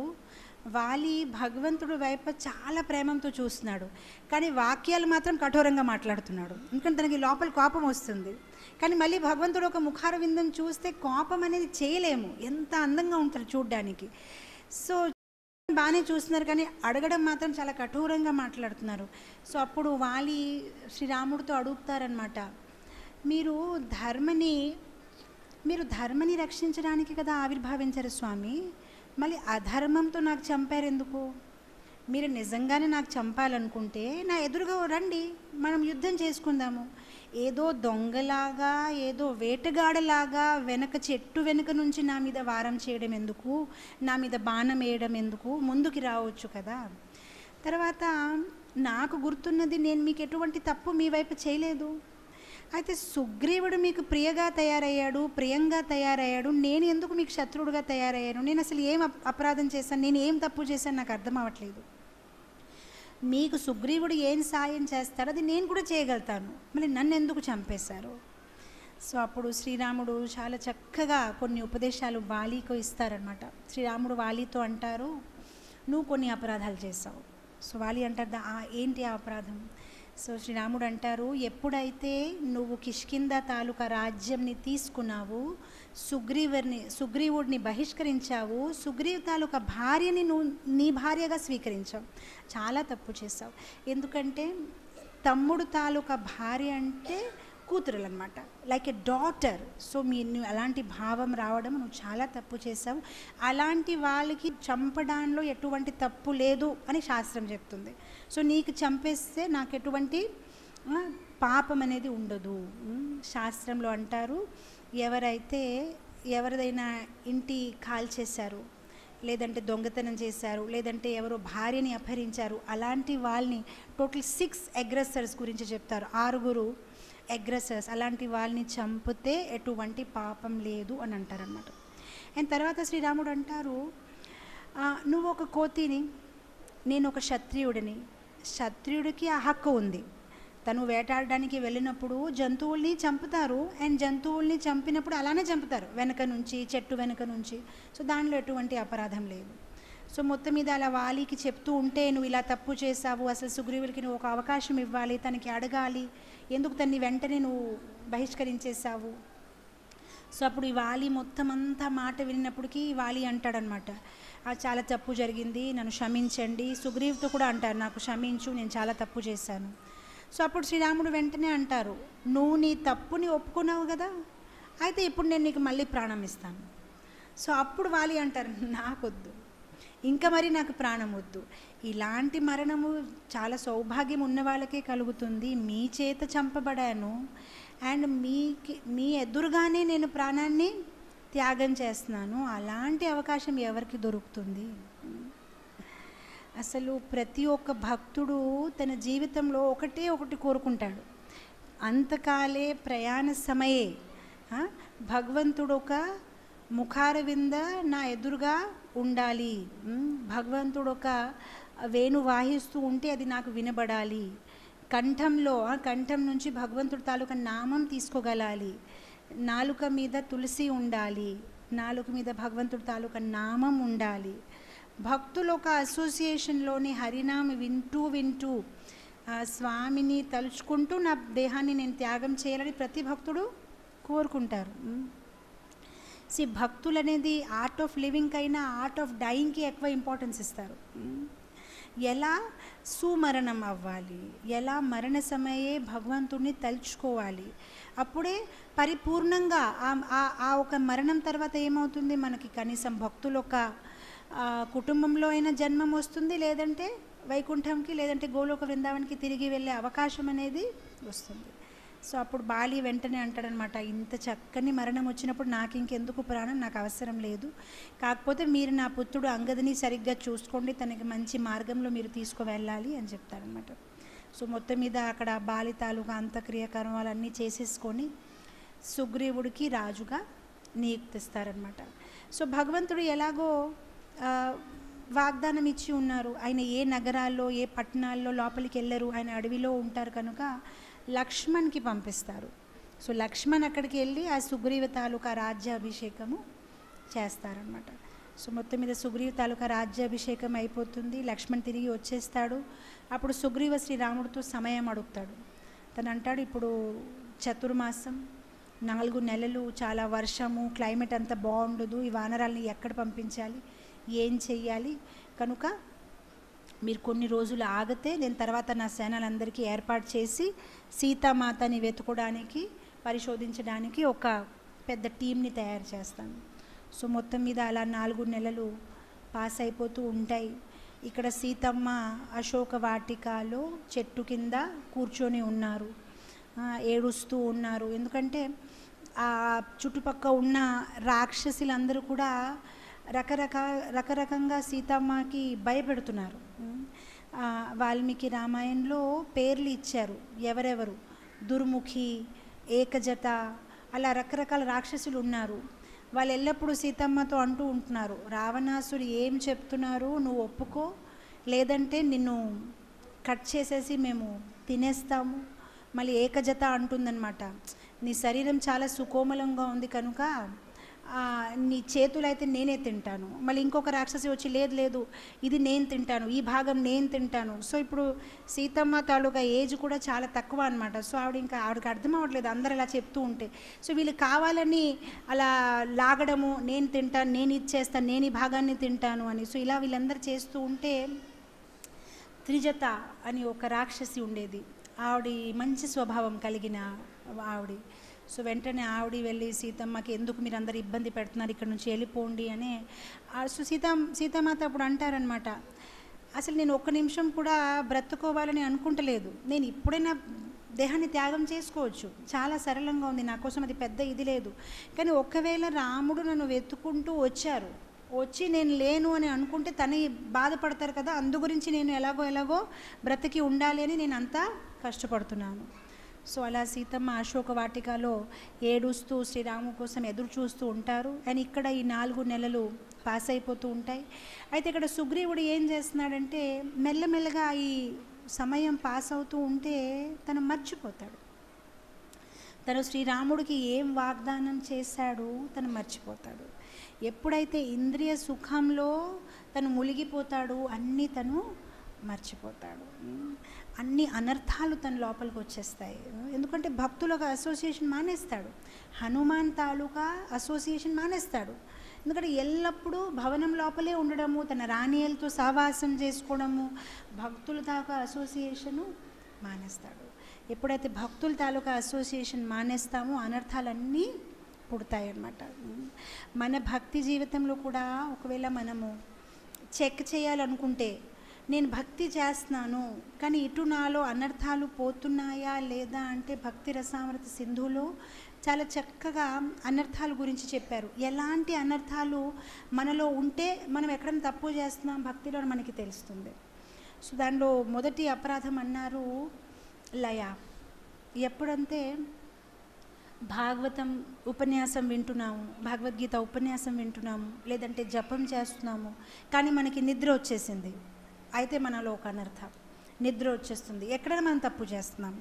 వాలి భగవంతుడు వైపు చాలా ప్రేమతో చూస్తున్నాడు కానీ వాక్యాలు మాత్రం కఠోరంగా మాట్లాడుతున్నాడు, ఎందుకంటే తనకి లోపల కోపం వస్తుంది. కానీ మళ్ళీ భగవంతుడు ఒక ముఖార విందం చూస్తే కోపం అనేది చేయలేము, ఎంత అందంగా ఉంటారు చూడ్డానికి. సో బాగానే చూస్తున్నారు కానీ అడగడం మాత్రం చాలా కఠోరంగా మాట్లాడుతున్నారు. సో అప్పుడు వాలి శ్రీరాముడితో అడుగుతారనమాట, మీరు ధర్మని రక్షించడానికి కదా ఆవిర్భావించారు స్వామి, మళ్ళీ అధర్మంతో నాకు చంపారు ఎందుకు, మీరు నిజంగానే నాకు చంపాలనుకుంటే నా ఎదురుగా రండి, మనం యుద్ధం చేసుకుందాము, ఏదో దొంగలాగా ఏదో వేటగాడలాగా చెట్టు వెనుక నుంచి నా మీద వారం చేయడం ఎందుకు, నా మీద బాణం వేయడం ఎందుకు, ముందుకి రావచ్చు కదా. తర్వాత నాకు గుర్తున్నది, నేను మీకు ఎటువంటి తప్పు మీ వైపు చేయలేదు, అయితే సుగ్రీవుడు మీకు ప్రియంగా తయారయ్యాడు, నేను ఎందుకు మీకు శత్రువుడుగా తయారయ్యాను, నేను అసలు ఏం అపరాధం చేశాను, నేను ఏం తప్పు చేశాను నాకు అర్థం అవ్వట్లేదు, మీకు సుగ్రీవుడు ఏం సాయం చేస్తాడో అది నేను కూడా చేయగలుగుతాను, మళ్ళీ నన్ను ఎందుకు చంపేశారు. సో అప్పుడు శ్రీరాముడు చాలా చక్కగా కొన్ని ఉపదేశాలు వాలీకు ఇస్తారనమాట. శ్రీరాముడు వాలీతో అంటారు, నువ్వు కొన్ని అపరాధాలు చేసావు. సో వాలి అంటారు, ఏంటి ఆ అపరాధం. సో శ్రీరాముడు అంటారు, ఎప్పుడైతే నువ్వు కిష్కింద తాలూకా రాజ్యంని తీసుకున్నావు, సుగ్రీవుడిని బహిష్కరించావు, సుగ్రీవ్ తాలూకా భార్యని నువ్వు నీ భార్యగా స్వీకరించావు, చాలా తప్పు చేసావు. ఎందుకంటే తమ్ముడు తాలూకా భార్య అంటే కూతురులు అనమాట, లైక్ ఎ డాటర్. సో నువ్వు అలాంటి భావం రావడం, నువ్వు చాలా తప్పు చేసావు, అలాంటి వాళ్ళకి చంపడంలో ఎటువంటి తప్పు లేదు అని శాస్త్రం చెప్తుంది. సో నీకు చంపేస్తే నాకు ఎటువంటి పాపం అనేది ఉండదు. శాస్త్రంలో అంటారు, ఎవరిదైనా ఇంటి కాల్చేశారు, లేదంటే దొంగతనం చేశారు, లేదంటే ఎవరో భార్యని అపహరించారు, అలాంటి వాళ్ళని టోటల్ 6 అగ్రెసర్స్ గురించి చెప్తారు, 6 అగ్రెసర్స్, అలాంటి వాళ్ళని చంపితే ఎటువంటి పాపం లేదు అని అంటారనమాట. అండ్ తర్వాత శ్రీరాముడు అంటారు, నువ్వు ఒక కోతిని, నేను ఒక క్షత్రియుడిని. క్షత్రియుడికి ఆ హక్కు ఉంది, తను వేటాడడానికి వెళ్ళినప్పుడు జంతువుల్ని చంపుతారు, అండ్ జంతువుల్ని చంపినప్పుడు అలానే చంపుతారు, వెనక నుంచి, చెట్టు వెనక నుంచి. సో దానిలో ఎటువంటి అపరాధం లేదు. సో మొత్తం మీద అలా వాలికి చెప్తూ ఉంటే, నువ్వు ఇలా తప్పు చేసావు, అసలు సుగ్రీవుడికి నువ్వు ఒక అవకాశం ఇవ్వాలి, తనకి అడగాలి, ఎందుకు తన్ని వెంటనే నువ్వు బహిష్కరించేసావు. సో అప్పుడు ఈ వాలి మొత్తం అంతా మాట విన్నప్పటికీ వాలి అంటాడనమాట, చాలా తప్పు జరిగింది, నన్ను క్షమించండి. సుగ్రీవుతో కూడా అంటారు, నాకు క్షమించు, నేను చాలా తప్పు చేశాను. సో అప్పుడు శ్రీరాముడు వెంటనే అంటారు, నువ్వు నీ తప్పుని ఒప్పుకున్నావు కదా, అయితే ఇప్పుడు నేను నీకు మళ్ళీ ప్రాణం ఇస్తాను. సో అప్పుడు వాలి అంటారు, నాకొద్దు, ఇంకా మరి నాకు ప్రాణం వద్దు, ఇలాంటి మరణము చాలా సౌభాగ్యం ఉన్న వాళ్ళకే కలుగుతుంది, మీ చేత చంపబడాను, అండ్ మీ ఎదురుగానే నేను ప్రాణాన్ని త్యాగం చేస్తున్నాను, అలాంటి అవకాశం ఎవరికి దొరుకుతుంది. అసలు ప్రతి ఒక్క భక్తుడు తన జీవితంలో ఒకటి కోరుకుంటాడు, అంతకాలే ప్రయాణ సమయే భగవంతుడు ఒక ముఖారవింద నా ఎదురుగా ఉండాలి, భగవంతుడు ఒక వేణు వాయిస్తూ ఉంటే అది నాకు వినబడాలి, కంఠం నుంచి భగవంతుడి తాలూకా నామం తీసుకోగలాలి, నాలుక మీద తులసి ఉండాలి, నాలుక మీద భగవంతుడి తాలూకా నామం ఉండాలి, భక్తులు ఒక అసోసియేషన్లోని హరినామ వింటూ స్వామిని తలుచుకుంటూ నా దేహాన్ని నేను త్యాగం చేయాలని ప్రతి భక్తుడు కోరుకుంటారు. భక్తులు అనేది ఆర్ట్ ఆఫ్ లివింగ్ అయినా ఆర్ట్ ఆఫ్ డైయింగ్కి ఎక్కువ ఇంపార్టెన్స్ ఇస్తారు. ఎలా సుమరణం అవ్వాలి, ఎలా మరణ సమయే భగవంతుడిని తలుచుకోవాలి, అప్పుడే పరిపూర్ణంగా ఆ ఒక మరణం తర్వాత ఏమవుతుంది, మనకి కనీసం భక్తులు ఒక కుటుంబంలో అయినా జన్మం వస్తుంది, లేదంటే వైకుంఠంకి, లేదంటే గోలోక వృందావనికి తిరిగి వెళ్ళే అవకాశం అనేది వస్తుంది. సో అప్పుడు బాలి వెంటనే అంటాడనమాట, ఇంత చక్కని మరణం వచ్చినప్పుడు నాకు ఇంకెందుకు ప్రాణం, నాకు అవసరం లేదు, కాకపోతే మీరు నా పుత్రుడు అంగదిని సరిగ్గా చూసుకోండి, తనకి మంచి మార్గంలో మీరు తీసుకువెళ్ళాలి అని చెప్తారనమాట. సో మొత్తం మీద అక్కడ బాలి తాలూకా అంత్యక్రియకర్మాలన్నీ చేసేసుకొని సుగ్రీవుడికి రాజుగా నియుక్తిస్తారనమాట. సో భగవంతుడు ఎలాగో వాగ్దానం ఇచ్చి ఉన్నారు, ఆయన ఏ నగరాల్లో ఏ పట్టణాల్లో లోపలికి వెళ్ళరు, ఆయన అడవిలో ఉంటారు కనుక లక్ష్మణ్కి పంపిస్తారు. సో లక్ష్మణ్ అక్కడికి వెళ్ళి ఆ సుగ్రీవ తాలూకా రాజ్యాభిషేకము చేస్తారనమాట. సో మొత్తం మీద సుగ్రీవ తాలూకా రాజ్యాభిషేకం అయిపోతుంది, లక్ష్మణ్ తిరిగి వచ్చేస్తాడు. అప్పుడు సుగ్రీవ శ్రీరాముడితో సమయం అడుగుతాడు. తను అంటాడు, ఇప్పుడు చతుర్మాసం 4 నెలలు చాలా వర్షము, క్లైమేట్ అంతా బాగుండదు, ఈ వానరాల్ని ఎక్కడ పంపించాలి, ఏం చెయ్యాలి, కనుక మీరు కొన్ని రోజులు ఆగితే నేను తర్వాత నా సేనలందరికీ ఏర్పాటు చేసి సీతామాతని వెతుకోవడానికి, పరిశోధించడానికి ఒక పెద్ద టీంని తయారు చేస్తాను. సో మొత్తం మీద అలా 4 నెలలు పాస్ అయిపోతూ ఉంటాయి. ఇక్కడ సీతమ్మ అశోక వాటికలో చెట్టు కింద కూర్చొని ఉన్నారు, ఏడుస్తూ ఉన్నారు. ఎందుకంటే ఆ చుట్టుపక్కల ఉన్న రాక్షసులందరూ కూడా రకరకంగా సీతమ్మకి భయపెడుతున్నారు. వాల్మీకి రామాయణంలో పేర్లు ఇచ్చారు, ఎవరెవరు, దుర్ముఖి, ఏకజట, అలా రకరకాల రాక్షసులు ఉన్నారు. వాళ్ళు ఎల్లప్పుడూ సీతమ్మతో అంటూ ఉంటున్నారు, రావణాసుడు ఏం చెప్తున్నారు నువ్వు ఒప్పుకో, లేదంటే నిన్ను కట్ చేసేసి మేము తినేస్తాము. మళ్ళీ ఏకజత అంటుందన్నమాట, నీ శరీరం చాలా సుకోమలంగా ఉంది కనుక నీ చేతులు అయితే నేనే తింటాను. మళ్ళీ ఇంకొక రాక్షసి వచ్చి లేదు ఇది నేను తింటాను, ఈ భాగం నేను తింటాను. సో ఇప్పుడు సీతమ్మ తాలూకా ఏజ్ కూడా చాలా తక్కువ అనమాట. సో ఆవిడకి అర్థం అవ్వట్లేదు అందరు అలా చెప్తూ ఉంటే. సో వీళ్ళు కావాలని అలా లాగడము, నేను తింటాను, నేను ఇచ్చేస్తాను, నేను ఈ భాగాన్ని తింటాను అని. సో ఇలా వీళ్ళందరూ చేస్తూ ఉంటే త్రిజత అని ఒక రాక్షసి ఉండేది. ఆవిడ మంచి స్వభావం కలిగిన ఆవిడ. సో వెంటనే ఆవిడ వెళ్ళి సీతమ్మకి, ఎందుకు మీరు అందరు ఇబ్బంది పెడుతున్నారు, ఇక్కడ నుంచి వెళ్ళిపోండి అని. సో సీతామాత అప్పుడు అంటారనమాట, అసలు నేను ఒక్క నిమిషం కూడా బ్రతుకోవాలని అనుకుంటలేదు, నేను ఇప్పుడైనా దేహాన్ని త్యాగం చేసుకోవచ్చు, చాలా సరళంగా ఉంది, నా కోసం అది పెద్ద ఇది లేదు. కానీ ఒకవేళ రాముడు నన్ను వెతుక్కుంటూ వచ్చి నేను లేను అని అనుకుంటే తను బాధపడతారు కదా, అందు గురించి నేను ఎలాగో బ్రతికి ఉండాలి అని నేను అంతా కష్టపడుతున్నాను. సో అలా సీతమ్మ అశోక వాటికలో ఏడుస్తూ శ్రీరాము కోసం ఎదురు చూస్తూ ఉంటారు. అండ్ ఇక్కడ ఈ 4 నెలలు పాస్ అయిపోతూ ఉంటాయి. అయితే ఇక్కడ సుగ్రీవుడు ఏం చేస్తున్నాడంటే, మెల్లమెల్లగా ఈ సమయం పాస్ అవుతూ ఉంటే తను మర్చిపోతాడు, తను శ్రీరాముడికి ఏం వాగ్దానం చేశాడు తను మర్చిపోతాడు. ఎప్పుడైతే ఇంద్రియ సుఖంలో తను మునిగిపోతాడు, అన్నీ తను మర్చిపోతాడు, అన్ని అనర్థాలు తన లోపలికి వచ్చేస్తాయి. ఎందుకంటే భక్తులకు అసోసియేషన్ మానేస్తాడు, హనుమాన్ తాలూకా అసోసియేషన్ మానేస్తాడు. ఎందుకంటే ఎల్లప్పుడూ భవనం లోపలే ఉండడము, తన రాణియలతో సహవాసం చేసుకోవడము, భక్తుల తాలూకా అసోసియేషను మానేస్తాడు. ఎప్పుడైతే భక్తుల తాలూకా అసోసియేషన్ మానేస్తామో అనర్థాలన్నీ పుడతాయి అన్నమాట. మన భక్తి జీవితంలో కూడా ఒకవేళ మనము చెక్ చేయాలనుకుంటే, నేను భక్తి చేస్తున్నాను కానీ ఇటు నాలో అనర్థాలు పోతున్నాయా లేదా అంటే, భక్తి రసామృత సింధులో చాలా చక్కగా అనర్థాల గురించి చెప్పారు. ఎలాంటి అనర్థాలు మనలో ఉంటే మనం ఎక్కడైనా తప్పు చేస్తున్నాం భక్తిలో మనకి తెలుస్తుంది. సో దానిలో మొదటి అపరాధం అన్నారు లయ. ఎప్పుడంటే భాగవతం ఉపన్యాసం వింటున్నాము, భగవద్గీత ఉపన్యాసం వింటున్నాము, లేదంటే జపం చేస్తున్నాము, కానీ మనకి నిద్ర వచ్చేసింది, అయితే మనలో ఒక అనర్థం, నిద్ర వచ్చేస్తుంది. ఎక్కడైనా మనం తప్పు చేస్తున్నాం,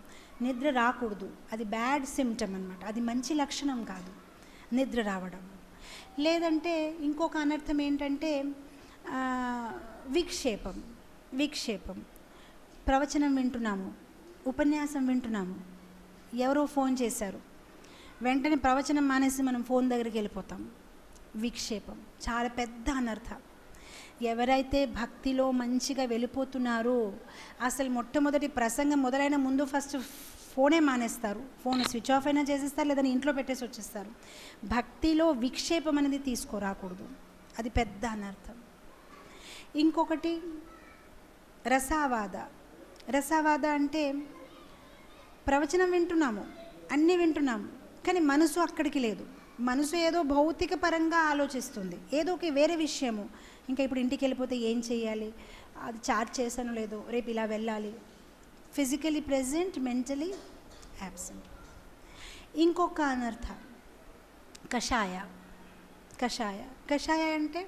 నిద్ర రాకూడదు, అది బ్యాడ్ సిమ్టమ్ అనమాట, అది మంచి లక్షణం కాదు నిద్ర రావడం. లేదంటే ఇంకొక అనర్థం ఏంటంటే విక్షేపం. ప్రవచనం వింటున్నాము, ఉపన్యాసం వింటున్నాము, ఎవరో ఫోన్ చేశారు, వెంటనే ప్రవచనం మానేసి మనం ఫోన్ దగ్గరికి వెళ్ళిపోతాం. విక్షేపం చాలా పెద్ద అనర్థం. ఎవరైతే భక్తిలో మంచిగా వెళ్ళిపోతున్నారో అసలు మొట్టమొదటి ప్రసంగం మొదలైన ముందు ఫస్ట్ ఫోనే మానేస్తారు, ఫోన్ స్విచ్ ఆఫ్ అయినా చేసేస్తారు, లేదని ఇంట్లో పెట్టేసి వచ్చేస్తారు. భక్తిలో విక్షేపం అనేది తీసుకురాకూడదు, అది పెద్ద అనర్థం. ఇంకొకటి రసావాద అంటే ప్రవచనం వింటున్నాము, అన్నీ వింటున్నాము, కానీ మనసు అక్కడికి లేదు, మనసు ఏదో భౌతిక పరంగా ఆలోచిస్తుంది, ఏదో ఒక వేరే విషయము. ఇంకా ఇప్పుడు ఇంటికి వెళ్ళిపోతే ఏం చేయాలి, అది చార్జ్ చేశానో లేదో, రేపు ఇలా వెళ్ళాలి. Physically present, mentally absent. ఇంకొక అనర్థ కషాయ అంటే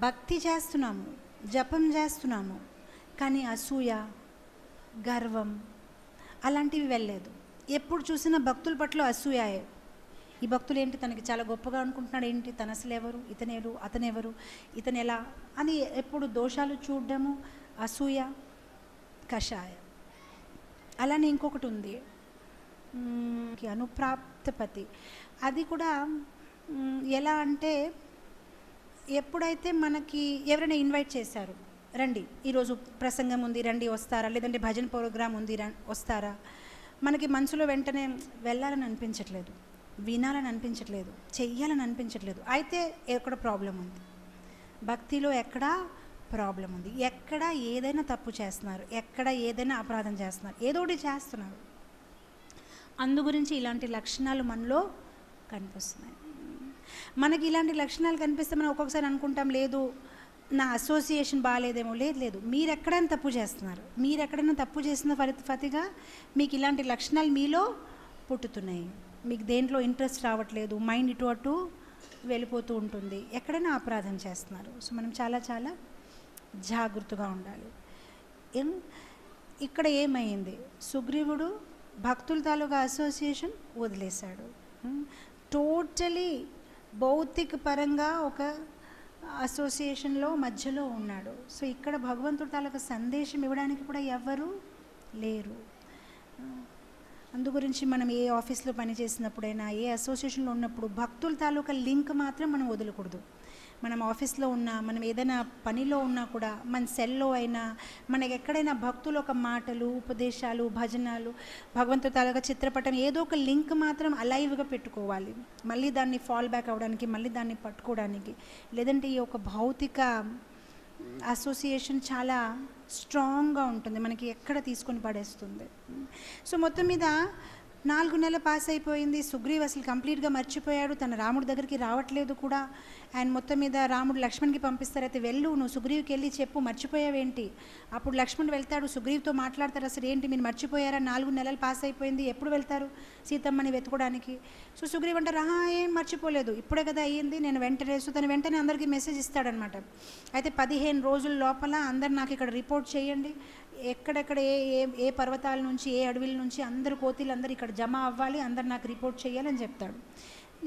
భక్తి చేస్తున్నాము, జపం చేస్తున్నాము, కానీ అసూయ, గర్వం అలాంటివి వెళ్ళలేదు. ఎప్పుడు చూసినా భక్తుల పట్ల అసూయాయే. ఈ భక్తులు ఏంటి, తనకి చాలా గొప్పగా అనుకుంటున్నాడు, ఏంటి తను అసలు ఎవరు, అతనెవరు, ఇతను ఎలా అని ఎప్పుడు దోషాలు చూడడము, అసూయ, కషాయ. అలానే ఇంకొకటి ఉంది అనుప్రాప్తపతి. అది కూడా ఎలా అంటే, ఎప్పుడైతే మనకి ఎవరైనా ఇన్వైట్ చేశారు, రండి ఈరోజు ప్రసంగం ఉంది రండి వస్తారా, లేదంటే భజన ప్రోగ్రాం ఉంది వస్తారా, మనకి మనసులో వెంటనే వెళ్ళాలని అనిపించట్లేదు, వినాలని అనిపించట్లేదు, చెయ్యాలని అనిపించట్లేదు. అయితే ఎక్కడ ప్రాబ్లం ఉంది, భక్తిలో ఎక్కడ ప్రాబ్లం ఉంది, ఎక్కడ ఏదైనా తప్పు చేస్తున్నారు, ఎక్కడ ఏదైనా అపరాధం చేస్తున్నారు, ఏదోటి చేస్తున్నారు. అందు గురించి ఇలాంటి లక్షణాలు మనలో కనిపిస్తున్నాయి. మనకి ఇలాంటి లక్షణాలు కనిపిస్తే మనం ఒక్కొక్కసారి అనుకుంటాం, లేదు నా అసోసియేషన్ బాగాలేదేమో. లేదు, మీరు ఎక్కడైనా తప్పు చేస్తున్నారు, మీరు ఎక్కడైనా తప్పు చేసిన ఫలితగా మీకు ఇలాంటి లక్షణాలు మీలో పుట్టుతున్నాయి. మీకు దేంట్లో ఇంట్రెస్ట్ రావట్లేదు, మైండ్ ఇటు అటు వెళ్ళిపోతూ ఉంటుంది, ఎక్కడైనా అపరాధం చేస్తున్నారు. సో మనం చాలా చాలా జాగ్రత్తగా ఉండాలి. ఇక్కడ ఏమైంది, సుగ్రీవుడు భక్తుల తాలూకా అసోసియేషన్ వదిలేశాడు, టోటలీ భౌతిక పరంగా ఒక అసోసియేషన్లో మధ్యలో ఉన్నాడు. సో ఇక్కడ భగవంతుడి తాలూకా సందేశం ఇవ్వడానికి కూడా ఎవ్వరూ లేరు. అందు గురించి మనం ఏ ఆఫీస్లో పనిచేసినప్పుడైనా, ఏ అసోసియేషన్లో ఉన్నప్పుడు భక్తుల తాలూకా లింక్ మాత్రం మనం వదలకూడదు. మనం ఆఫీస్లో ఉన్నా, మనం ఏదైనా పనిలో ఉన్నా కూడా, మన సెల్లో అయినా, మనకి ఎక్కడైనా భక్తులు ఒక మాటలు, ఉపదేశాలు, భజనలు, భగవంతుడి తాలూకా చిత్రపటం ఏదో ఒక లింక్ మాత్రం అలైవ్గా పెట్టుకోవాలి. మళ్ళీ దాన్ని ఫాల్ బ్యాక్ అవ్వడానికి, మళ్ళీ దాన్ని పట్టుకోవడానికి. లేదంటే ఈ ఒక భౌతిక అసోసియేషన్ చాలా స్ట్రాంగ్గా ఉంటుంది, మనకి ఎక్కడ తీసుకొని పడేస్తుంది. సో మొత్తం మీద 4 నెలలు పాస్ అయిపోయింది. సుగ్రీవ్ అసలు కంప్లీట్గా మర్చిపోయాడు, తన రాముడి దగ్గరికి రావట్లేదు కూడా. అండ్ మొత్తం మీద రాముడు లక్ష్మణ్కి పంపిస్తారు, అయితే వెళ్ళు, నువ్వు సుగ్రీవ్కి వెళ్ళి చెప్పు మర్చిపోయావేంటి. అప్పుడు లక్ష్మణ్ వెళ్తాడు, సుగ్రీవ్తో మాట్లాడతారు, అసలు ఏంటి మీరు మర్చిపోయారా, 4 నెలలు పాస్ అయిపోయింది, ఎప్పుడు వెళ్తారు సీతమ్మని వెతుకోవడానికి. సో సుగ్రీవ్ అంటారు, ఏం మర్చిపోలేదు, ఇప్పుడే కదా అయ్యింది, నేను వెంటనే. సో తను వెంటనే అందరికీ మెసేజ్ ఇస్తాడనమాట. అయితే 15 రోజుల లోపల అందరు నాకు ఇక్కడ రిపోర్ట్ చేయండి, ఎక్కడెక్కడ ఏ ఏ పర్వతాల నుంచి, ఏ అడవిల నుంచి అందరు కోతిలు అందరు ఇక్కడ జమ అవ్వాలి, అందరు నాకు రిపోర్ట్ చేయాలని చెప్తాడు.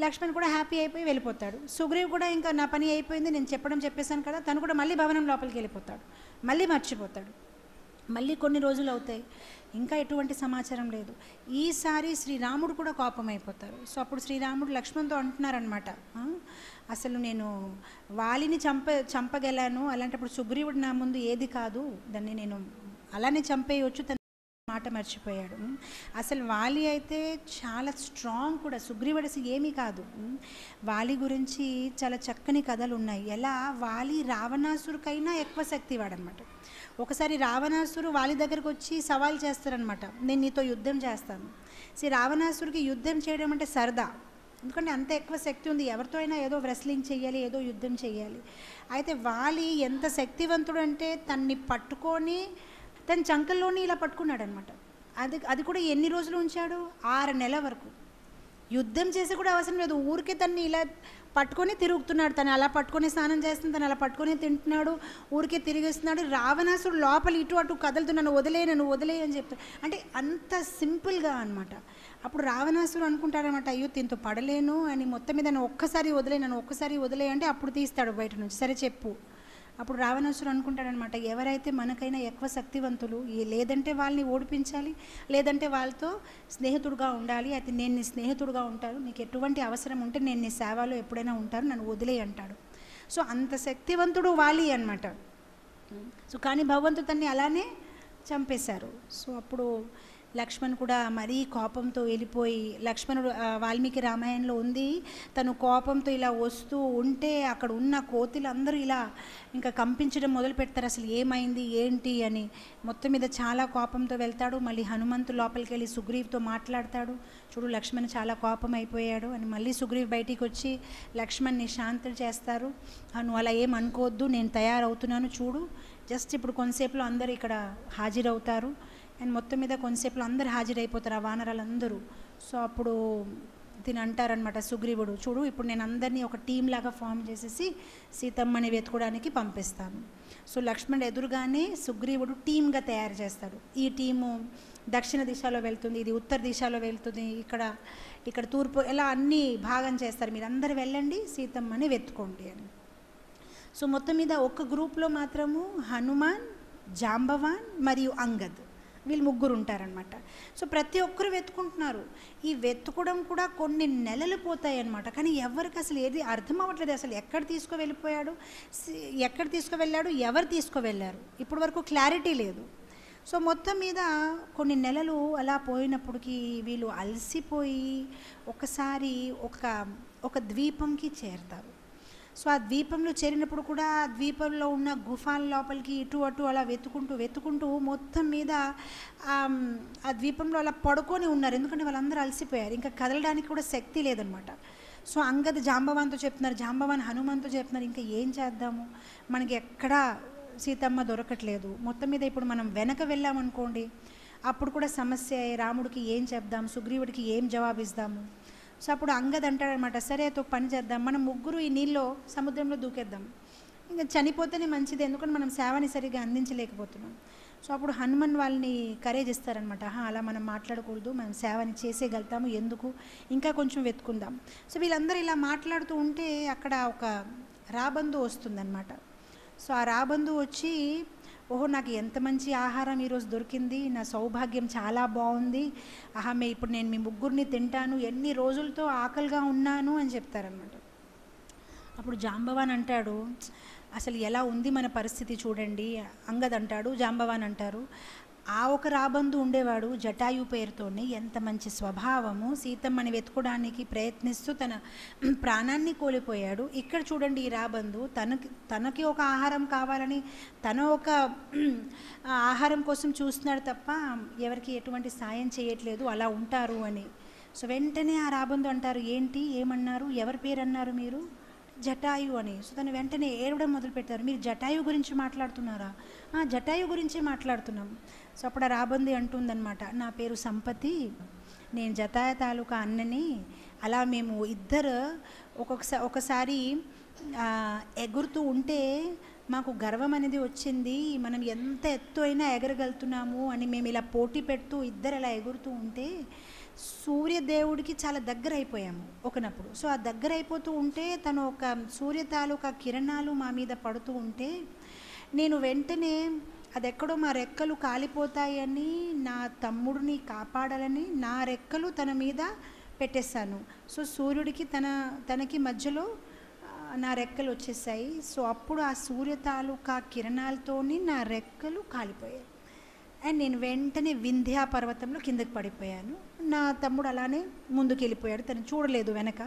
లక్ష్మణ్ కూడా హ్యాపీ అయిపోయి వెళ్ళిపోతాడు. సుగ్రీవ్ కూడా ఇంకా నా పని అయిపోయింది, నేను చెప్పేశాను కదా, తను కూడా మళ్ళీ భవనం లోపలికి వెళ్ళిపోతాడు, మళ్ళీ మర్చిపోతాడు. మళ్ళీ కొన్ని రోజులు అవుతాయి, ఇంకా ఎటువంటి సమాచారం లేదు. ఈసారి శ్రీరాముడు కూడా కోపం అయిపోతారు. సో అప్పుడు శ్రీరాముడు లక్ష్మణ్తో అంటున్నారనమాట, అసలు నేను వాలిని చంపగలను, అలాంటప్పుడు సుగ్రీవుడు నా ముందు ఏది కాదు, దాన్ని నేను అలానే చంపేయవచ్చు, తన మాట మర్చిపోయాడు. అసలు వాలి అయితే చాలా స్ట్రాంగ్ కూడా, సుగ్రీవుడు అసలు ఏమీ కాదు. వాలి గురించి చాలా చక్కని కథలు ఉన్నాయి. ఎలా వాలి రావణాసురుకైనా ఎక్కువ శక్తివాడనమాట. ఒకసారి రావణాసురు వాలి దగ్గరకు వచ్చి సవాల్ చేస్తారనమాట, నేను నీతో యుద్ధం చేస్తాను. రావణాసురుకి యుద్ధం చేయడం అంటే సరదా, ఎందుకంటే అంత ఎక్కువ శక్తి ఉంది, ఎవరితో అయినా ఏదో రెస్లింగ్ చేయాలి, ఏదో యుద్ధం చేయాలి. అయితే వాలి ఎంత శక్తివంతుడు అంటే తన్ని పట్టుకొని తన చంకల్లోని ఇలా పట్టుకున్నాడు అనమాట. అది కూడా ఎన్ని రోజులు ఉంచాడు, 6 నెలల వరకు. యుద్ధం చేసి కూడా అవసరం లేదు, ఊరికే తన్ని ఇలా పట్టుకొని తిరుగుతున్నాడు. తను అలా పట్టుకొని స్నానం చేస్తుంది, తను అలా పట్టుకొని తింటున్నాడు, ఊరికే తిరిగిస్తున్నాడు. రావణాసుడు లోపల ఇటు అటు కదులుతున్నాను, నన్ను వదిలే అని చెప్తాడు. అంటే అంత సింపుల్గా అనమాట. అప్పుడు రావణాసుడు అనుకుంటాడనమాట, అయ్యో దీంతో పడలేను అని, మొత్తం మీద నన్ను ఒక్కసారి వదిలే అంటే అప్పుడు తీస్తాడు బయట నుంచి, సరే చెప్పు. అప్పుడు రావణాసుడు అనుకుంటాడనమాట, ఎవరైతే మనకైనా ఎక్కువ శక్తివంతులు, లేదంటే వాళ్ళని ఓడిపించాలి, లేదంటే వాళ్ళతో స్నేహితుడుగా ఉండాలి. అయితే నేను నీ స్నేహితుడుగా ఉంటాను, నీకు ఎటువంటి అవసరం ఉంటే నేను నీ సేవలో ఎప్పుడైనా ఉంటాను, నన్ను వదిలే అంటాడు. సో అంత శక్తివంతుడు వాలి అనమాట. సో కానీ భగవంతుడు తన్ని అలానే చంపేశారు. సో అప్పుడు లక్ష్మణ్ కూడా మరీ కోపంతో వెళ్ళిపోయి, లక్ష్మణుడు వాల్మీకి రామాయణంలో ఉంది, తను కోపంతో ఇలా వస్తూ ఉంటే అక్కడ ఉన్న కోతులు అందరూ ఇలా ఇంకా కంపించడం మొదలు పెడతారు, అసలు ఏమైంది ఏంటి అని. మొత్తం మీద చాలా కోపంతో వెళ్తాడు. మళ్ళీ హనుమంతు లోపలికి వెళ్ళి సుగ్రీవ్తో మాట్లాడతాడు, చూడు లక్ష్మణ్ చాలా కోపం అయిపోయాడు అని. మళ్ళీ సుగ్రీవ్ బయటికి వచ్చి లక్ష్మణ్ని శాంతులు చేస్తారు, నువ్వు అలా ఏం అనుకోవద్దు, నేను తయారవుతున్నాను చూడు, జస్ట్ ఇప్పుడు కొంతసేపులో అందరూ ఇక్కడ హాజరవుతారు అండ్ మొత్తం మీద కొంతసేపులో అందరు హాజరైపోతారు, ఆ వానరాలందరూ. సో అప్పుడు తిని అంటారనమాట సుగ్రీవుడు, చూడు ఇప్పుడు నేను అందరినీ ఒక టీం లాగా ఫామ్ చేసేసి సీతమ్మని వెతుకోవడానికి పంపిస్తాను. సో లక్ష్మణుడు ఎదురుగానే సుగ్రీవుడు టీమ్గా తయారు చేస్తాడు. ఈ టీము దక్షిణ దిశలో వెళ్తుంది, ఇది ఉత్తర దిశలో వెళ్తుంది, ఇక్కడ తూర్పు, ఇలా అన్నీ భాగం చేస్తారు, మీరు అందరు వెళ్ళండి సీతమ్మని వెతుకోండి అని. సో మొత్తం మీద ఒక గ్రూప్లో మాత్రము హనుమాన్, జాంబవాన్ మరియు అంగద్, వీళ్ళు 3 ఉంటారనమాట. సో ప్రతి ఒక్కరు వెతుకుంటున్నారు. ఈ వెతుకోవడం కూడా కొన్ని నెలలు పోతాయి అన్నమాట. కానీ ఎవరికి అసలు ఏది అర్థం అవ్వట్లేదు, అసలు ఎక్కడ తీసుకువెళ్ళిపోయాడు, ఎక్కడ తీసుకువెళ్ళాడు, ఎవరు తీసుకువెళ్ళారు, ఇప్పటి వరకు క్లారిటీ లేదు. సో మొత్తం మీద కొన్ని నెలలు అలా పోయినప్పటికీ వీళ్ళు అలసిపోయి ఒకసారి ఒక ద్వీపంకి చేరుతారు. సో ఆ ద్వీపంలో చేరినప్పుడు కూడా ఆ ద్వీపంలో ఉన్న గుఫాల లోపలికి ఇటు అటు అలా వెతుకుంటూ మొత్తం మీద ఆ ద్వీపంలో అలా పడుకొని ఉన్నారు, ఎందుకంటే వాళ్ళందరూ అలసిపోయారు, ఇంకా కదలడానికి కూడా శక్తి లేదనమాట. సో అంగద్ జాంబవాన్తో చెప్తున్నారు, జాంబవాన్ హనుమాన్తో చెప్తున్నారు, ఇంకా ఏం చేద్దాము, మనకి ఎక్కడా సీతమ్మ దొరకట్లేదు. మొత్తం మీద ఇప్పుడు మనం వెనక వెళ్ళామనుకోండి, అప్పుడు కూడా సమస్య, రాముడికి ఏం చెప్దాం, సుగ్రీవుడికి ఏం జవాబిస్తాము. సో అప్పుడు అంగద్ అంటాడనమాట, సరే అయితే ఒక పని చేద్దాం, మనం 3 ఈ నీళ్ళలో సముద్రంలో దూకేద్దాం, ఇంకా చనిపోతేనే మంచిది, ఎందుకంటే మనం సేవని సరిగ్గా అందించలేకపోతున్నాం. సో అప్పుడు హనుమాన్ వాళ్ళని కరేజ్ ఇస్తారనమాట, అలా మనం మాట్లాడకూడదు, మనం సేవని చేసేయగలుగుతాము, ఎందుకు ఇంకా కొంచెం వెతుకుందాం. సో వీళ్ళందరూ ఇలా మాట్లాడుతూ ఉంటే అక్కడ ఒక రాబందు వస్తుందన్నమాట. సో ఆ రాబందు వచ్చి, ఓహో నాకు ఎంత మంచి ఆహారం ఈరోజు దొరికింది, నా సౌభాగ్యం చాలా బాగుంది, ఇప్పుడు నేను మీ 3 తింటాను, ఎన్ని రోజులతో ఆకలిగా ఉన్నాను అని చెప్తారనమాట. అప్పుడు జాంబవాన్ అంటాడు, అసలు ఎలా ఉంది మన పరిస్థితి చూడండి. అంగద్ అంటాడు, జాంబవాన్ అంటారు, ఆ ఒక రాబందు ఉండేవాడు జటాయు పేరుతోనే, ఎంత మంచి స్వభావము, సీతమ్మని వెతుకోవడానికి ప్రయత్నిస్తూ తన ప్రాణాన్ని కోల్పోయాడు. ఇక్కడ చూడండి ఈ రాబందు తనకి ఒక ఆహారం కావాలని తన ఒక ఆహారం కోసం చూస్తున్నాడు తప్ప ఎవరికి ఎటువంటి సాయం చేయట్లేదు, అలా ఉంటారు అని. సో వెంటనే ఆ రాబందు అంటారు, ఏంటి ఏమన్నారు, ఎవరి పేరు అన్నారు మీరు, జటాయు అని. సో తను వెంటనే ఏడవడం మొదలుపెట్టారు, మీరు జటాయు గురించి మాట్లాడుతున్నారా, జటాయు గురించే మాట్లాడుతున్నాం. సో అప్పుడు ఆ రాబంది అంటుందన్నమాట, నా పేరు సంపతి, నేను జటాయ తాలూకా అన్నని. అలా మేము ఇద్దరు ఒకసారి ఎగురుతూ ఉంటే మాకు గర్వం అనేది వచ్చింది, మనం ఎంత ఎత్తు అయినా ఎగరగలుగుతున్నాము అని మేము ఇలా పోటీ పెడుతూ ఇద్దరు అలా ఎగురుతూ ఉంటే సూర్యదేవుడికి చాలా దగ్గర అయిపోయాము ఒకనప్పుడు. సో ఆ దగ్గర అయిపోతూ ఉంటే తను ఒక సూర్య తాలూకా కిరణాలు మా మీద పడుతూ ఉంటే నేను వెంటనే అది ఎక్కడో మా రెక్కలు కాలిపోతాయని, నా తమ్ముడిని కాపాడాలని నా రెక్కలు తన మీద పెట్టేశాను. సో సూర్యుడికి తనకి మధ్యలో నా రెక్కలు వచ్చేసాయి. సో అప్పుడు ఆ సూర్య తాలూకా కిరణాలతోని నా రెక్కలు కాలిపోయాయి. అండ్ నేను వెంటనే వింధ్యా పర్వతంలో కిందకి పడిపోయాను. నా తమ్ముడు అలానే ముందుకు వెళ్ళిపోయాడు, తను చూడలేదు వెనక.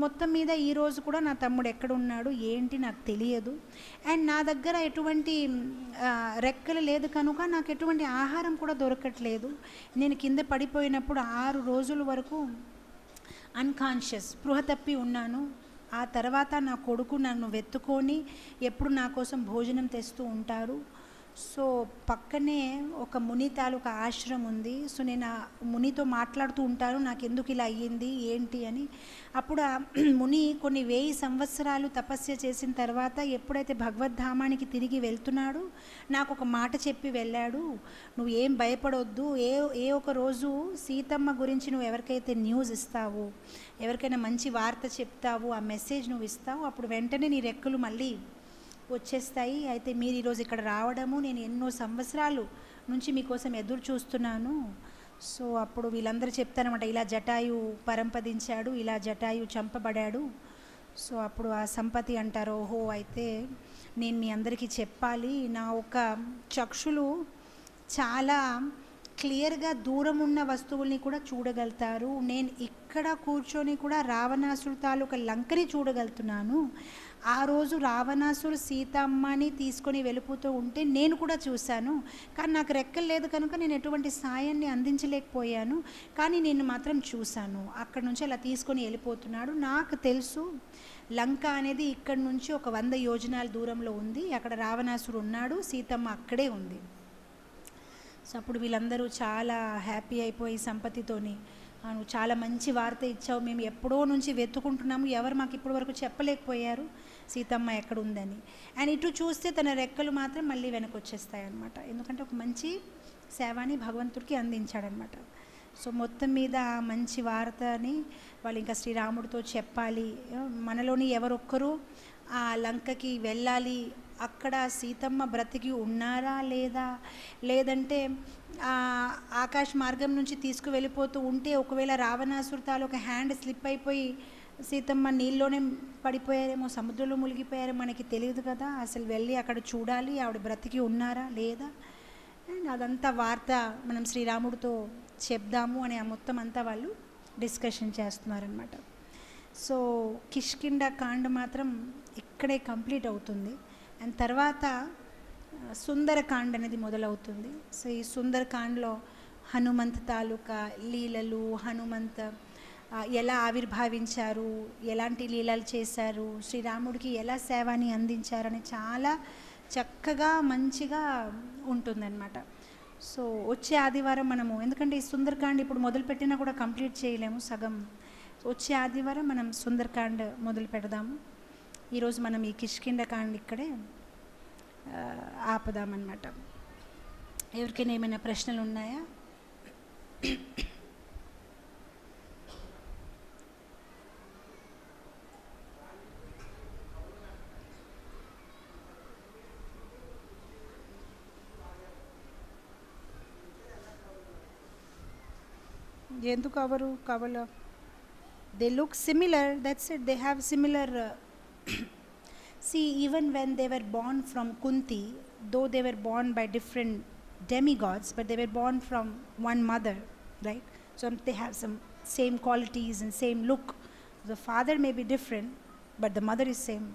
మొత్తం మీద ఈరోజు కూడా నా తమ్ముడు ఎక్కడున్నాడు ఏంటి నాకు తెలియదు. అండ్ నా దగ్గర ఎటువంటి రెక్కలు లేదు కనుక నాకు ఎటువంటి ఆహారం కూడా దొరకట్లేదు. నేను కింద పడిపోయినప్పుడు 6 రోజుల వరకు అన్కాన్షియస్, స్పృహ తప్పి ఉన్నాను. ఆ తర్వాత నా కొడుకు నన్ను వెతుకొని ఎప్పుడు నా కోసం భోజనం తెస్తూ ఉంటారు. సో పక్కనే ఒక ముని తాలూకా ఆశ్రమం ఉంది. సో నేను ఆ మునితో మాట్లాడుతూ ఉంటాను, నాకు ఎందుకు ఇలా అయ్యింది ఏంటి అని. అప్పుడు ఆ ముని కొన్ని 1000 సంవత్సరాలు తపస్య చేసిన తర్వాత ఎప్పుడైతే భగవద్ధామానికి తిరిగి వెళ్తున్నాడు నాకు ఒక మాట చెప్పి వెళ్ళాడు, నువ్వు ఏం భయపడొద్దు, ఏ ఒక రోజు సీతమ్మ గురించి నువ్వు ఎవరికైతే న్యూస్ ఇస్తావో, ఎవరికైనా మంచి వార్త చెప్తావో, ఆ మెసేజ్ నువ్వు ఇస్తావు, అప్పుడు వెంటనే నీ రెక్కలు మళ్ళీ వచ్చేస్తాయి. అయితే మీరు ఈరోజు ఇక్కడ రావడము, నేను ఎన్నో సంవత్సరాలు నుంచి మీకోసం ఎదురు చూస్తున్నాను. సో అప్పుడు వీళ్ళందరూ చెప్తారన్నమాట, ఇలా జటాయు పరంపదించాడు, ఇలా జటాయు చంపబడాడు. సో అప్పుడు ఆ సంపతి అంటారు, ఓహో అయితే నేను మీ అందరికీ చెప్పాలి, నా ఒక చక్షులు చాలా క్లియర్గా దూరం ఉన్న వస్తువుల్ని కూడా చూడగలుగుతారు. నేను ఇక్కడ కూర్చొని కూడా రావణాసురు తాలూకా లంకని చూడగలుగుతున్నాను. ఆ రోజు రావణాసురు సీతమ్మని తీసుకొని వెళ్ళిపోతూ ఉంటే నేను కూడా చూశాను, కానీ నాకు రెక్కలు లేదు కనుక నేను ఎటువంటి సాయాన్ని అందించలేకపోయాను. కానీ నేను మాత్రం చూశాను, అక్కడ నుంచి అలా తీసుకొని వెళ్ళిపోతున్నాడు. నాకు తెలుసు లంక అనేది ఇక్కడ నుంచి ఒక 100 యోజనాల దూరంలో ఉంది, అక్కడ రావణాసురు ఉన్నాడు, సీతమ్మ అక్కడే ఉంది. సో అప్పుడు వీళ్ళందరూ చాలా హ్యాపీ అయిపోయి సంపత్తితోని, నువ్వు చాలా మంచి వార్త ఇచ్చావు, మేము ఎప్పుడో నుంచి వెతుకుంటున్నాము, ఎవరు మాకు ఇప్పటి వరకు చెప్పలేకపోయారు సీతమ్మ ఎక్కడ ఉందని. అండ్ ఇటు చూస్తే తన రెక్కలు మాత్రం మళ్ళీ వెనక్కి వచ్చేస్తాయి అన్నమాట, ఎందుకంటే ఒక మంచి సేవని భగవంతుడికి అందించాడనమాట. సో మొత్తం మీద ఆ మంచి వార్తని వాళ్ళు ఇంకా శ్రీరాముడితో చెప్పాలి, మనలోని ఎవరొక్కరు ఆ లంకకి వెళ్ళాలి, అక్కడ సీతమ్మ బ్రతికి ఉన్నారా లేదా, లేదంటే ఆకాశ మార్గం నుంచి తీసుకువెళ్ళిపోతూ ఉంటే ఒకవేళ రావణాసురు తాలూకా హ్యాండ్ స్లిప్ అయిపోయి సీతమ్మ నీళ్ళలోనే పడిపోయారేమో, సముద్రంలో మునిగిపోయారో మనకి తెలియదు కదా. అసలు వెళ్ళి అక్కడ చూడాలి ఆవిడ బ్రతికి ఉన్నారా లేదా, అండ్ అదంతా వార్త మనం శ్రీరాముడితో చెప్దాము అని ఆ మొత్తం అంతా వాళ్ళు డిస్కషన్ చేస్తున్నారనమాట. సో కిష్కిండ కాండ మాత్రం ఇక్కడే కంప్లీట్ అవుతుంది. అండ్ తర్వాత సుందరకాండ అనేది మొదలవుతుంది. సో ఈ సుందరకాండలో హనుమంత్ తాలూకా లీలలు, హనుమంత్ ఎలా ఆవిర్భావించారు, ఎలాంటి లీలలు చేశారు, శ్రీరాముడికి ఎలా సేవని అందించారని చాలా చక్కగా మంచిగా ఉంటుందన్నమాట. సో వచ్చే ఆదివారం మనము, ఎందుకంటే ఈ సుందరకాండ ఇప్పుడు మొదలుపెట్టినా కూడా కంప్లీట్ చేయలేము, సగం. వచ్చే ఆదివారం మనం సుందరకాండ మొదలు పెడదాము. ఈరోజు మనం ఈ కిష్కిండ కాండ ఇక్కడే ఆపదామన్నమాట. ఎవరికైనా ఏమైనా ప్రశ్నలు ఉన్నాయా? ఎందుకు కవలు they look similar, that's it, they have similar See, even when they were born from Kunti, though they were born by different demigods, but they were born from one mother, right? So they have some same qualities and same look. The father may be different, but the mother is same.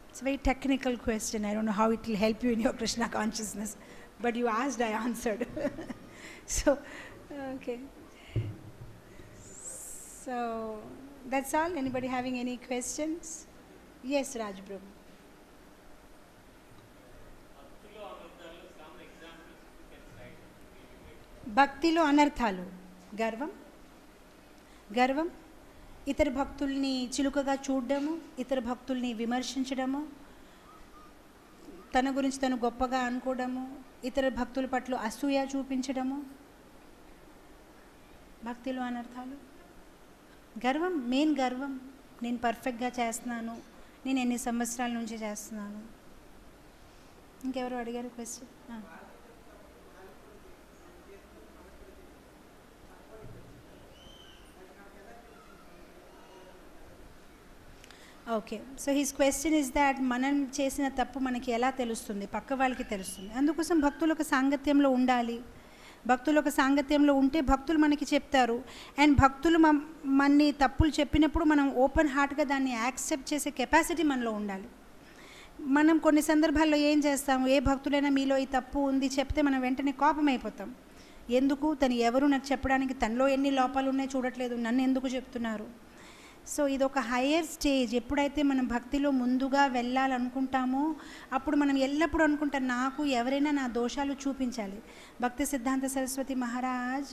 It's a very technical question. I don't know how it will help you in your Krishna consciousness, but you asked, I answered. So, okay. So, that's all. Anybody having any questions? Yes, Raj Prabhu. భక్తిలో అనర్థాలు గర్వం, ఇతర భక్తుల్ని చిలుకగా చూడడము, ఇతర భక్తుల్ని విమర్శించడము, తన గురించి తను గొప్పగా అనుకోవడము, ఇతర భక్తుల పట్ల అసూయ చూపించడము, భక్తిలో అనర్థాలు. గర్వం, మెయిన్ గర్వం, నేను పర్ఫెక్ట్గా చేస్తున్నాను, నేను ఎన్ని సంవత్సరాల నుంచి చేస్తున్నాను. ఇంకెవరు అడిగారు question? Okay. So his question is that మనం చేసిన తప్పు మనకి ఎలా తెలుస్తుంది, పక్క వాళ్ళకి తెలుస్తుంది. అందుకోసం భక్తుల ఒక సాంగత్యంలో ఉండాలి. భక్తుల ఒక సాంగత్యంలో ఉంటే భక్తులు మనకి చెప్తారు. అండ్ భక్తులు మనని తప్పులు చెప్పినప్పుడు మనం ఓపెన్ హార్ట్గా దాన్ని యాక్సెప్ట్ చేసే కెపాసిటీ మనలో ఉండాలి. మనం కొన్ని సందర్భాల్లో ఏం చేస్తాము, ఏ భక్తులైనా మీలో ఈ తప్పు ఉంది చెప్తే మనం వెంటనే కోపం అయిపోతాం. ఎందుకు, తను ఎవరు నాకు చెప్పడానికి, తనలో ఎన్ని లోపాలు ఉన్నాయో చూడట్లేదు, నన్ను ఎందుకు చెప్తున్నారు. సో ఇది ఒక హయ్యర్ స్టేజ్. ఎప్పుడైతే మనం భక్తిలో ముందుగా వెళ్ళాలనుకుంటామో అప్పుడు మనం ఎల్లప్పుడూ అనుకుంటాం, నాకు ఎవరైనా నా దోషాలు చూపించాలి. భక్తి సిద్ధాంత సరస్వతి మహారాజ్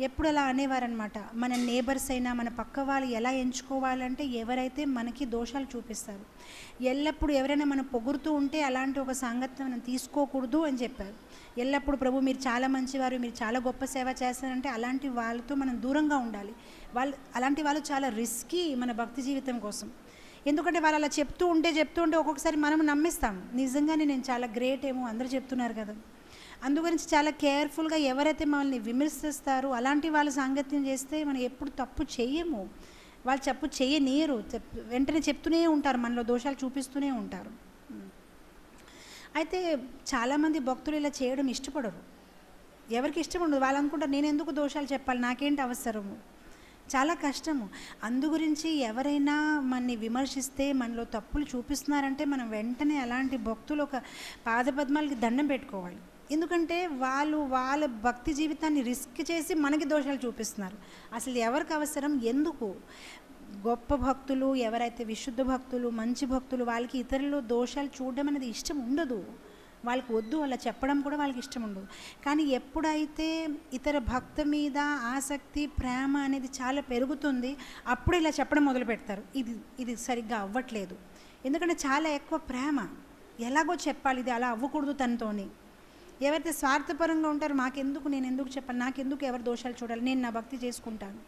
ఎప్పుడు అలా అనేవారనమాట. మన నేబర్స్ అయినా మన పక్క వాళ్ళు ఎలా ఎంచుకోవాలంటే ఎవరైతే మనకి దోషాలు చూపిస్తారు. ఎల్లప్పుడూ ఎవరైనా మనం పొగుడుతూ ఉంటే అలాంటి ఒక సాంగత్యం మనం తీసుకోకూడదు అని చెప్పారు. ఎల్లప్పుడూ ప్రభు మీరు చాలా మంచివారు, మీరు చాలా గొప్ప సేవ చేస్తారంటే అలాంటి వాళ్ళతో మనం దూరంగా ఉండాలి. అలాంటి వాళ్ళు చాలా రిస్కీ మన భక్తి జీవితం కోసం. ఎందుకంటే వాళ్ళు అలా చెప్తూ ఉంటే ఒక్కొక్కసారి మనం నమ్మిస్తాం, నిజంగానే నేను చాలా గ్రేట్ ఏమో అందరూ చెప్తున్నారు కదా. అందుగురించి చాలా కేర్ఫుల్గా ఎవరైతే మనల్ని విమర్శిస్తారో అలాంటి వాళ్ళ సాంగత్యం చేస్తే మనం ఎప్పుడు తప్పు చేయము. వాళ్ళు తప్పు చేయనీయరు, వెంటనే చెప్తూనే ఉంటారు, మనలో దోషాలు చూపిస్తూనే ఉంటారు. అయితే చాలామంది భక్తులు ఇలా చేయడం ఇష్టపడరు. ఎవరికి ఇష్టం ఉండదు. వాళ్ళు అనుకుంటారు నేను ఎందుకు దోషాలు చెప్పాలి, నాకేంటి అవసరము. చాలా కష్టము. అందుగురించి ఎవరైనా మనని విమర్శిస్తే మనలో తప్పులు చూపిస్తున్నారంటే మనం వెంటనే అలాంటి భక్తులు ఒక పాదపద్మాలకి దండం పెట్టుకోవాలి. ఎందుకంటే వాళ్ళు వాళ్ళ భక్తి జీవితాన్ని రిస్క్ చేసి మనకి దోషాలు చూపిస్తున్నారు. అసలు ఎవరికి అవసరం, ఎందుకు? గొప్ప భక్తులు ఎవరైతే విశుద్ధ భక్తులు, మంచి భక్తులు, వాళ్ళకి ఇతరులు దోషాలు చూడడం అనేది ఇష్టం ఉండదు. వాళ్ళకి వద్దు, అలా చెప్పడం కూడా వాళ్ళకి ఇష్టం ఉండదు. కానీ ఎప్పుడైతే ఇతర భక్తి మీద ఆసక్తి, ప్రేమ అనేది చాలా పెరుగుతుంది, అప్పుడు ఇలా చెప్పడం మొదలు పెడతారు, ఇది సరిగ్గా అవ్వట్లేదు. ఎందుకంటే చాలా ఎక్కువ ప్రేమ, ఎలాగో చెప్పాలి, ఇది అలా అవ్వకూడదు తనతోని. ఎవరైతే స్వార్థపరంగా ఉంటారో మాకెందుకు, నేను ఎందుకు చెప్పాలి, నాకెందుకు ఎవరి దోషాలు చూడాలి, నేను నా భక్తి చేసుకుంటాను.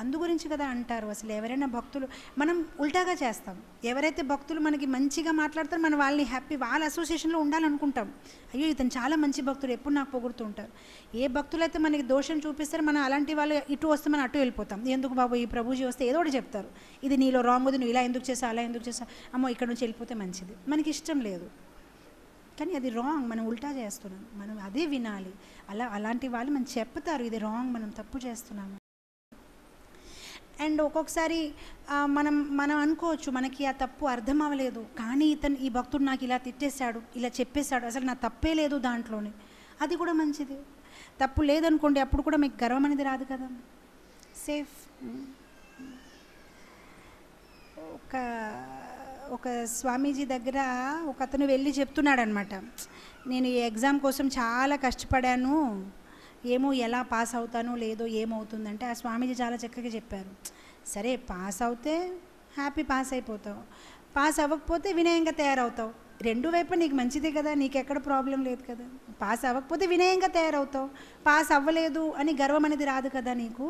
అందుగురించి కదా అంటారు, అసలు ఎవరైనా భక్తులు మనం ఉల్టాగా చేస్తాం. ఎవరైతే భక్తులు మనకి మంచిగా మాట్లాడతారో మనం వాళ్ళని హ్యాపీ, వాళ్ళ అసోసియేషన్లో ఉండాలనుకుంటాం. అయ్యో ఇతను చాలా మంచి భక్తులు, ఎప్పుడు నాకు పొగుడుతూ ఉంటారు. ఏ భక్తులు అయితే మనకి దోషం చూపిస్తారో మనం అలాంటి వాళ్ళు ఇటు వస్తే మనం అటు వెళ్ళిపోతాం. ఎందుకు బాబు ఈ ప్రభుజీ వస్తే ఏదో ఒకటి చెప్తారు, ఇది నీలో రాంగ్ ఉంది, నువ్వు ఇలా ఎందుకు చేసావు, అలా ఎందుకు చేసావు, అమ్మో ఇక్కడ నుంచి వెళ్ళిపోతే మంచిది. మనకి ఇష్టం లేదు, కానీ అది రాంగ్, మనం ఉల్టా చేస్తున్నాం, మనం అదే వినాలి. అలాంటి వాళ్ళు మనం చెప్తారు ఇది రాంగ్, మనం తప్పు చేస్తున్నాము. అండ్ ఒక్కొక్కసారి మనం అనుకోవచ్చు మనకి ఆ తప్పు అర్థం అవ్వలేదు, కానీ ఈ భక్తుడు నాకు ఇలా తిట్టేశాడు, ఇలా చెప్పేశాడు, అసలు నా తప్పే లేదు దాంట్లోనే. అది కూడా మంచిది. తప్పు లేదనుకోండి, అప్పుడు కూడా మీకు గర్వం అనేది రాదు కదా, సేఫ్. ఒక స్వామీజీ దగ్గర ఒక అతను వెళ్ళి చెప్తున్నాడు అనమాట, నేను ఈ ఎగ్జామ్ కోసం చాలా కష్టపడాను, ఏమో ఎలా పాస్ అవుతానో లేదో ఏమవుతుందంటే ఆ స్వామీజీ చాలా చక్కగా చెప్పారు, సరే పాస్ అవుతే హ్యాపీ, పాస్ అయిపోతావు, పాస్ అవ్వకపోతే వినయంగా తయారవుతావు, రెండు వైపు నీకు మంచిదే కదా, నీకు ఎక్కడ ప్రాబ్లం లేదు కదా. పాస్ అవ్వకపోతే వినయంగా తయారవుతావు, పాస్ అవ్వలేదు అని గర్వం అనేది రాదు కదా నీకు,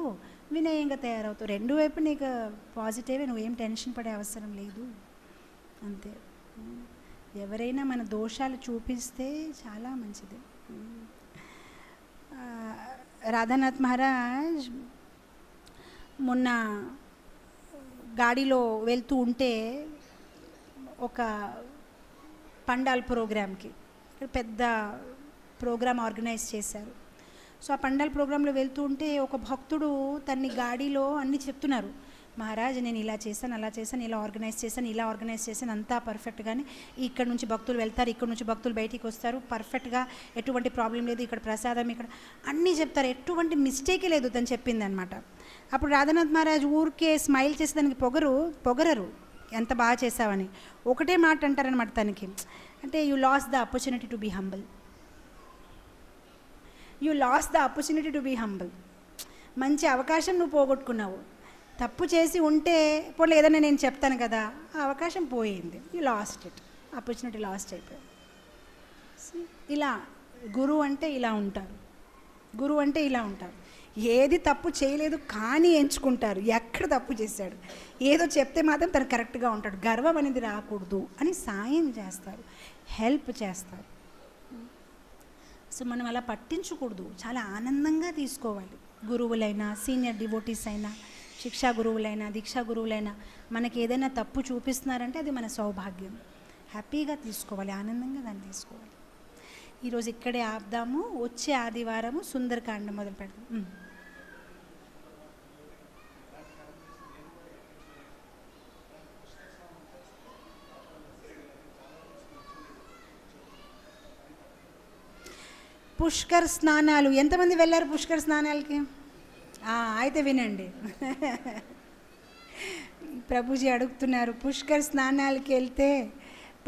వినయంగా తయారవుతావు, రెండు వైపు నీకు పాజిటివే, నువ్వేం టెన్షన్ పడే అవసరం లేదు, అంతే. ఎవరైనా మన దోషాలు చూపిస్తే చాలా మంచిది. రాధానాథ్ మహారాజ్ మొన్న గాడిలో వెళ్తూ ఉంటే ఒక పండాల్ ప్రోగ్రామ్కి, పెద్ద ప్రోగ్రామ్ ఆర్గనైజ్ చేశారు. సో ఆ పండాల్ ప్రోగ్రాంలో వెళ్తూ ఉంటే ఒక భక్తుడు తన్ని గాడిలో అన్నీ చెప్తున్నారు, మహారాజ్ నేను ఇలా చేశాను, అలా చేశాను, ఇలా ఆర్గనైజ్ చేశాను అంతా పర్ఫెక్ట్గానే, ఇక్కడ నుంచి భక్తులు వెళ్తారు, ఇక్కడ నుంచి భక్తులు బయటికి వస్తారు, పర్ఫెక్ట్గా ఎటువంటి ప్రాబ్లం లేదు, ఇక్కడ ప్రసాదం, ఇక్కడ అన్నీ చెప్తారు, ఎటువంటి మిస్టేకే లేదు తను చెప్పింది అనమాట. అప్పుడు రాధానాథ్ మహారాజ్ ఊరికే స్మైల్ చేసి దానికి పొగరరు ఎంత బాగా చేసావని, ఒకటే మాట అంటారనమాట తనకి, అంటే you lose the opportunity to be humble, మంచి అవకాశం నువ్వు పోగొట్టుకున్నావు, తప్పు చేసి ఉంటే పోలే ఏదైనా నేను చెప్తాను కదా, ఆ అవకాశం పోయింది, you lost it, opportunity last అయిపోయింది. ఇలా గురువు అంటే ఇలా ఉంటారు, ఏది తప్పు చేయలేదు కానీ ఎంచుకుంటారు, ఎక్కడ తప్పు చేశాడు, ఏదో చెప్తే మాత్రం తను కరెక్ట్గా ఉంటాడు, గర్వం అనేది రాకూడదు అని సాయం చేస్తారు, హెల్ప్ చేస్తారు. సో మనం అలా పట్టించకూడదు, చాలా ఆనందంగా తీసుకోవాలి. గురువులైనా, సీనియర్ డివోటీస్ అయినా, శిక్షా గురువులైనా, దీక్షా గురువులైనా మనకి ఏదైనా తప్పు చూపిస్తున్నారంటే అది మన సౌభాగ్యం, హ్యాపీగా తీసుకోవాలి, ఆనందంగా దాన్ని తీసుకోవాలి. ఈరోజు ఇక్కడే ఆపుదాము, వచ్చే ఆదివారము సుందరకాండ మొదలు పెడదాం. పుష్కర్ స్నానాలు ఎంతమంది వెళ్ళారు పుష్కర్ స్నానాలకి? అయితే వినండి, ప్రభుజీ అడుగుతున్నారు, పుష్కర్ స్నానాలకి వెళ్తే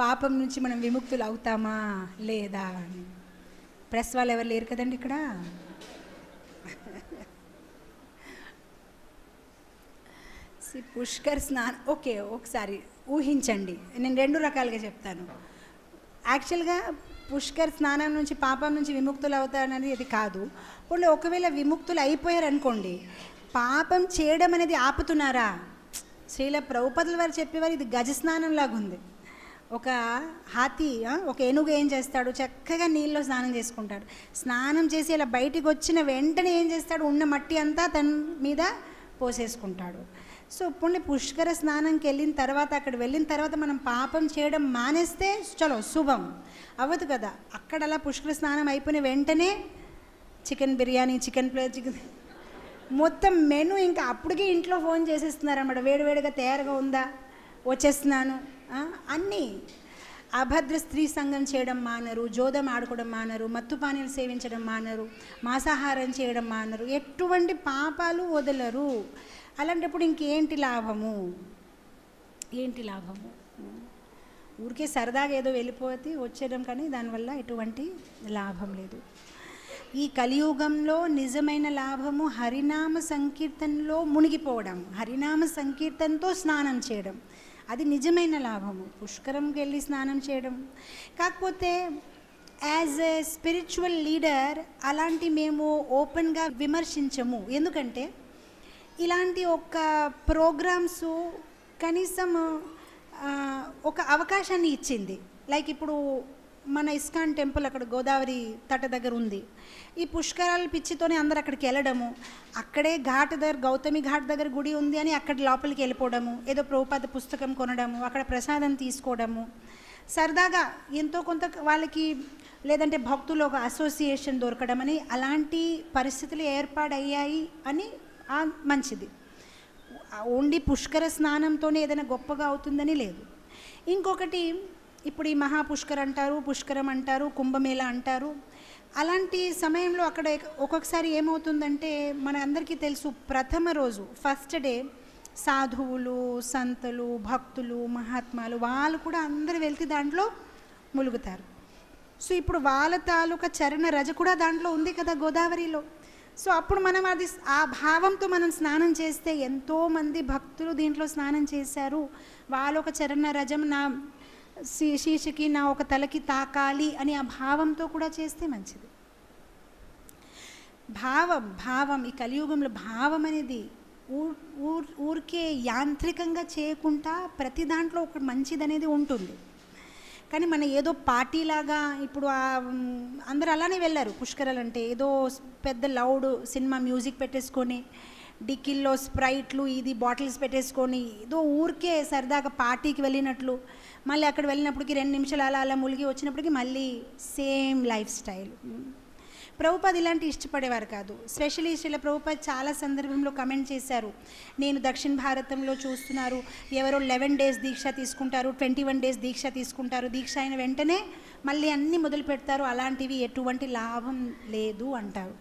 పాపం నుంచి మనం విముక్తులు అవుతామా లేదా అని. ప్రెస్ వాళ్ళు ఎవరు లేరు కదండి ఇక్కడ. పుష్కర్ స్నానం ఓకే, ఒకసారి ఊహించండి, నేను 2 రకాలుగా చెప్తాను. యాక్చువల్గా పుష్కర్ స్నానం నుంచి పాపం నుంచి విముక్తులు అవుతారనేది ఇది కాదు. వాళ్ళు ఒకవేళ విముక్తులు అయిపోయారనుకోండి, పాపం చేయడం అనేది ఆపుతున్నారా? శ్రీల ప్రభుపాదుల వారు చెప్పేవారు, ఇది గజ స్నానం లాగా ఉంది. ఒక హాతీ, ఒక ఏనుగు ఏం చేస్తాడు, చక్కగా నీళ్ళలో స్నానం చేసుకుంటాడు, స్నానం చేసి ఇలా బయటికి వచ్చిన వెంటనే ఏం చేస్తాడు, ఉన్న మట్టి అంతా తన మీద పోసేసుకుంటాడు. సో ఇప్పుడు పుష్కర స్నానంకి వెళ్ళిన తర్వాత, అక్కడ వెళ్ళిన తర్వాత మనం పాపం చేయడం మానేస్తే చలో శుభం అవ్వదు కదా. అక్కడ అలా పుష్కర స్నానం అయిపోయిన వెంటనే చికెన్ బిర్యానీ, చికెన్ మొత్తం మెను ఇంకా అప్పటికే ఇంట్లో ఫోన్ చేసేస్తున్నారు అన్నమాట, వేడివేడిగా తయారుగా ఉందా, వచ్చేస్తున్నాను అన్నీ. అభద్ర స్త్రీ సంఘం చేయడం మానరు, జోదం ఆడుకోవడం మానరు, మత్తు పానీయాలు సేవించడం మానరు, మాంసాహారం చేయడం మానరు, ఎటువంటి పాపాలు వదలరు. అలాంటప్పుడు ఇంకేంటి లాభము? ఊరికే సరదాగా ఏదో వెళ్ళిపోతే వచ్చేయడం, కానీ దానివల్ల ఎటువంటి లాభం లేదు. ఈ కలియుగంలో నిజమైన లాభము హరినామ సంకీర్తనలో మునిగిపోవడం, హరినామ సంకీర్తనతో స్నానం చేయడం, అది నిజమైన లాభము. పుష్కరంకి వెళ్ళి స్నానం చేయడం. కాకపోతే యాజ్ ఎ స్పిరిచువల్ లీడర్ అలాంటి మేము ఓపెన్గా విమర్శించము. ఎందుకంటే ఇలాంటి ఒక ప్రోగ్రామ్స్ కనీసం ఒక అవకాశాన్ని ఇచ్చింది. లైక్ ఇప్పుడు మన ఇస్కాన్ టెంపుల్ అక్కడ గోదావరి తట దగ్గర ఉంది. ఈ పుష్కరాల పిచ్చితోనే అందరు అక్కడికి వెళ్ళడము, అక్కడే ఘాట్ దగ్గర, గౌతమి ఘాట్ దగ్గర గుడి ఉంది అని అక్కడ లోపలికి వెళ్ళిపోవడము, ఏదో ప్రభుపాద పుస్తకం కొనడము, అక్కడ ప్రసాదం తీసుకోవడము, సరదాగా ఎంతో కొంత వాళ్ళకి, లేదంటే భక్తులు ఒక అసోసియేషన్ దొరకడం అని, అలాంటి పరిస్థితులు ఏర్పాడయ్యాయి అని మంచిది. ఓన్లీ పుష్కర స్నానంతోనే ఏదైనా గొప్పగా అవుతుందని లేదు. ఇంకొకటి, ఇప్పుడు ఈ మహాపుష్కర్ అంటారు, పుష్కరం అంటారు, కుంభమేళ అంటారు. అలాంటి సమయంలో అక్కడ ఒక్కొక్కసారి ఏమవుతుందంటే, మన అందరికీ తెలుసు, ప్రథమ రోజు ఫస్ట్ డే సాధువులు, సంతులు, భక్తులు, మహాత్మాలు వాళ్ళు కూడా అందరూ వెళ్తే దాంట్లో ములుగుతారు. సో ఇప్పుడు వాళ్ళ తాలూకా చరణ రజ కూడా దాంట్లో ఉంది కదా గోదావరిలో. సో అప్పుడు మనం అది ఆ భావంతో మనం స్నానం చేస్తే, ఎంతోమంది భక్తులు దీంట్లో స్నానం చేశారు, వాళ్ళ ఒక చరణ రజం నా శీర్షకి, నా ఒక తలకి తాకాలి అని ఆ భావంతో కూడా చేస్తే మంచిది. భావం ఈ కలియుగంలో భావం అనేది ఊరికే యాంత్రికంగా చేయకుండా ప్రతి దాంట్లో ఒక మంచిది అనేది ఉంటుంది. కానీ మన ఏదో పార్టీలాగా ఇప్పుడు అందరూ అలానే వెళ్ళారు పుష్కరాలంటే, ఏదో పెద్ద లౌడ్ సినిమా మ్యూజిక్ పెట్టేసుకొని డిక్కిల్లో స్ప్రైట్లు ఇది బాటిల్స్ పెట్టేసుకొని ఏదో ఊరికే సరదాగా పార్టీకి వెళ్ళినట్లు, మళ్ళీ అక్కడ వెళ్ళినప్పటికి 2 నిమిషాలు అలా అలా ములిగి వచ్చినప్పటికి మళ్ళీ సేమ్ లైఫ్ స్టైల్. ప్రభుపాద్ ఇలాంటి ఇష్టపడేవారు కాదు. స్పెషలీ శ్రీల ప్రభుపాద్ చాలా సందర్భంలో కమెంట్ చేశారు, నేను దక్షిణ భారతంలో చూస్తున్నారు ఎవరో 11 days దీక్ష తీసుకుంటారు, 21 days దీక్ష తీసుకుంటారు, దీక్ష అయిన వెంటనే మళ్ళీ అన్నీ మొదలు పెడతారు, అలాంటివి ఎటువంటి లాభం లేదు అంటారు.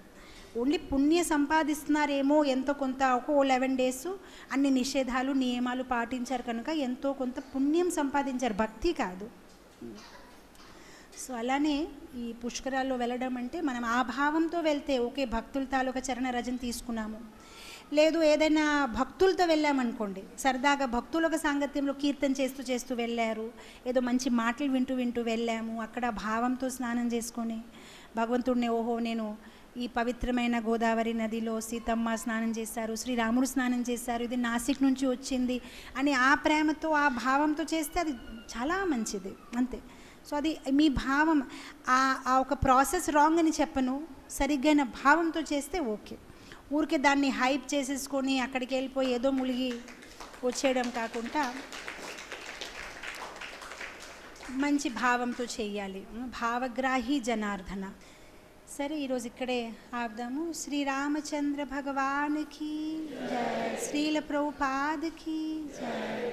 ఓన్లీ పుణ్య సంపాదిస్తున్నారేమో ఎంతో కొంత, ఒక 11 days అన్ని నిషేధాలు నియమాలు పాటించారు కనుక ఎంతో కొంత పుణ్యం సంపాదించారు, భక్తి కాదు. సో అలానే ఈ పుష్కరాల్లో వెళ్ళడం అంటే మనం ఆ భావంతో వెళ్తే ఓకే, భక్తుల తాలూకా చరణ రజన తీసుకున్నాము. లేదు ఏదైనా భక్తులతో వెళ్ళామనుకోండి, సరదాగా భక్తుల సాంగత్యంలో కీర్తన చేస్తూ చేస్తూ వెళ్ళారు, ఏదో మంచి మాటలు వింటూ వింటూ వెళ్ళాము, అక్కడ భావంతో స్నానం చేసుకొని భగవంతుడిని, ఓహో నేను ఈ పవిత్రమైన గోదావరి నదిలో సీతమ్మ స్నానం చేశారు, శ్రీరాముడు స్నానం చేశారు, ఇది నాసిక్ నుంచి వచ్చింది అని ఆ ప్రేమతో ఆ భావంతో చేస్తే అది చాలా మంచిది అంతే. సో అది మీ భావం, ఆ ఒక ప్రాసెస్ రాంగ్ అని చెప్పను, సరిగ్గైన భావంతో చేస్తే ఓకే. ఊరికే దాన్ని హైప్ చేసేసుకొని అక్కడికి వెళ్ళిపోయి ఏదో ములిగి వచ్చేయడం కాకుండా మంచి భావంతో చేయాలి. భావగ్రాహి జనార్దన. సరే, ఈరోజు ఇక్కడే ఆపుదాము. శ్రీరామచంద్ర భగవాన్కి జయ, శ్రీల ప్రభుపాద్కి జయ.